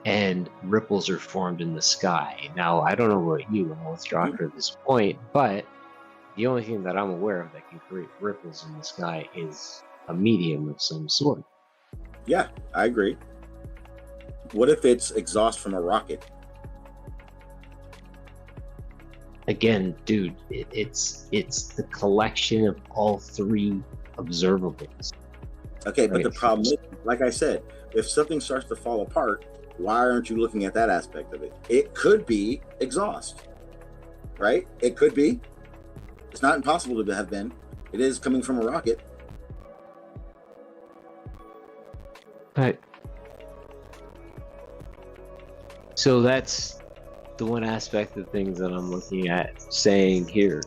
and ripples are formed in the sky. Now, I don't know what you and what's Jocker at this point, but the only thing that I'm aware of that can create ripples in the sky is a medium of some sort. Yeah, I agree. What if it's exhaust from a rocket? Again, dude, it's the collection of all three observables. Okay, but the problem is, like I said, if something starts to fall apart, why aren't you looking at that aspect of it? It could be exhaust, right? It could be. It's not impossible to have been. It is coming from a rocket. Right. So that's the one aspect of things that I'm looking at saying here.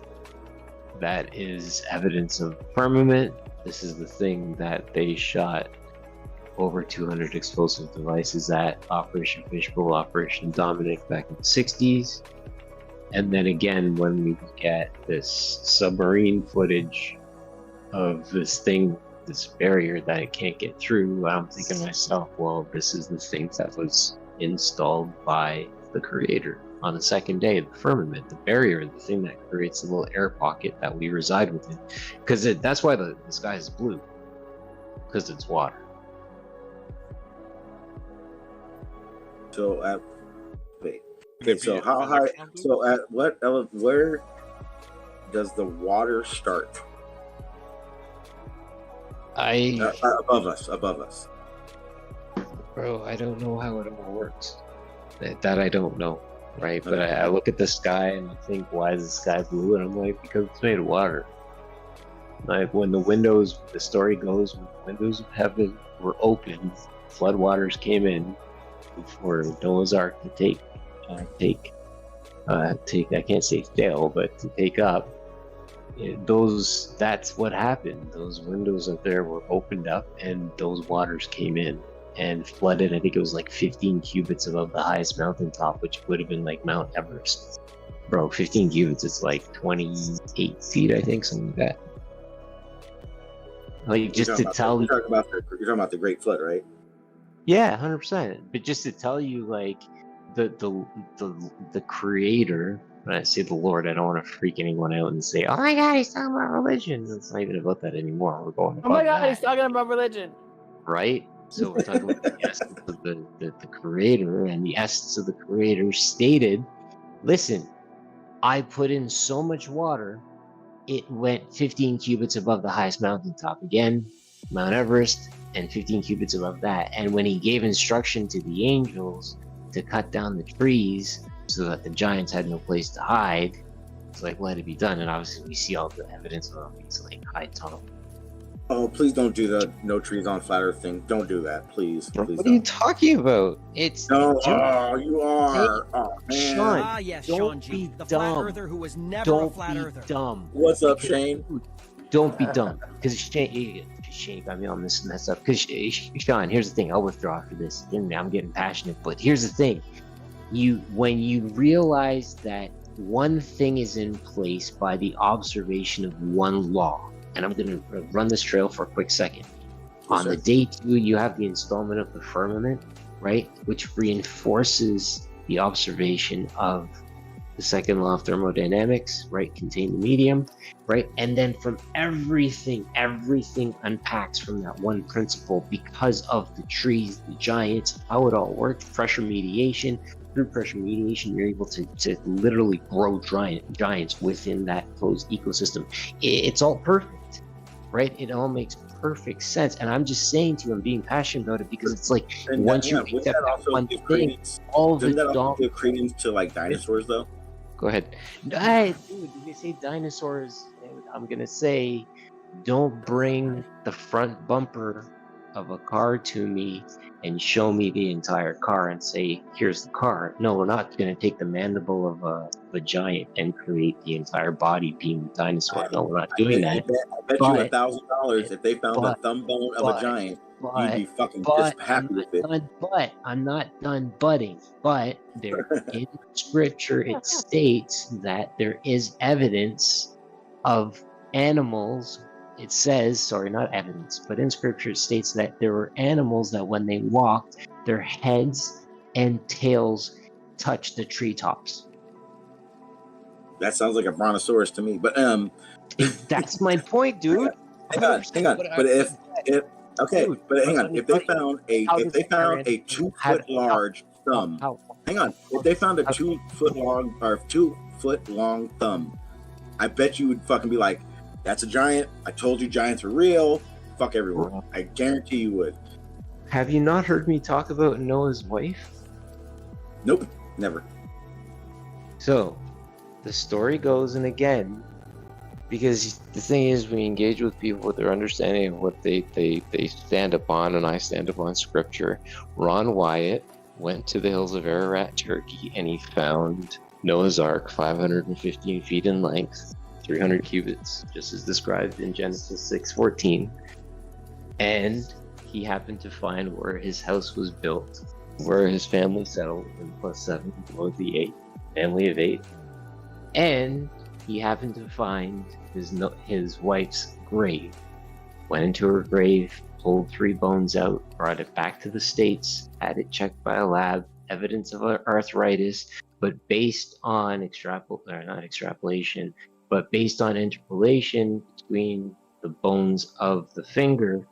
That is evidence of firmament. This is the thing that they shot over 200 explosive devices at, Operation Fishbowl, Operation Dominic back in the 60s. And then again, when we look at this submarine footage of this thing, this barrier that it can't get through, I'm thinking to myself, well, this is the thing that was installed by the creator on the second day of the firmament, the barrier, the thing that creates a little air pocket that we reside within. Because that's why the sky is blue, because it's water. So at wait, okay. So how high? So at what? Where does the water start? Above us. Bro, I don't know how it all works. That I don't know, right? But I look at the sky and I think, why is the sky blue? And I'm like, because it's made of water. Like when the story goes, when the windows of heaven were opened, floodwaters came in for Noah's Ark to take, I can't say fail, but to take up. That's what happened. Those windows up there were opened up, and those waters came in and flooded. I think it was like 15 cubits above the highest mountaintop, which would have been like Mount Everest. Bro, 15 cubits is like 28 feet, I think, something like that. Like, just to tell you. You're talking about the Great Flood, right? Yeah, 100%. But just to tell you, like, the creator, when I say the Lord, I don't want to freak anyone out and say, oh my God, he's talking about religion. It's not even about that anymore. We're going Oh my above God, that, he's talking about religion. right? So we're talking about the essence of the creator, and the essence of the creator stated, listen, I put in so much water, it went 15 cubits above the highest mountaintop. Again, Mount Everest, and 15 cubits above that. And when he gave instruction to the angels to cut down the trees so that the giants had no place to hide, it's like, let it be done. And obviously we see all the evidence of these like high tunnel. Oh, please don't do the no trees on flat earth thing. Don't do that, please. Please What are you talking about? It's no. Oh, you are. Oh man. Sean, yes, Sean G, the flat earther who was never a flat earther. Dumb. What's up, Shane? Don't be dumb, because Shane got me on this mess up. Because Sean, here's the thing. I'll withdraw after this. I'm getting passionate, but here's the thing: when you realize that one thing is in place by the observation of one law, and I'm going to run this trail for a quick second. On the day 2, you have the installment of the firmament, right, which reinforces the observation of the second law of thermodynamics, right, contain the medium, right, and then from everything unpacks from that one principle because of the trees, the giants, how it all works, pressure mediation. Through pressure mediation, you're able to literally grow giants within that closed ecosystem. It's all perfect, right? It all makes perfect sense. And I'm just saying to you, I'm being passionate about it because it's like, and once you accept that one thing, all the doesn't give credence to like dinosaurs though? Go ahead. Dude, if you say dinosaurs, I'm gonna say, don't bring the front bumper of a car to me and show me the entire car and say, here's the car. No, we're not going to take the mandible of a giant and create the entire body being a dinosaur. No, we're not doing that. I bet you $1,000 if they found a thumb bone of a giant, you'd be fucking just happy with it. But I'm not done butting. But there in scripture it states that there is evidence of animals. It says, sorry, not evidence, but in scripture it states that there were animals that when they walked, their heads and tails touched the treetops. That sounds like a brontosaurus to me, but that's my point, dude. Hang on. But if hang on. If they found a 2-foot large thumb, hang on. If they found a 2-foot long or 2-foot long thumb, I bet you would fucking be like, that's a giant. I told you giants are real. Fuck everyone. I guarantee you would. Have you not heard me talk about Noah's wife? Nope, never. So, the story goes, and again, because the thing is, we engage with people with their understanding of what they stand upon, and I stand upon scripture. Ron Wyatt went to the hills of Ararat, Turkey, and he found Noah's Ark, 515 feet in length, 300 cubits, just as described in Genesis 6:14. And he happened to find where his house was built, where his family settled, in +7 below the 8, family of 8. And he happened to find his wife's grave. Went into her grave, pulled 3 bones out, brought it back to the States, had it checked by a lab, evidence of arthritis, but based on but based on interpolation between the bones of the finger,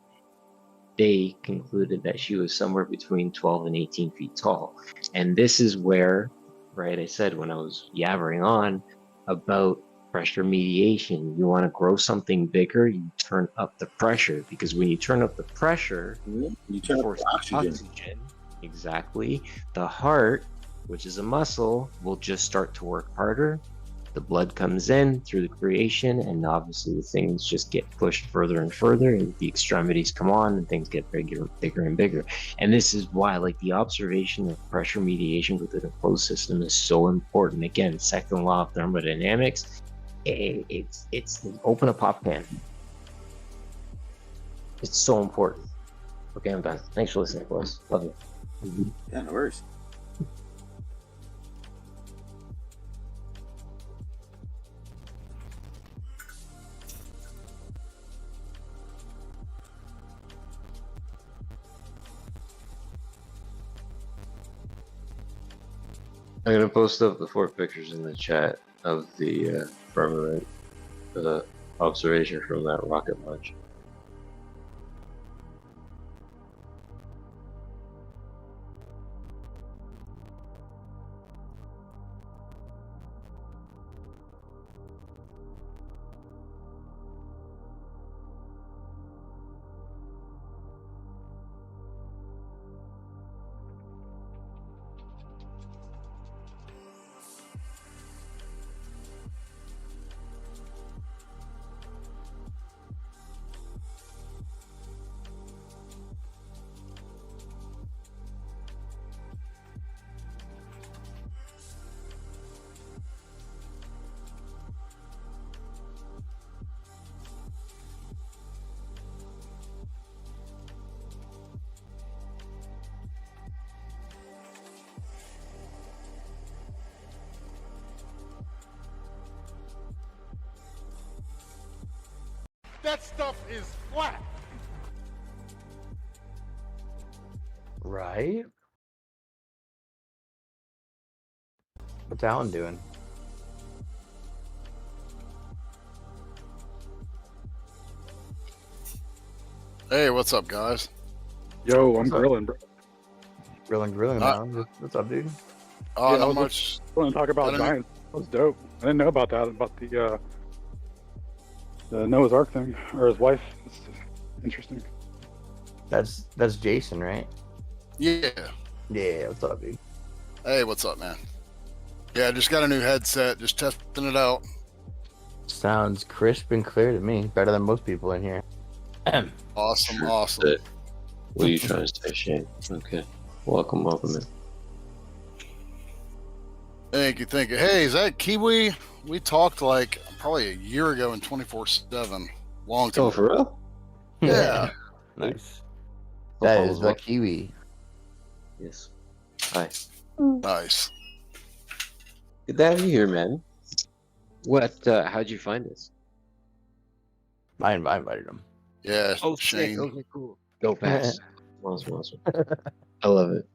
they concluded that she was somewhere between 12 and 18 feet tall. And this is where, right, I said when I was yabbering on about pressure mediation, you want to grow something bigger, you turn up the pressure, because when you turn up the pressure, you turn up the oxygen. Exactly. The heart, which is a muscle, will just start to work harder. The blood comes in through the creation, and obviously the things just get pushed further and further, and the extremities come on, and things get bigger and bigger. And this is why, like, the observation of pressure mediation within a closed system is so important. Again, second law of thermodynamics. It's open a pop can. It's so important. Okay, I'm done. Thanks for listening, boys. Love you. Yeah, no worries. I'm gonna post up the 4 pictures in the chat of the firmament observation from that rocket launch. That stuff is flat. Right? What's Alan doing? Hey, what's up, guys? Yo, I'm What's up? grilling, bro. Grilling, man. What's up, dude? Oh, Yeah, not I was much. going to talk about I didn't- giants. That was dope. I didn't know about that, about the Noah's Ark thing, or his wife. It's interesting. That's Jason, right? Yeah. Yeah, what's up, dude? Hey, what's up, man? Yeah, I just got a new headset. Just testing it out. Sounds crisp and clear to me. Better than most people in here. Awesome, Sure. awesome. What are you trying to say, Shane? Okay. Welcome, man. Thank you, thank you. Hey, is that Kiwi? We talked like probably a year ago in 24/7. Long time. Oh, for real? Yeah. Nice. Hope That all is was the well. Kiwi. Yes. Hi. Nice. Good to have you here, man. What? How'd you find this? I invited him. Yeah, Oh, Shane. sick. Okay, cool. Go fast. Awesome. I love it.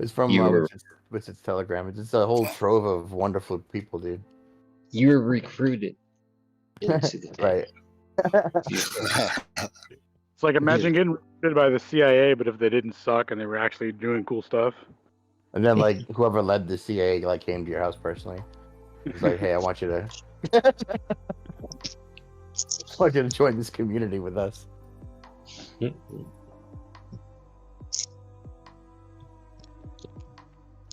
It's from You were what's its Telegram. It's just a whole trove of wonderful people, dude. you were recruited into the Right. It's like imagine getting recruited by the CIA, but if they didn't suck and they were actually doing cool stuff. And then like whoever led the CA like came to your house personally. It's like, hey, I want you to join this community with us.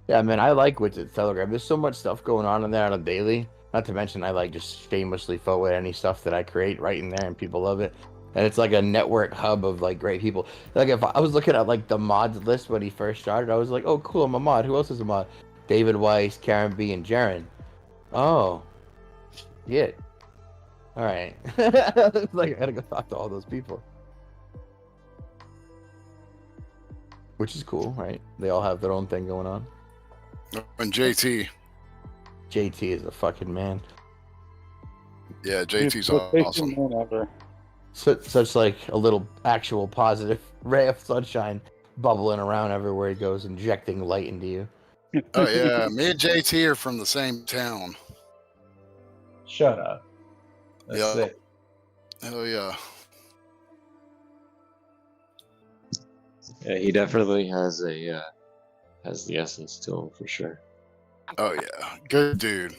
Yeah, man, I like Widget's Telegram. There's so much stuff going on in there on a daily. Not to mention, I like just shamelessly forward any stuff that I create right in there, and people love it. And it's like a network hub of like great people. Like if I was looking at like the mods list when he first started, I was like, oh, cool, I'm a mod. Who else is a mod? David Weiss, Karen B, and Jaren. Oh, shit. All right. Like I gotta go talk to all those people. Which is cool, right? They all have their own thing going on. And JT. JT is a fucking man. Yeah, JT's Most patient awesome. man ever. Such like a little actual positive ray of sunshine bubbling around everywhere he goes, injecting light into you. Oh yeah, me and JT are from the same town. Shut up. That's Yeah. sick. Oh yeah. Yeah, he definitely has the essence to him for sure. Oh yeah. Good dude.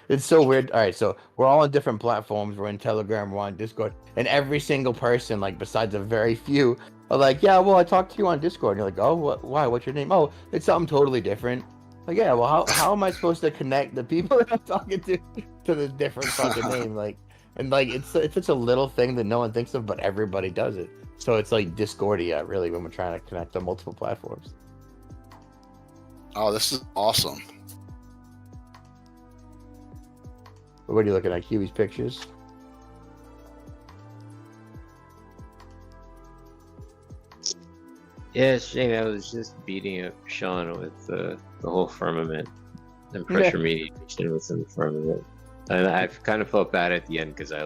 It's so weird. All right, so we're all on different platforms. We're in Telegram, we're on Discord, and every single person, like besides a very few, Or like, yeah, well, I talked to you on Discord. And you're like, oh, why? What's your name? Oh, it's something totally different. Like, yeah, well, how am I supposed to connect the people that I'm talking to the different fucking name? Like, and like, it's such a little thing that no one thinks of, but everybody does it. So it's like Discordia, really, when we're trying to connect on multiple platforms. Oh, this is awesome. What are you looking at? Kiwi's pictures? Yeah, Shane, I was just beating up Sean with the whole firmament and pressure mediation within the firmament. And I kind of felt bad at the end because I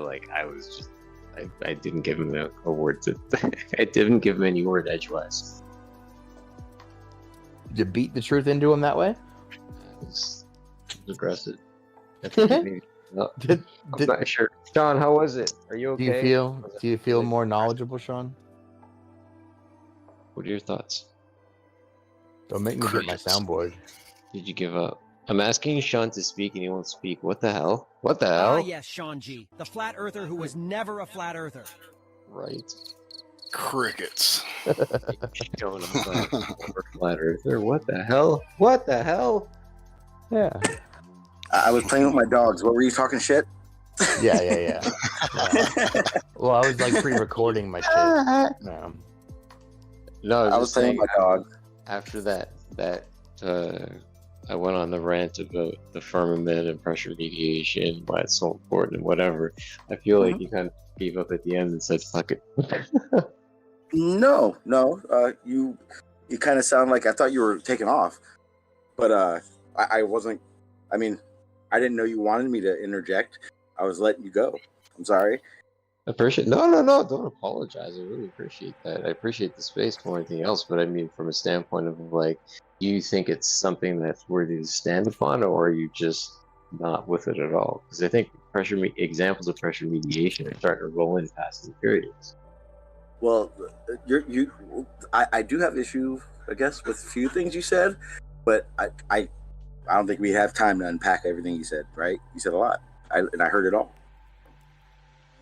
didn't give him a word to, I didn't give him any word edgewise. Did you beat the truth into him that way? It was aggressive. I'm not sure. Sean, how was it? Are you okay? Do you feel more knowledgeable, Sean? What are your thoughts? Don't make me get my soundboard. Did you give up? I'm asking Sean to speak and he won't speak. What the hell? What the hell? Ah, yes, Sean G. The flat earther who was never a flat earther. Right. Crickets. Showing him flat earther. What the hell? What the hell? Yeah. I was playing with my dogs. What were you talking shit? Yeah. Well, I was like pre-recording my shit. Yeah. No, I was playing with my dog. After that, I went on the rant about the firmament and pressure mediation, why it's so important and whatever. I feel like you kind of gave up at the end and said, fuck it. No. You kind of sound like I thought you were taking off, but I wasn't. I mean, I didn't know you wanted me to interject. I was letting you go. I'm sorry. Appreciate no, don't apologize. I really appreciate that. I appreciate the space more than anything else, but I mean from a standpoint of like, do you think it's something that's worthy to stand upon, or are you just not with it at all? Because I think examples of pressure mediation are starting to roll in past the periods. Well, I do have issue, I guess, with a few things you said, but I don't think we have time to unpack everything you said. Right? You said a lot, and I heard it all.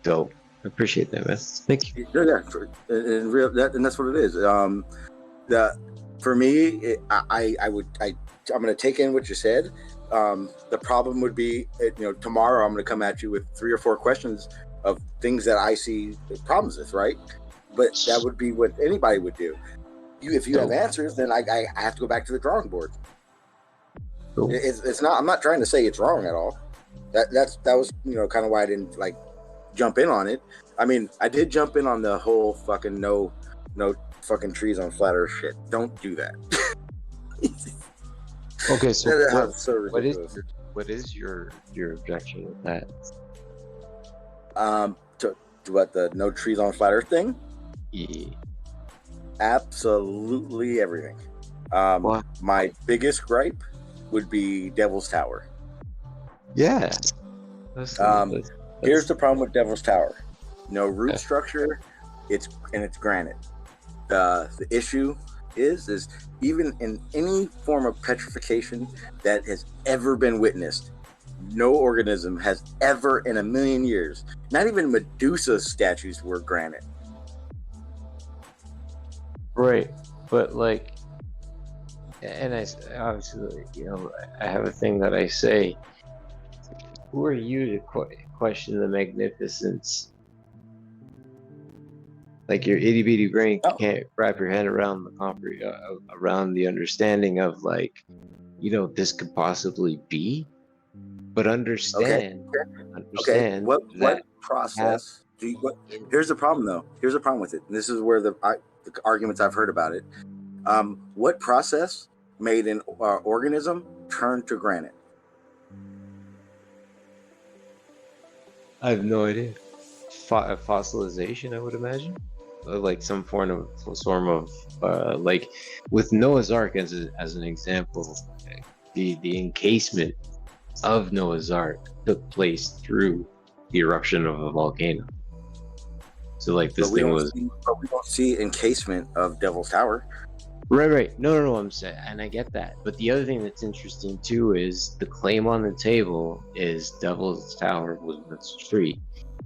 Dope. I appreciate that, man. Thank you. Yeah, and that's what it is. For me, I'm going to take in what you said. The problem would be, tomorrow I'm going to come at you with 3 or 4 questions of things that I see problems with, right? But that would be what anybody would do. If you have answers, then I have to go back to the drawing board. Cool. It's not. I'm not trying to say it's wrong at all. That was kind of why I didn't jump in on it. I mean, I did jump in on the whole fucking no fucking trees on flat earth shit. Don't do that. Okay, so what is your objection with that? To what, the no trees on flat earth thing? Yeah. Absolutely everything. My biggest gripe would be Devil's Tower. Yeah. Here's the problem with Devil's Tower. No root structure. It's granite. The issue is even in any form of petrification that has ever been witnessed, no organism has ever in a million years, not even Medusa statues were granite. Right, but and I obviously, I have a thing that I say. Who are you to question the magnificence? Like, your itty bitty brain can't wrap your head around around the understanding of this could possibly be. But understand. What process? Here's the problem, though. Here's the problem with it. And this is where the arguments I've heard about it. What process made an organism turn to granite? I have no idea. Fossilization, I would imagine. Like some form of with Noah's Ark as an example, the encasement of Noah's Ark took place through the eruption of a volcano. So this thing was. But we don't see encasement of Devil's Tower. Right. No. I'm saying, and I get that. But the other thing that's interesting too is the claim on the table is Devil's Tower was a street.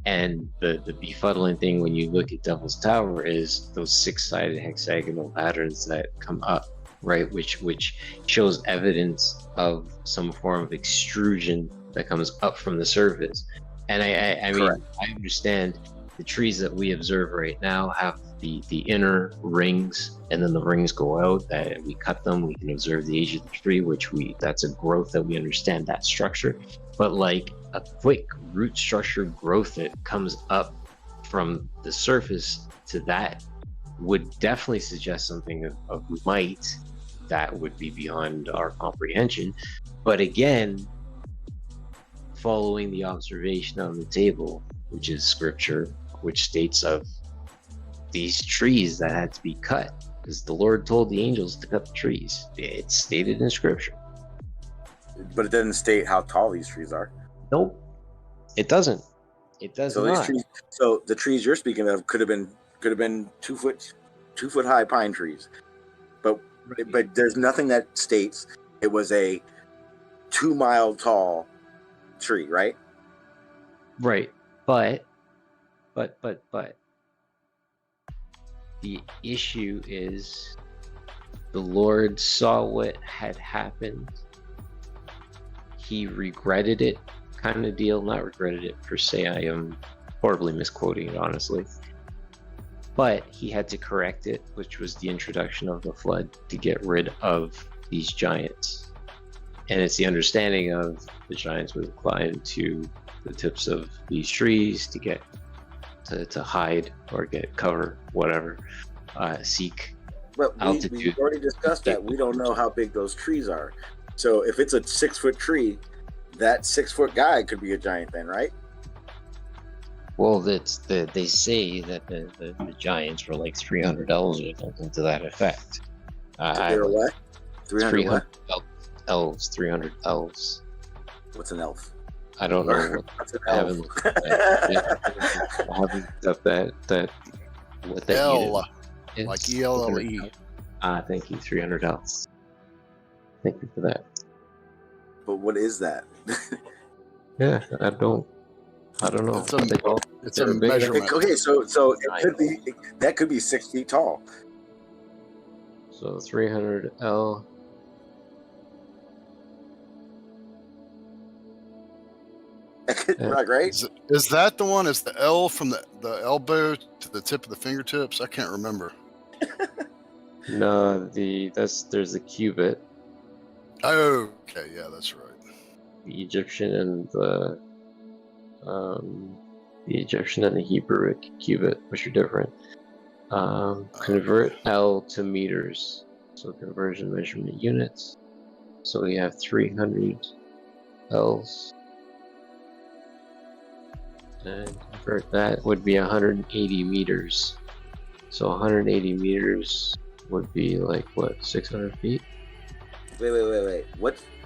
And the befuddling thing when you look at Devil's Tower is those 6-sided hexagonal patterns that come up, right? Which shows evidence of some form of extrusion that comes up from the surface. And I mean, I understand the trees that we observe right now have the inner rings, and then the rings go out. That we cut them, we can observe the age of the tree, that's a growth that we understand that structure. But like a quick root structure growth that comes up from the surface to that would definitely suggest something of might that would be beyond our comprehension. But again, following the observation on the table, which is scripture, which states of these trees that had to be cut, because the Lord told the angels to cut the trees. It's stated in scripture. But it doesn't state how tall these trees are. Nope, it doesn't. It does so not. These trees, so the trees you're speaking of could have been 2 foot high pine trees, but there's nothing that states it was a 2 mile tall tree, right? Right, but the issue is the Lord saw what had happened. He regretted it, kind of deal. Not regretted it per se. I am horribly misquoting it, honestly. But he had to correct it, which was the introduction of the flood to get rid of these giants. And it's the understanding of the giants would climb to the tips of these trees to get to hide or get cover, whatever, seek altitude. We've already discussed that. We don't know how big those trees are. So if it's a 6 foot tree, that 6 foot guy could be a giant then, right? Well, they say that the giants were like 300 elves or something to that effect. They're what? 300 what? Elves, 300 elves. What's an elf? I don't know. I haven't looked at that. What that L, unit like is. ELLE. Thank you. 300 elves. Thank you for that. But what is that? Yeah, I don't know. It's a measurement. Okay, so it could be 6 feet tall. So 300 L. Right? Is that the one? Is the L from the elbow to the tip of the fingertips? I can't remember. No, there's the cubit. Oh, okay, yeah, that's right. The Egyptian and the Hebrewic cubit, which are different. Convert L to meters, so conversion measurement units. So we have 300 L's, and convert that would be 180 meters. So 180 meters would be like what, 600 feet? Wait.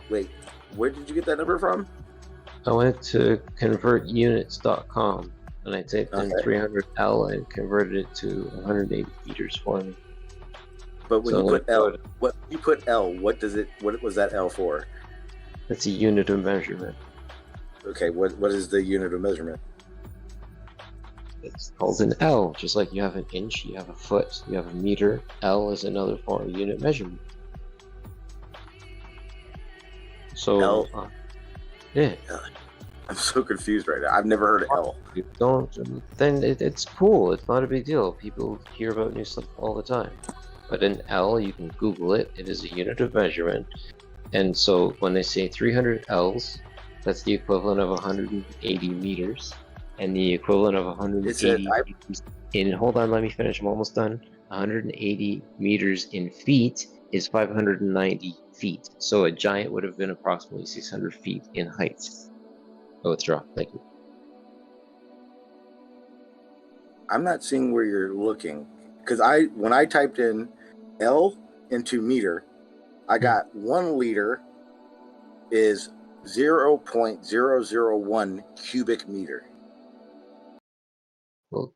Wait, where did you get that number from? I went to convertunits.com and I typed in 300L and converted it to 180 meters for me. But when you put L, what was that L for? It's a unit of measurement. Okay, what is the unit of measurement? It's called an L, just like you have an inch, you have a foot, you have a meter. L is another form of unit measurement. So, yeah. I'm so confused right now. I've never heard of L. You don't, then it's cool. It's not a big deal. People hear about new stuff all the time. But in L, you can Google it. It is a unit of measurement. And so when they say 300 L's, that's the equivalent of 180 meters. And the equivalent of 180 meters in, hold on, let me finish. I'm almost done. 180 meters in feet is 590 feet. So a giant would have been approximately 600 feet in height. I withdraw. Thank you. I'm not seeing where you're looking, because when I typed in L into meter, I got 1 liter is 0.001 cubic meter. Well,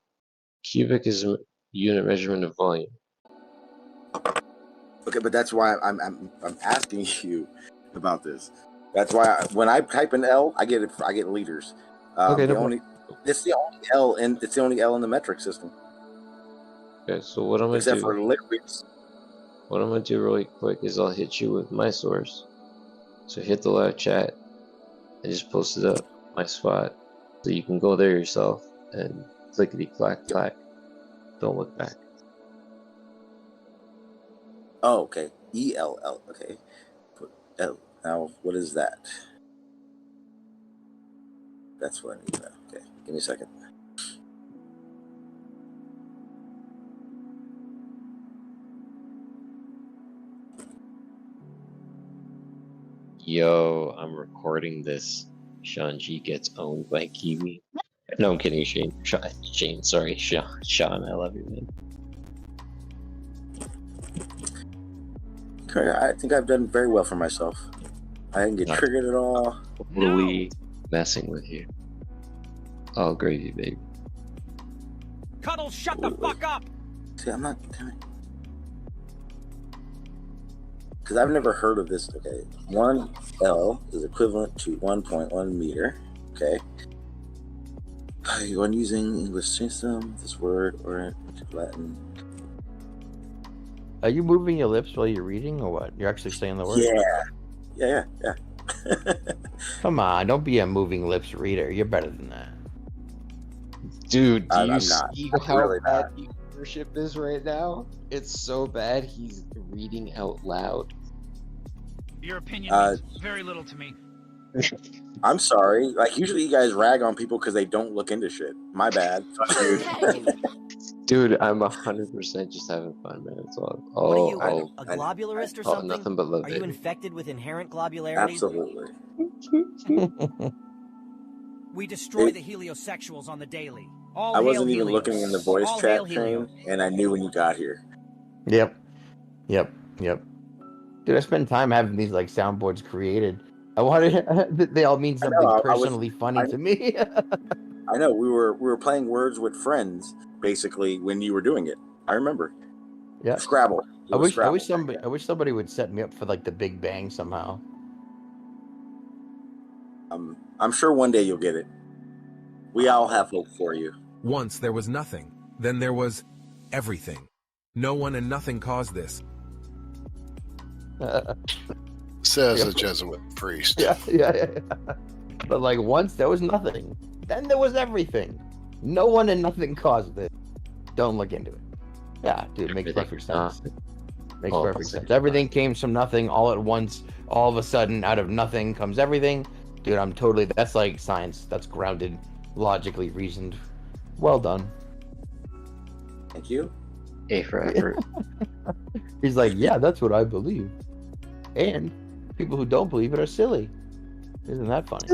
cubic is a unit measurement of volume. Okay, but that's why I'm asking you about this. That's why when I type in L, I get liters. Okay, the It's the only L in the metric system. Okay, so what I'm gonna Except do? for liquids. What I'm gonna do really quick is I'll hit you with my source. So hit the live chat. I just posted up my spot, so you can go there yourself and clickety clack clack. Don't look back. Oh, okay. ELL. Okay. Put L. Now, what is that? That's what I need. Okay. Give me a second. Yo, I'm recording this. Sean G gets owned by Kiwi. No, I'm kidding, Shane. Shane, sorry, Sean, I love you, man. Okay, I think I've done very well for myself. I didn't get triggered at all. Totally messing with you. Oh, gravy, baby. Cuddles, shut the fuck up! See, I'm not. Because I've never heard of this. Okay, 1L is equivalent to 1.1 meter. Okay. When using English system, this word or Latin. Are you moving your lips while you're reading, or what? You're actually saying the word? Yeah. Come on, don't be a moving lips reader. You're better than that. Dude, do you I'm see not. how Really bad not. the ownership is right now? It's so bad he's reading out loud. Your opinion means very little to me. I'm sorry. Like, usually you guys rag on people because they don't look into shit. My bad. Dude, I'm 100% just having fun, man. It's all. What are you, all a globularist or oh, something? nothing but love, Are you baby. infected with inherent globularity? Absolutely. We destroy the heliosexuals on the daily. All I hail wasn't even Helios. looking in the voice All chat hail Helio. chain, and I knew when you got here. Yep. Dude, I spend time having these like soundboards created. I wanted they all mean something personally funny to me. I know we were playing Words with Friends basically when you were doing it. I remember. Yeah. Scrabble. I wish somebody would set me up for like the Big Bang somehow. I'm sure one day you'll get it. We all have hope for you. Once there was nothing, then there was everything. No one and nothing caused this. Says a Jesuit priest. Yeah. But like once there was nothing, then there was everything. No one and nothing caused it. Don't look into it. Yeah, dude, it makes perfect sense. Makes perfect sense. Everything came from nothing all at once. All of a sudden, out of nothing comes everything. Dude, that's like science. That's grounded, logically reasoned. Well done. Thank you. A for effort. He's like, yeah, that's what I believe. And people who don't believe it are silly. Isn't that funny?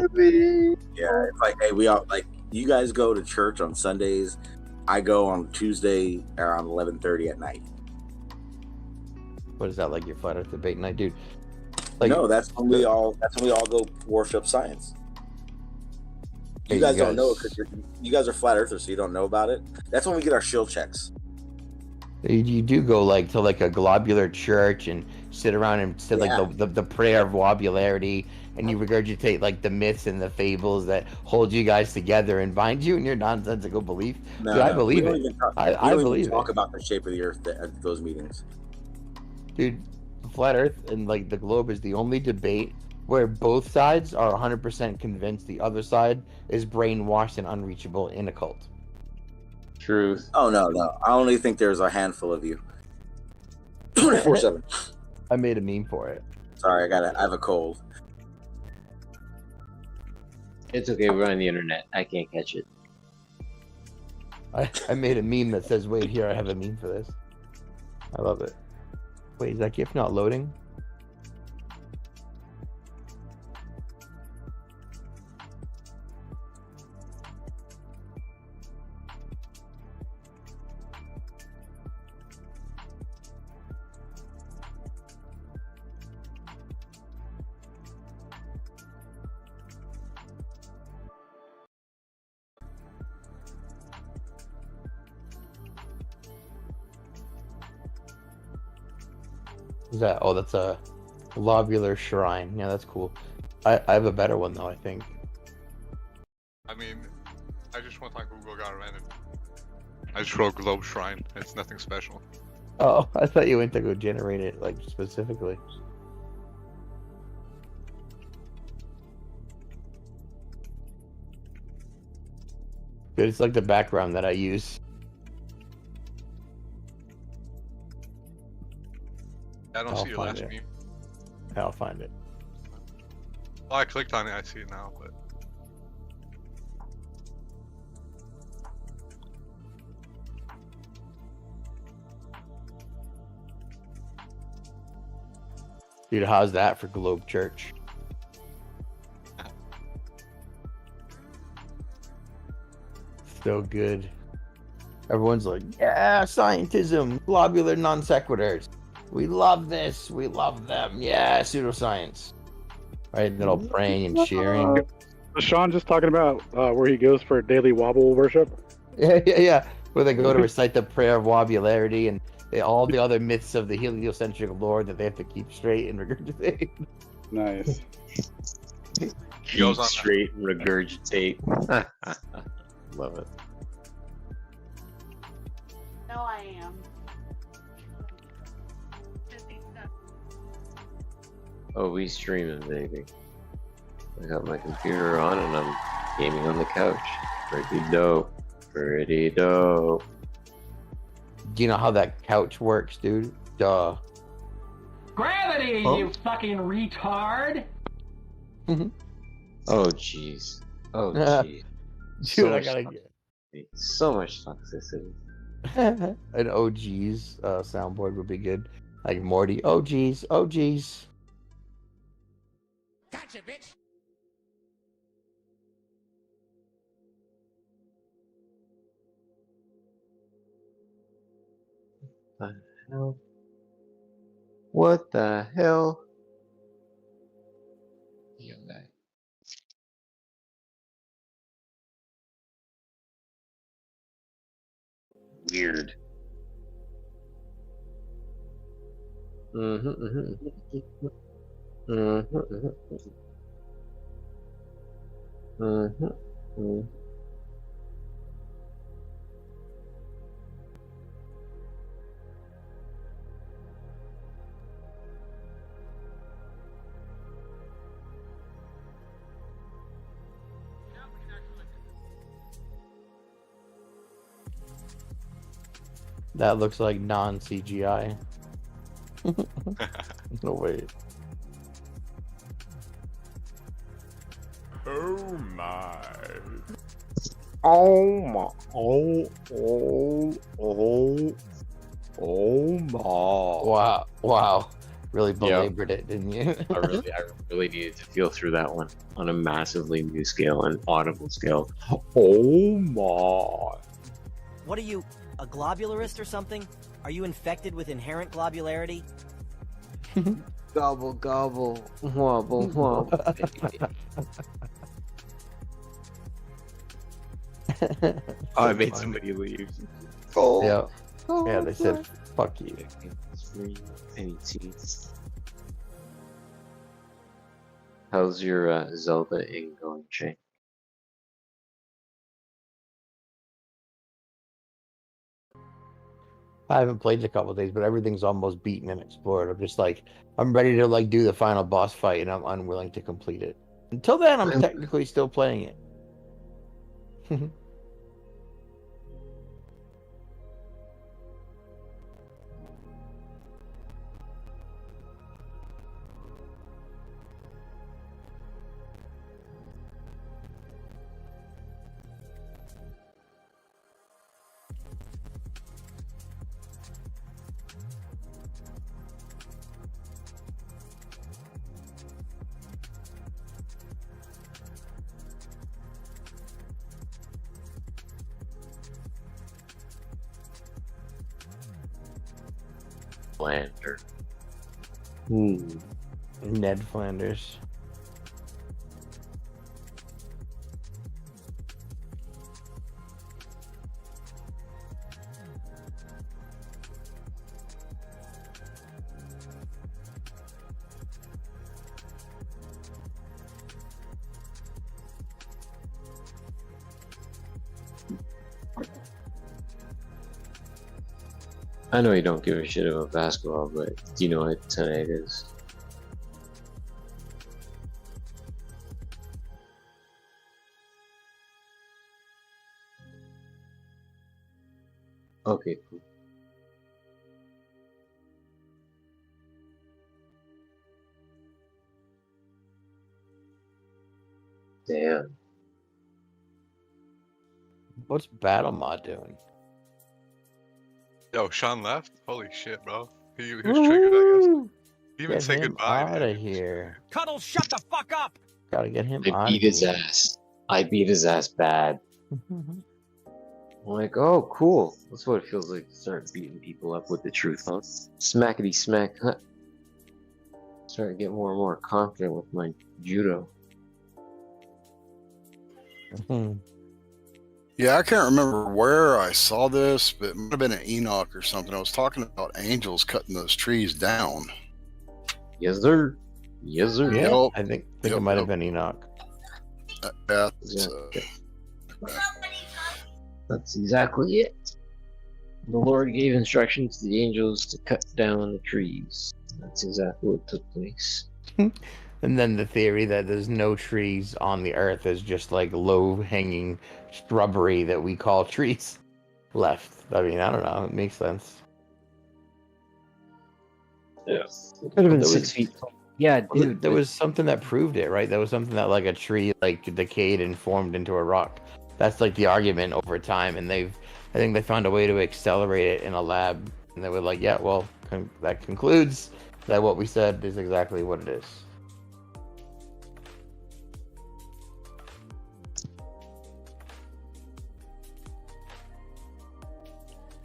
Yeah, it's like, hey, we all like you guys go to church on Sundays. I go on Tuesday around 11:30 at night. What is that, like your flat earth debate night, dude? Like, no, that's when we all go worship science. You Hey, guys you don't know guys- it because you guys are flat earthers, so you don't know about it. That's when we get our shield checks. You do go like to like a globular church and sit around and say like the prayer of globularity, and you regurgitate like the myths and the fables that hold you guys together and bind you in your nonsensical belief. No, Dude, I no, believe we it. don't even talk, I we don't believe even talk it. about the shape of the earth at those meetings. Dude, the flat earth and like the globe is the only debate where both sides are 100% convinced the other side is brainwashed and unreachable in a cult. Truth. Oh no. I only think there's a handful of you. 24/7. I made a meme for it. Sorry, I have a cold. It's okay, we're on the internet. I can't catch it. I made a meme that says, wait, here, I have a meme for this. I love it. Wait, is that GIF not loading? Is that? Oh, that's a globular shrine. Yeah, that's cool. I have a better one though, I think. I mean, I just went on Google, got it, and I just wrote Globe Shrine. It's nothing special. Oh, I thought you went to go generate it, like, specifically. It's like the background that I use. I don't see your last meme. I'll find it. Oh, I clicked on it. I see it now, but. Dude, how's that for Globe Church? So good. Everyone's like, yeah, scientism, globular non sequiturs. We love this. We love them. Yeah, pseudoscience. Right? They're all praying and cheering. Was Sean just talking about where he goes for daily wobble worship? Yeah. Where they go to recite the prayer of wobularity and all the other myths of the heliocentric lore that they have to keep straight and regurgitate. Nice. Keep straight and regurgitate. Love it. No, I am. Oh, we streaming, baby. I got my computer on and I'm gaming on the couch. Pretty dope. Pretty dope. Do you know how that couch works, dude? Duh. Gravity, Huh? you fucking retard! Oh, jeez. Oh, Yeah. jeez. Dude, I gotta get so much toxicity. An OG's soundboard would be good. Like Morty. Oh, geez. Oh, geez. Gotcha, bitch! The hell? What the hell? Young guy. Weird. That looks like non-CGI. No, wait. Oh my. Oh my. Oh my. Wow. Wow. Really belabored it, didn't you? I really needed to feel through that one on a massively new scale, an audible scale. Oh my. What are you, a globularist or something? Are you infected with inherent globularity? Gobble, gobble, wobble, wobble. Oh, I made somebody leave. Oh. Yeah. Yeah, they said, fuck you. How's your Zelda ing going, Shane? I haven't played in a couple of days, but everything's almost beaten and explored. I'm just like, I'm ready to like do the final boss fight, and I'm unwilling to complete it. Until then, I'm technically still playing it. Flander. Ned Flanders. I know you don't give a shit about basketball, but do you know what tonight is? Okay, cool. Damn. What's Battle Mod doing? Yo, Sean left? Holy shit, bro. He was triggered, I guess. He even Get said him goodbye, out man. of here. Cuddles, shut the fuck up! Gotta get him I out beat of his here. ass. I beat his ass bad. I'm like, oh, cool. That's what it feels like to start beating people up with the truth, huh? Smackety smack, huh? Start to get more and more confident with my judo. Yeah, I can't remember where I saw this, but it might have been an Enoch or something. I was talking about angels cutting those trees down. Yes, sir. Yes, sir. Yeah, Yep. I think it might have been Enoch. That's exactly it. The Lord gave instructions to the angels to cut down the trees. That's exactly what took place. And then the theory that there's no trees on the earth is just like low-hanging shrubbery that we call trees left. I mean, I don't know. It makes sense. Yeah. It could have been 6 feet tall. Yeah, dude. There was something that proved it, right? There was something that like a tree like decayed and formed into a rock. That's like the argument over time, and I think they found a way to accelerate it in a lab, and they were like, yeah, well, that concludes that what we said is exactly what it is.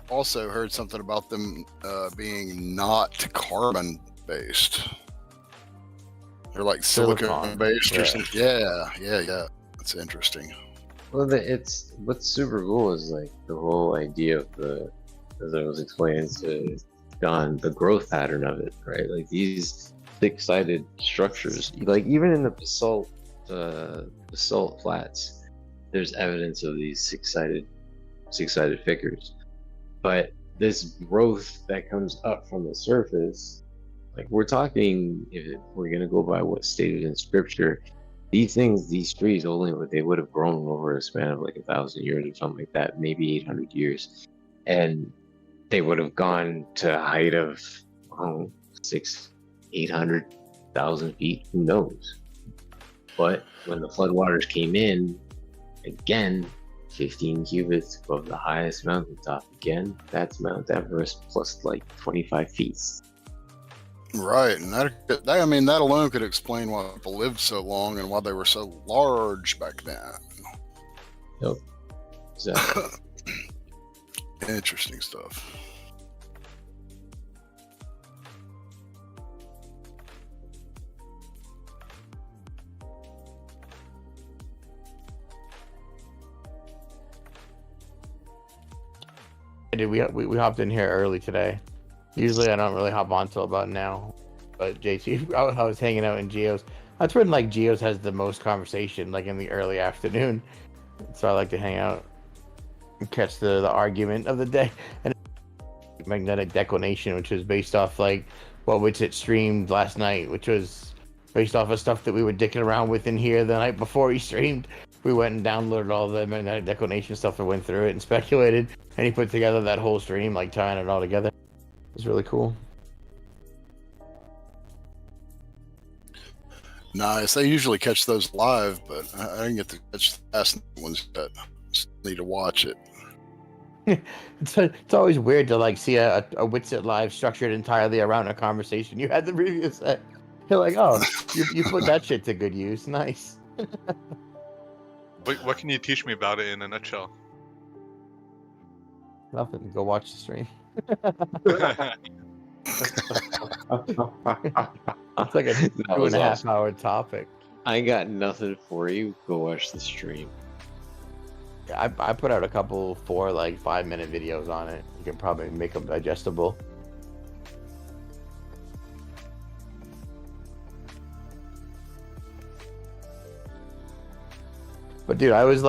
Also heard something about them being not carbon based. They're like silicon based or something. Yeah. That's interesting. Well, it's what's super cool is like the whole idea of as I was explaining to Don, the growth pattern of it, right? Like these six-sided structures, like even in the basalt flats, there's evidence of these six-sided figures. But this growth that comes up from the surface, like we're talking, if we're gonna go by what's stated in scripture, these trees they would have grown over a span of like 1,000 years or something like that, maybe 800 years, and they would have gone to a height of 800,000 feet. Who knows? But when the floodwaters came in, again, 15 cubits above the highest mountaintop, again, that's Mount Everest plus like 25 feet. Right, and that I mean that alone could explain why people lived so long and why they were so large back then. Yep. Exactly. Interesting stuff. Dude, we hopped in here early today. Usually I don't really hop on till about now. But JT, I was hanging out in Geo's. That's when like Geo's has the most conversation, like in the early afternoon. So I like to hang out and catch the argument of the day. And magnetic declination, which was based off like what Witsit streamed last night, which was based off of stuff that we were dicking around with in here the night before he streamed. We went and downloaded all the magnetic declination stuff and went through it and speculated, and he put together that whole stream, like tying it all together. It was really cool. Nice. They usually catch those live, but I didn't get to catch the last ones yet. Just need to watch it. It's always weird to like see a Witsit live structured entirely around a conversation you had the previous set. You're like, oh, you put that shit to good use. Nice. What can you teach me about it in a nutshell? Nothing. Go watch the stream. It's like a 2.5 hour topic. I got nothing for you. Go watch the stream. Yeah, I put out a couple 4 like 5-minute videos on it. You can probably make them digestible. But dude, I was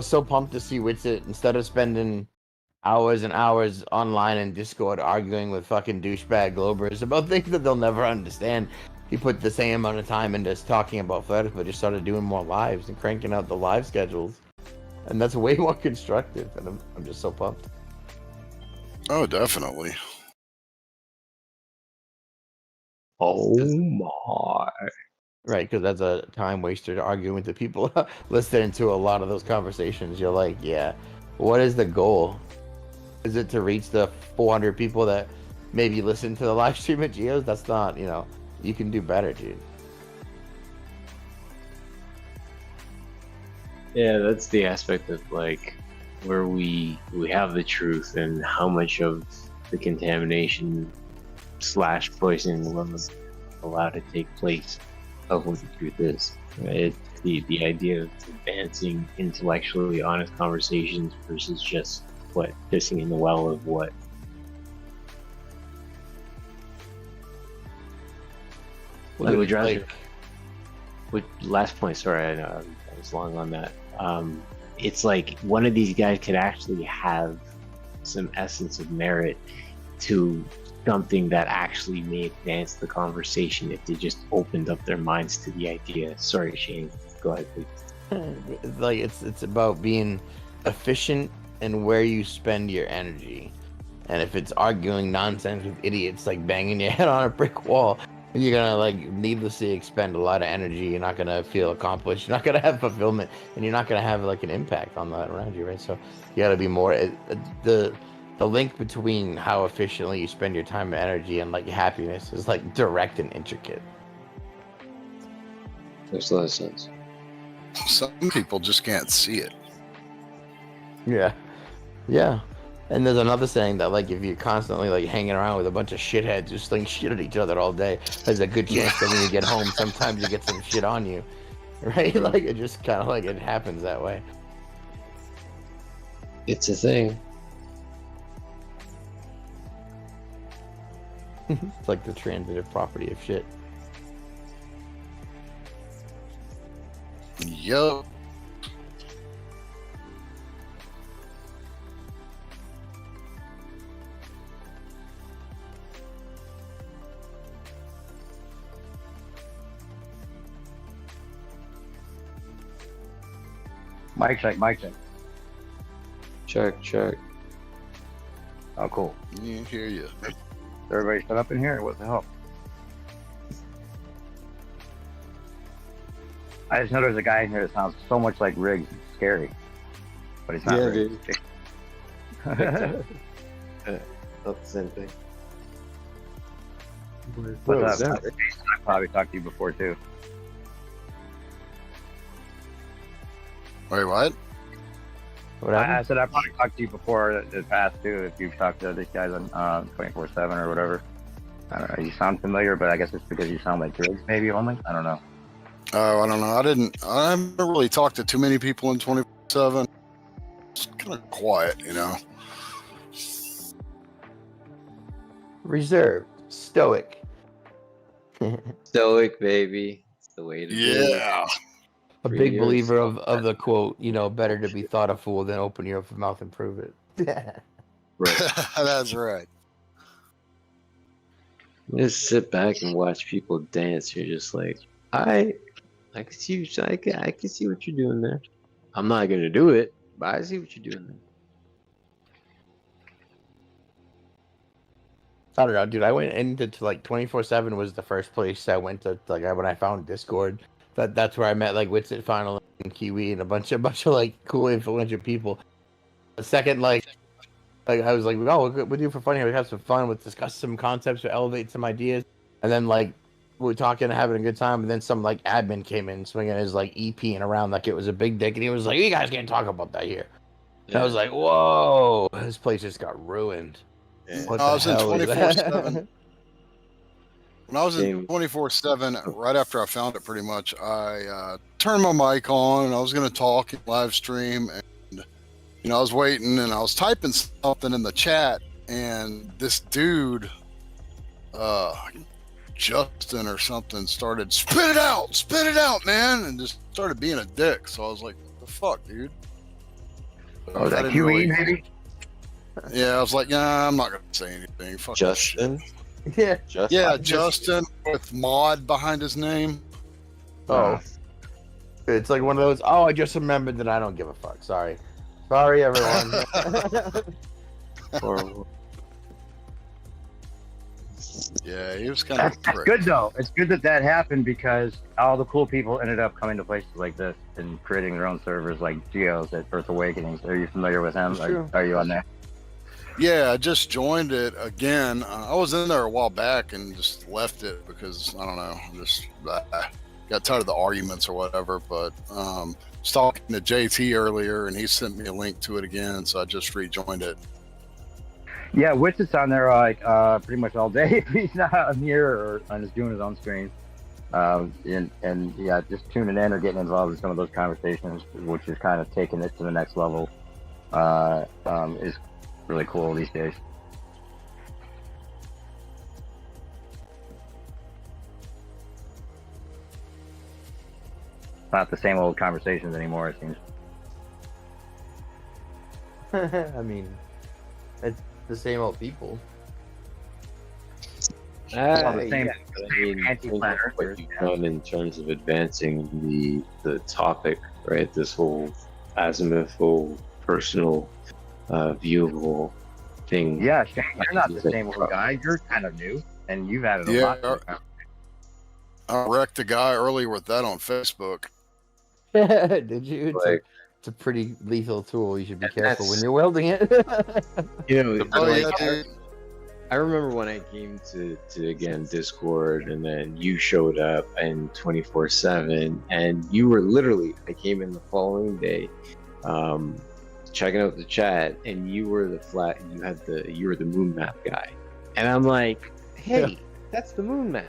so pumped to see Witsit instead of spending hours and hours online in Discord arguing with fucking douchebag Globers about things that they'll never understand. He put the same amount of time into just talking about FedEx, but just started doing more lives and cranking out the live schedules. And that's way more constructive, and I'm just so pumped. Oh, definitely. Oh my. Right, because that's a time waster to argue with the people listening to a lot of those conversations. You're like, yeah, what is the goal? Is it to reach the 400 people that maybe listen to the live stream at Geo's? That's not, you can do better, dude. Yeah, that's the aspect of like where we have the truth and how much of the contamination / poisoning was allowed to take place of what the truth is. It's the idea of advancing intellectually honest conversations versus just pissing in the well of what. With last point, sorry, I know I was long on that. It's like one of these guys could actually have some essence of merit to something that actually may advance the conversation if they just opened up their minds to the idea. Sorry, Shane. Go ahead, please. Like it's about being efficient and where you spend your energy. And if it's arguing nonsense with idiots, like banging your head on a brick wall, you're gonna like needlessly expend a lot of energy. You're not gonna feel accomplished. You're not gonna have fulfillment, and you're not gonna have like an impact on that around you, right? So you gotta be more the link between how efficiently you spend your time and energy and like happiness is like direct and intricate. Makes a lot of sense. Some people just can't see it. Yeah. And there's another saying that like if you're constantly like hanging around with a bunch of shitheads who sling shit at each other all day, there's a good chance that when you get home, sometimes you get some shit on you, right? Like it just kind of like it happens that way. It's a thing. It's like the transitive property of shit. Yup. Mic check, mic check. Check. Oh, cool. Yeah, hear you. Everybody shut up in here? What the hell? I just know there's a guy in here that sounds so much like Riggs. It's scary. But he's not Riggs. Not the same thing. What's up? I probably talked to you before, too. Wait, what? I said I probably talked to you before in the past, too, if you've talked to these guys on 24/7 or whatever. I don't know. You sound familiar, but I guess it's because you sound like Riggs, maybe only? I don't know. Oh, I don't know. I haven't really talked to too many people in 24/7. It's kind of quiet, Reserved, stoic. Stoic, baby. It's the way to do it. Yeah. A big believer of the quote, better to be thought a fool than open your mouth and prove it. Right. That's right. Just sit back and watch people dance. You're just like, I can see I can see what you're doing there. I'm not gonna do it, but I see what you're doing there. I don't know, dude. I went into like 24/7 was the first place I went to like when I found Discord. That's where I met like Witsit Final and Kiwi and a bunch of like cool influential people. The second like I was like, oh, we do for fun here. We have some fun. We'll discuss some concepts or elevate some ideas. And then like we were talking and having a good time. And then some like admin came in swinging his like EPing around like it was a big dick. And he was like, you guys can't talk about that here. And I was like, whoa, this place just got ruined. Yeah. What I was in the hell is that? 24/7. When I was in 24/7, right after I found it, pretty much, I turned my mic on and I was going to talk live stream, and I was waiting and I was typing something in the chat, and this dude, Justin or something, started spit it out, man, and just started being a dick. So I was like, "What the fuck, dude?" Oh, that QE, maybe? Yeah, I was like, nah, I'm not gonna say anything. Fuck that shit. Justin. Yeah. Yeah, Justin with Maud behind his name. Oh. It's like one of those, oh, I just remembered that I don't give a fuck. Sorry, everyone. Yeah, he was kind of That's good though. It's good that that happened because all the cool people ended up coming to places like this and creating their own servers, like Geo's at Earth Awakenings. Are you familiar with him? Are you on there? Yeah, I just joined it again. I was in there a while back and just left it because I don't know, just got tired of the arguments or whatever. But was talking to JT earlier, and he sent me a link to it again, so I just rejoined it. Yeah, Witch is on there like pretty much all day if he's not on here or on just doing his own stream. And yeah, just tuning in or getting involved in some of those conversations, which is kind of taking it to the next level, is really cool these days. Not the same old conversations anymore, it seems. I mean, it's the same old people. The same, yeah, but I mean, think of what you've done in terms of advancing the topic, right? This whole azimuthal, personal, viewable thing. Yeah, Shane, you're not the same old guy. You're kind of new, and you've added a lot. I wrecked a guy earlier with that on Facebook. Did you? Like, it's a pretty lethal tool. You should be careful when you're wielding it. You know, Oh, like, yeah, dude. I remember when I came to again Discord, and then you showed up and 24/7, and you were literally. I came in the following day, checking out the chat, and you were you were the moon map guy, and I'm like, hey, that's the moon map.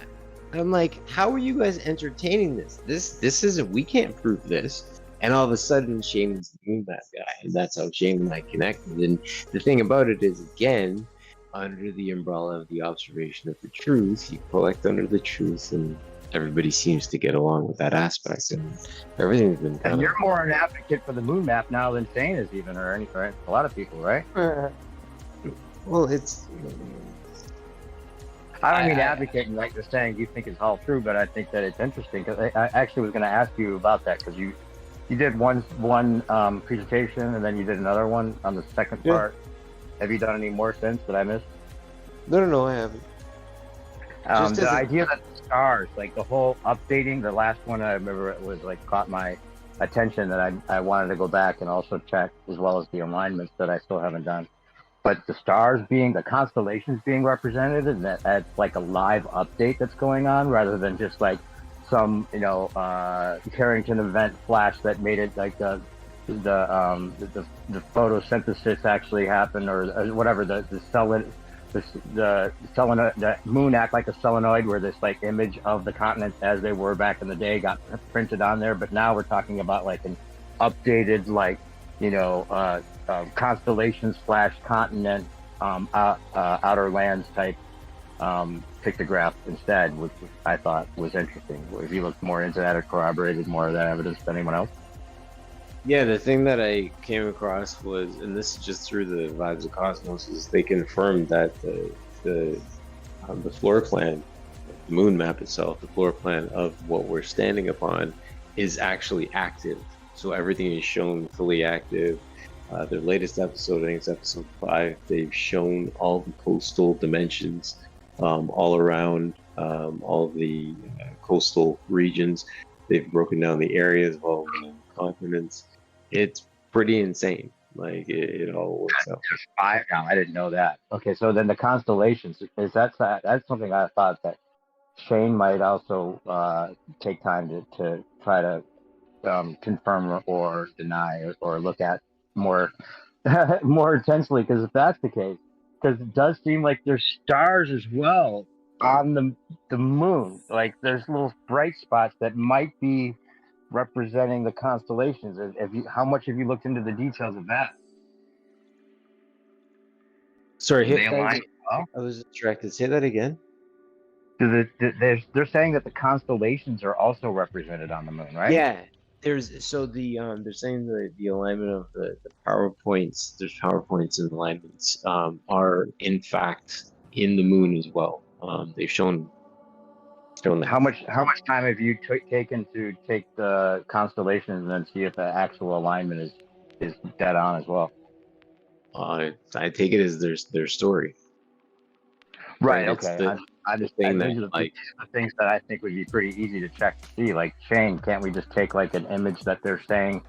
And I'm like, how are you guys entertaining this? This isn't. We can't prove this. And all of a sudden, Shane's the moon map guy, and that's how Shane and I connected. And the thing about it is, again, under the umbrella of the observation of the truth, you collect under the truth, and everybody seems to get along with that aspect. And everything's been kind And you're more an advocate for the moon map now than Shane is even, or any, right? A lot of people, right? Well, it's. I don't mean advocating like you're saying you think it's all true, but I think that it's interesting because I actually was going to ask you about that because you did one presentation and then you did another one on the second part. Have you done any more since that I missed? No, I haven't. The idea that the stars, like the whole updating, the last one I remember it was like caught my attention that I wanted to go back and also check as well as the alignments that I still haven't done. But the stars the constellations being represented, and that's like a live update that's going on rather than just like some, Carrington event flash that made it like the photosynthesis actually happened or whatever, the moon act like a solenoid where this like image of the continents as they were back in the day got printed on there. But now we're talking about like an updated constellations / continent outer lands type pictograph instead, which I thought was interesting. If you looked more into that or corroborated more of that evidence than anyone else. Yeah, the thing that I came across was, and this is just through the Vibes of Cosmos, is they confirmed that the floor plan, the moon map itself, the floor plan of what we're standing upon, is actually active. So everything is shown fully active. Their latest episode, I think it's episode 5, they've shown all the coastal dimensions all around all the coastal regions. They've broken down the areas of all the continents. It's pretty insane. Like it all works out. Now, I didn't know that. Okay, so then the constellations, that's something I thought that Shane might also take time to try to confirm or deny or look at more more intensely, because if that's the case, because it does seem like there's stars as well on the moon, like there's little bright spots that might be representing the constellations. How much have you looked into the details of that? Sorry, I was distracted. Say that again. They're saying that the constellations are also represented on the moon, right? Yeah, There's so they're saying the alignment of the PowerPoints. There's PowerPoints and alignments are in fact in the moon as well. They've shown that. How much time have you taken to take the constellations and then see if the actual alignment is dead on as well? I take it as their story. Right. It's Okay. I just thing these that, are the things that I think would be pretty easy to check to see. Like, Shane, can't we just take like an image that they're saying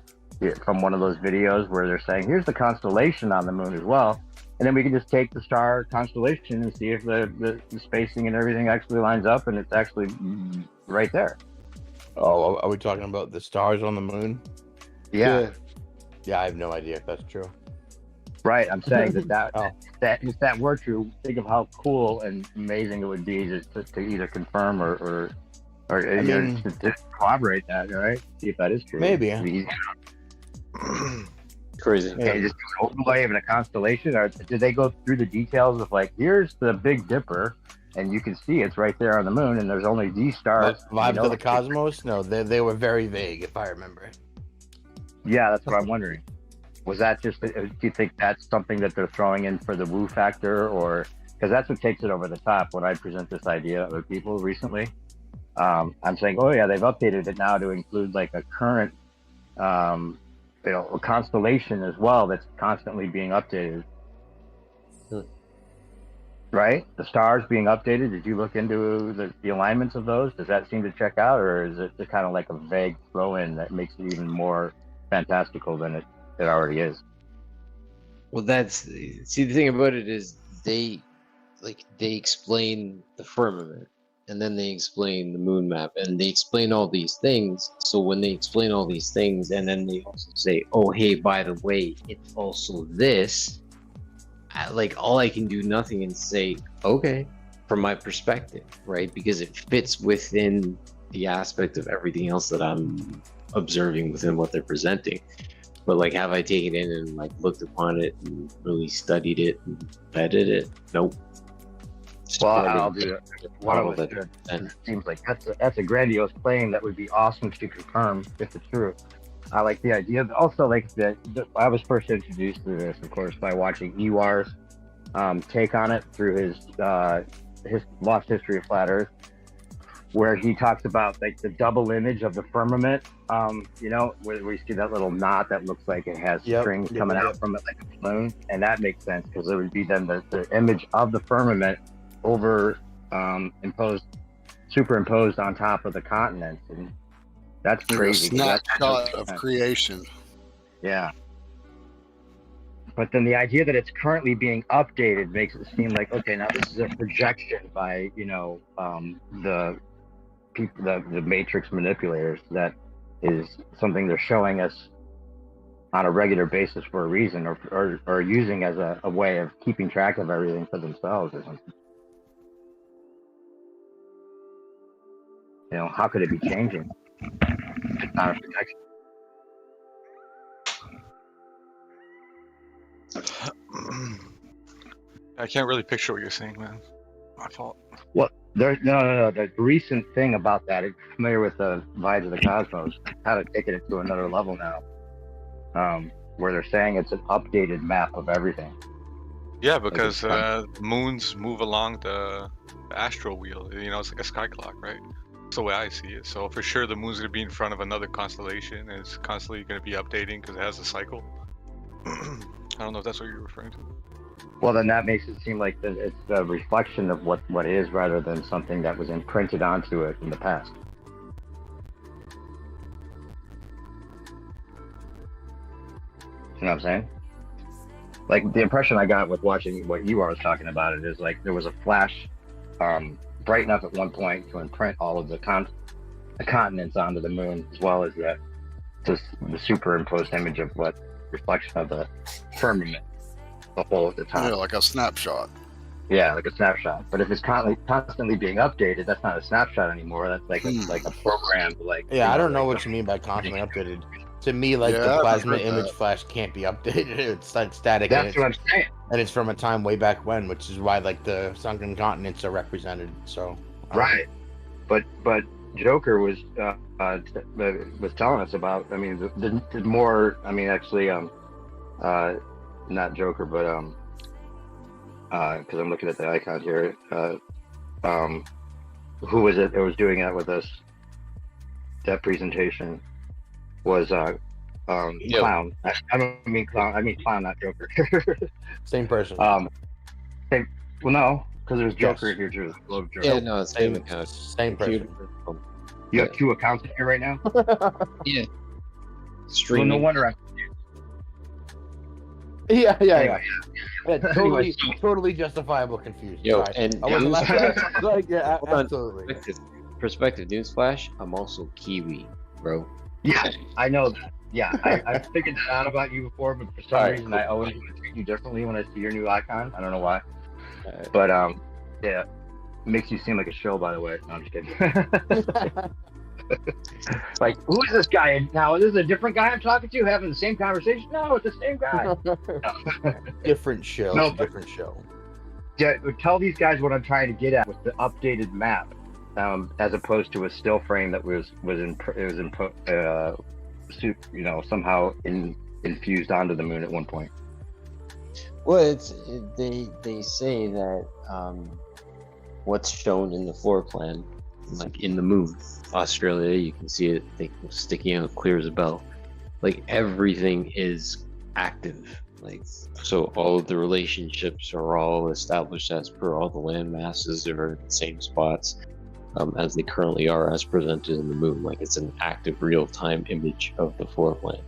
from one of those videos where they're saying, here's the constellation on the moon as well, and then we can just take the star constellation and see if the spacing and everything actually lines up and it's actually right there. Oh, are we talking about the stars on the moon? Yeah. Yeah, I have no idea if that's true. Right, I'm saying that Oh. that if that were true, think of how cool and amazing it would be to either confirm or to corroborate that, right? See if that is true. Maybe. Crazy. Okay, just an overlay of a constellation, or did they go through the details of like, here's the Big Dipper, and you can see it's right there on the moon, and there's only these stars. Vibes of the Cosmos? No, they were very vague, if I remember. Yeah, that's what I'm wondering. Was that just? Do you think that's something that they're throwing in for the woo factor, or because that's what takes it over the top when I present this idea to other people recently? I'm saying, oh yeah, they've updated it now to include like a current, a constellation as well that's constantly being updated. Right, the stars being updated. Did you look into the alignments of those? Does that seem to check out, or is it just kind of like a vague throw-in that makes it even more fantastical than it already is? Well, the thing about it is they explain the firmament, and then they explain the moon map, and they explain all these things. So when they explain all these things, and then they also say, "Oh, hey, by the way, it's also this." All I can do nothing and say, "Okay," from my perspective, right? Because it fits within the aspect of everything else that I'm observing within what they're presenting. But like, have I taken it in and like looked upon it and really studied it and vetted it? Nope. Well, I'll do it. One of us should. It seems like that's a grandiose claim that would be awesome to confirm if it's true. I like the idea. Also, like I was first introduced to this, of course, by watching Ewar's take on it through his Lost History of Flat Earth, where he talks about like the double image of the firmament, where we see that little knot that looks like it has strings coming out from it like a balloon, and that makes sense because it would be then the image of the firmament superimposed on top of the continents, and that's crazy. A snapshot of creation. Yeah. But then the idea that it's currently being updated makes it seem like, okay, now this is a projection by the people, the matrix manipulators. That is something they're showing us on a regular basis for a reason, or using as a way of keeping track of everything for themselves or something. How could it be changing? It's not a protection. I can't really picture what you're saying, man. My fault. Well, no. The recent thing about that, if you're familiar with the Vibes of the Cosmos, how to take it to another level now, where they're saying it's an updated map of everything. Yeah, because moons move along the astral wheel. It's like a sky clock, right? That's the way I see it. So for sure, the moon's gonna be in front of another constellation, and it's constantly gonna be updating because it has a cycle. I don't know if that's what you're referring to. Well, then that makes it seem like it's a reflection of what is, rather than something that was imprinted onto it in the past. You know what I'm saying? Like, the impression I got with watching what you was talking about it is like there was a flash bright enough at one point to imprint all of the continents onto the moon, as well as the superimposed image of what reflection of the firmament, the whole at the top. Yeah, like a snapshot. Yeah, like a snapshot. But if it's constantly being updated, that's not a snapshot anymore. That's like a program. I don't know what you mean by constantly updated. To me, the plasma image flash can't be updated. It's like static. That's what I'm saying. And it's from a time way back when, which is why the sunken continents are represented. So right, but Joker was telling us about. I mean, the more. I mean, actually, not Joker, but because I'm looking at the icon here. Who was it that was doing that with us? That presentation was Clown. I don't mean Clown. I mean Clown, not Joker. Same person. Same. Well, no, because there's Joker Yes. here too. Globe Joker. Yeah, no, same Same- account. same person. You have two accounts here right now. Yeah. Well, Streaming. no wonder I'm. Yeah. Anyway. Yeah, totally, totally justifiable confusion. Yo, Right. and I wasn't newsflash- like, yeah, Hold on. absolutely. Perspective newsflash. I'm also Kiwi, bro. Yeah, I know that. Yeah, I figured that out about you before, but for some Alright, reason cool. I always treat you differently when I see your new icon. I don't know why. But yeah, makes you seem like a shill. By the way, no, I'm just kidding. Like, who is this guy? Now, is this a different guy I'm talking to, having the same conversation? No, it's the same guy. Different show. No, but- different show. Yeah, tell these guys what I'm trying to get at with the updated map, as opposed to a still frame that somehow infused onto the moon at one point. Well, they say that what's shown in the floor plan, like in the moon, Australia, you can see it sticking out clear as a bell. Like everything is active. Like, so all of the relationships are all established as per all the land masses are in the same spots as they currently are as presented in the moon. Like it's an active real-time image of the floor plan.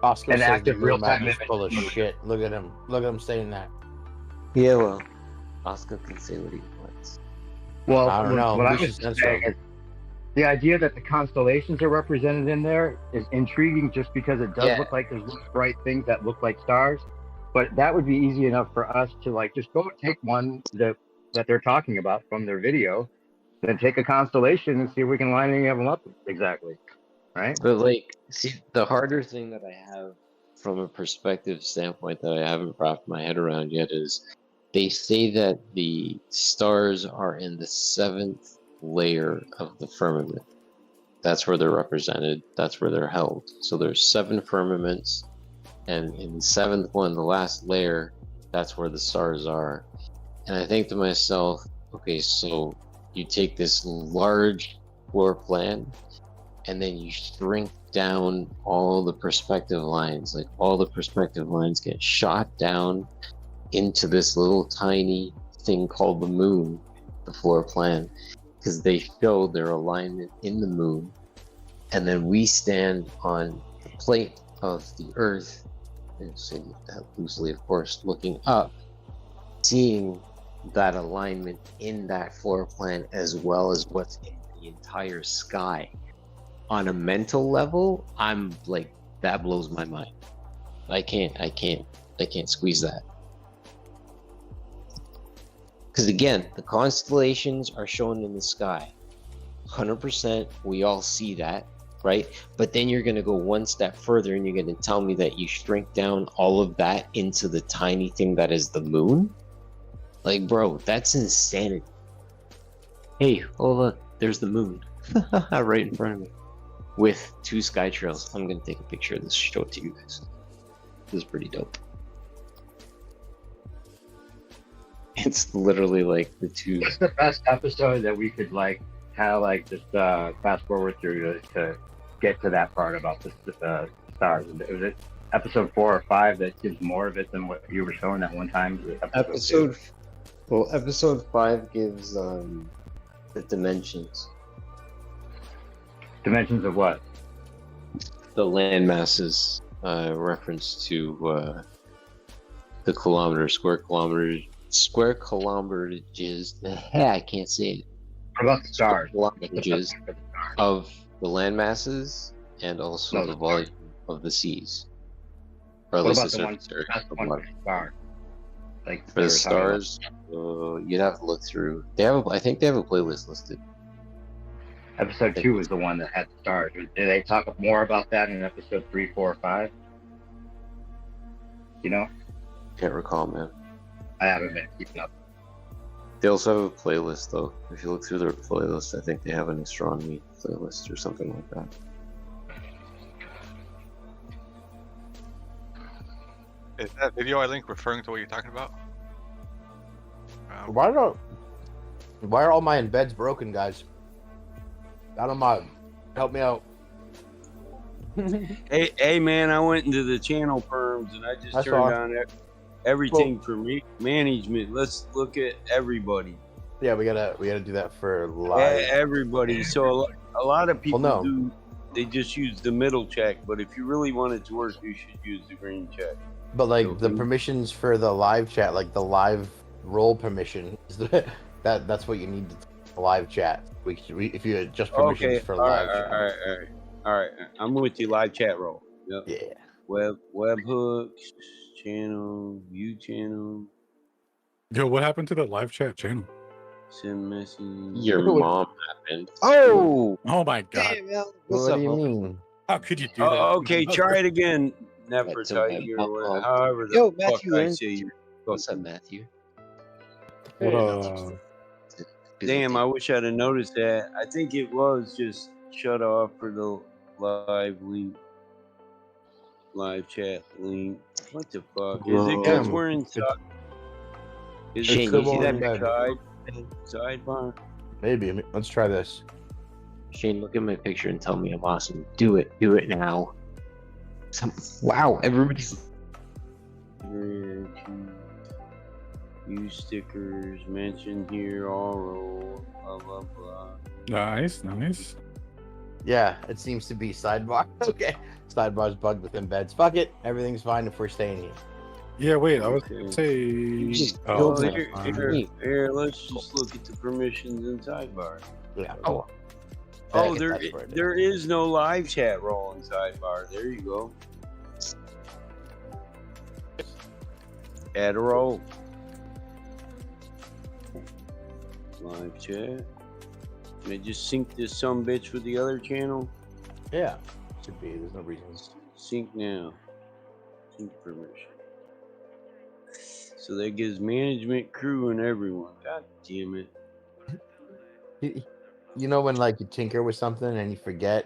Oscar An says active the real real-time map is image. full of shit. Look at him. Look at him saying that. Yeah, well, Oscar can say what he wants. Well, I don't know. What I We was should censor saying him. is the idea that the constellations are represented in there is intriguing, just because it does look like there's little bright things that look like stars. But that would be easy enough for us to like just go take one that they're talking about from their video, then take a constellation and see if we can line any of them up exactly, right? But like, see, the harder thing that I have from a perspective standpoint that I haven't wrapped my head around yet is they say that the stars are in the 7th layer of the firmament. That's where they're represented. That's where they're held. So there's 7 firmaments, and in the 7th one, the last layer, that's where the stars are. And I think to myself, okay, so you take this large floor plan, and then you shrink down all the perspective lines. Like all the perspective lines get shot down into this little tiny thing called the moon, the floor plan, because they show their alignment in the moon. And then we stand on the plate of the earth, and say that loosely, of course, looking up, seeing that alignment in that floor plan as well as what's in the entire sky. On a mental level, I'm like, that blows my mind. I can't squeeze that. Because again, the constellations are shown in the sky. 100%, we all see that, right? But then you're going to go one step further and you're going to tell me that you shrink down all of that into the tiny thing that is the moon? Like, bro, that's insanity. Hey, oh look, there's the moon. Right in front of me. With 2 sky trails. I'm going to take a picture of this, show it to you guys. This is pretty dope. It's literally like the 2. What's the best episode that we could like kind of like just fast forward through to get to that part about the stars? Was it episode 4 or 5 that gives more of it than what you were showing that one time? Episode 5 gives the dimensions. Dimensions of what? The land masses, reference to the square kilometers. I can't say it. What about the stars? Kilometers of the land masses and also the volume of the seas. Or at What least about the the surface area that's of the the one water. for the star? Like For they the were talking about. stars, you'd have to look through. I think they have a playlist listed. Episode 2 was the one that had the stars. Did they talk more about that in episode 3, 4, or 5? You know? Can't recall, man. I haven't been keeping up. They also have a playlist, though. If you look through their playlist, I think they have an astronomy playlist or something like that. Is that video I link referring to what you're talking about? Why are all my embeds broken, guys? I don't mind. Help me out. Hey, man! I went into the channel perms and I just I turned saw. on everything for management. Let's look at everybody. Yeah, we gotta do that for live. Everybody. So a lot of people no. do. They just use the middle check, but if you really want it to work, you should use the green check. But like the permissions for the live chat, like the live role permission, that's what you need to live chat. If you adjust permissions for live chat. All right. I'm with you. Live chat role. Yep. Yeah. Webhooks, channel, view channel. Yo, what happened to the live chat channel? Send message. Your mom happened. Oh! Oh my god. What do you mean? How could you do that? Okay, try it again. Nefertiti or whatever. However the fuck I say you. What's up, Matthew? Damn, I wish I'd have noticed that. I think it was just shut off for the live chat link. What the fuck? Is it because we're inside? Is it Shane, because you see that sidebar? Maybe. Let's try this. Shane, look at my picture and tell me I'm awesome. Do it. Do it now. Wow, everybody's. Use stickers mentioned here. All roll. Blah blah blah. Nice. Yeah, it seems to be sidebar. Okay. Sidebar's bugged with embeds. Fuck it. Everything's fine if we're staying here. Yeah, wait, I was gonna say. Here, let's just look at the permissions in sidebar. Yeah. There is no live chat role in sidebar. There you go. Add a role. Live chat. Can I just sync this sumbitch with the other channel? Yeah. Should be. There's no reason. Sync now. Sync permission. So that gives management, crew, and everyone. God damn it. You know when like you tinker with something and you forget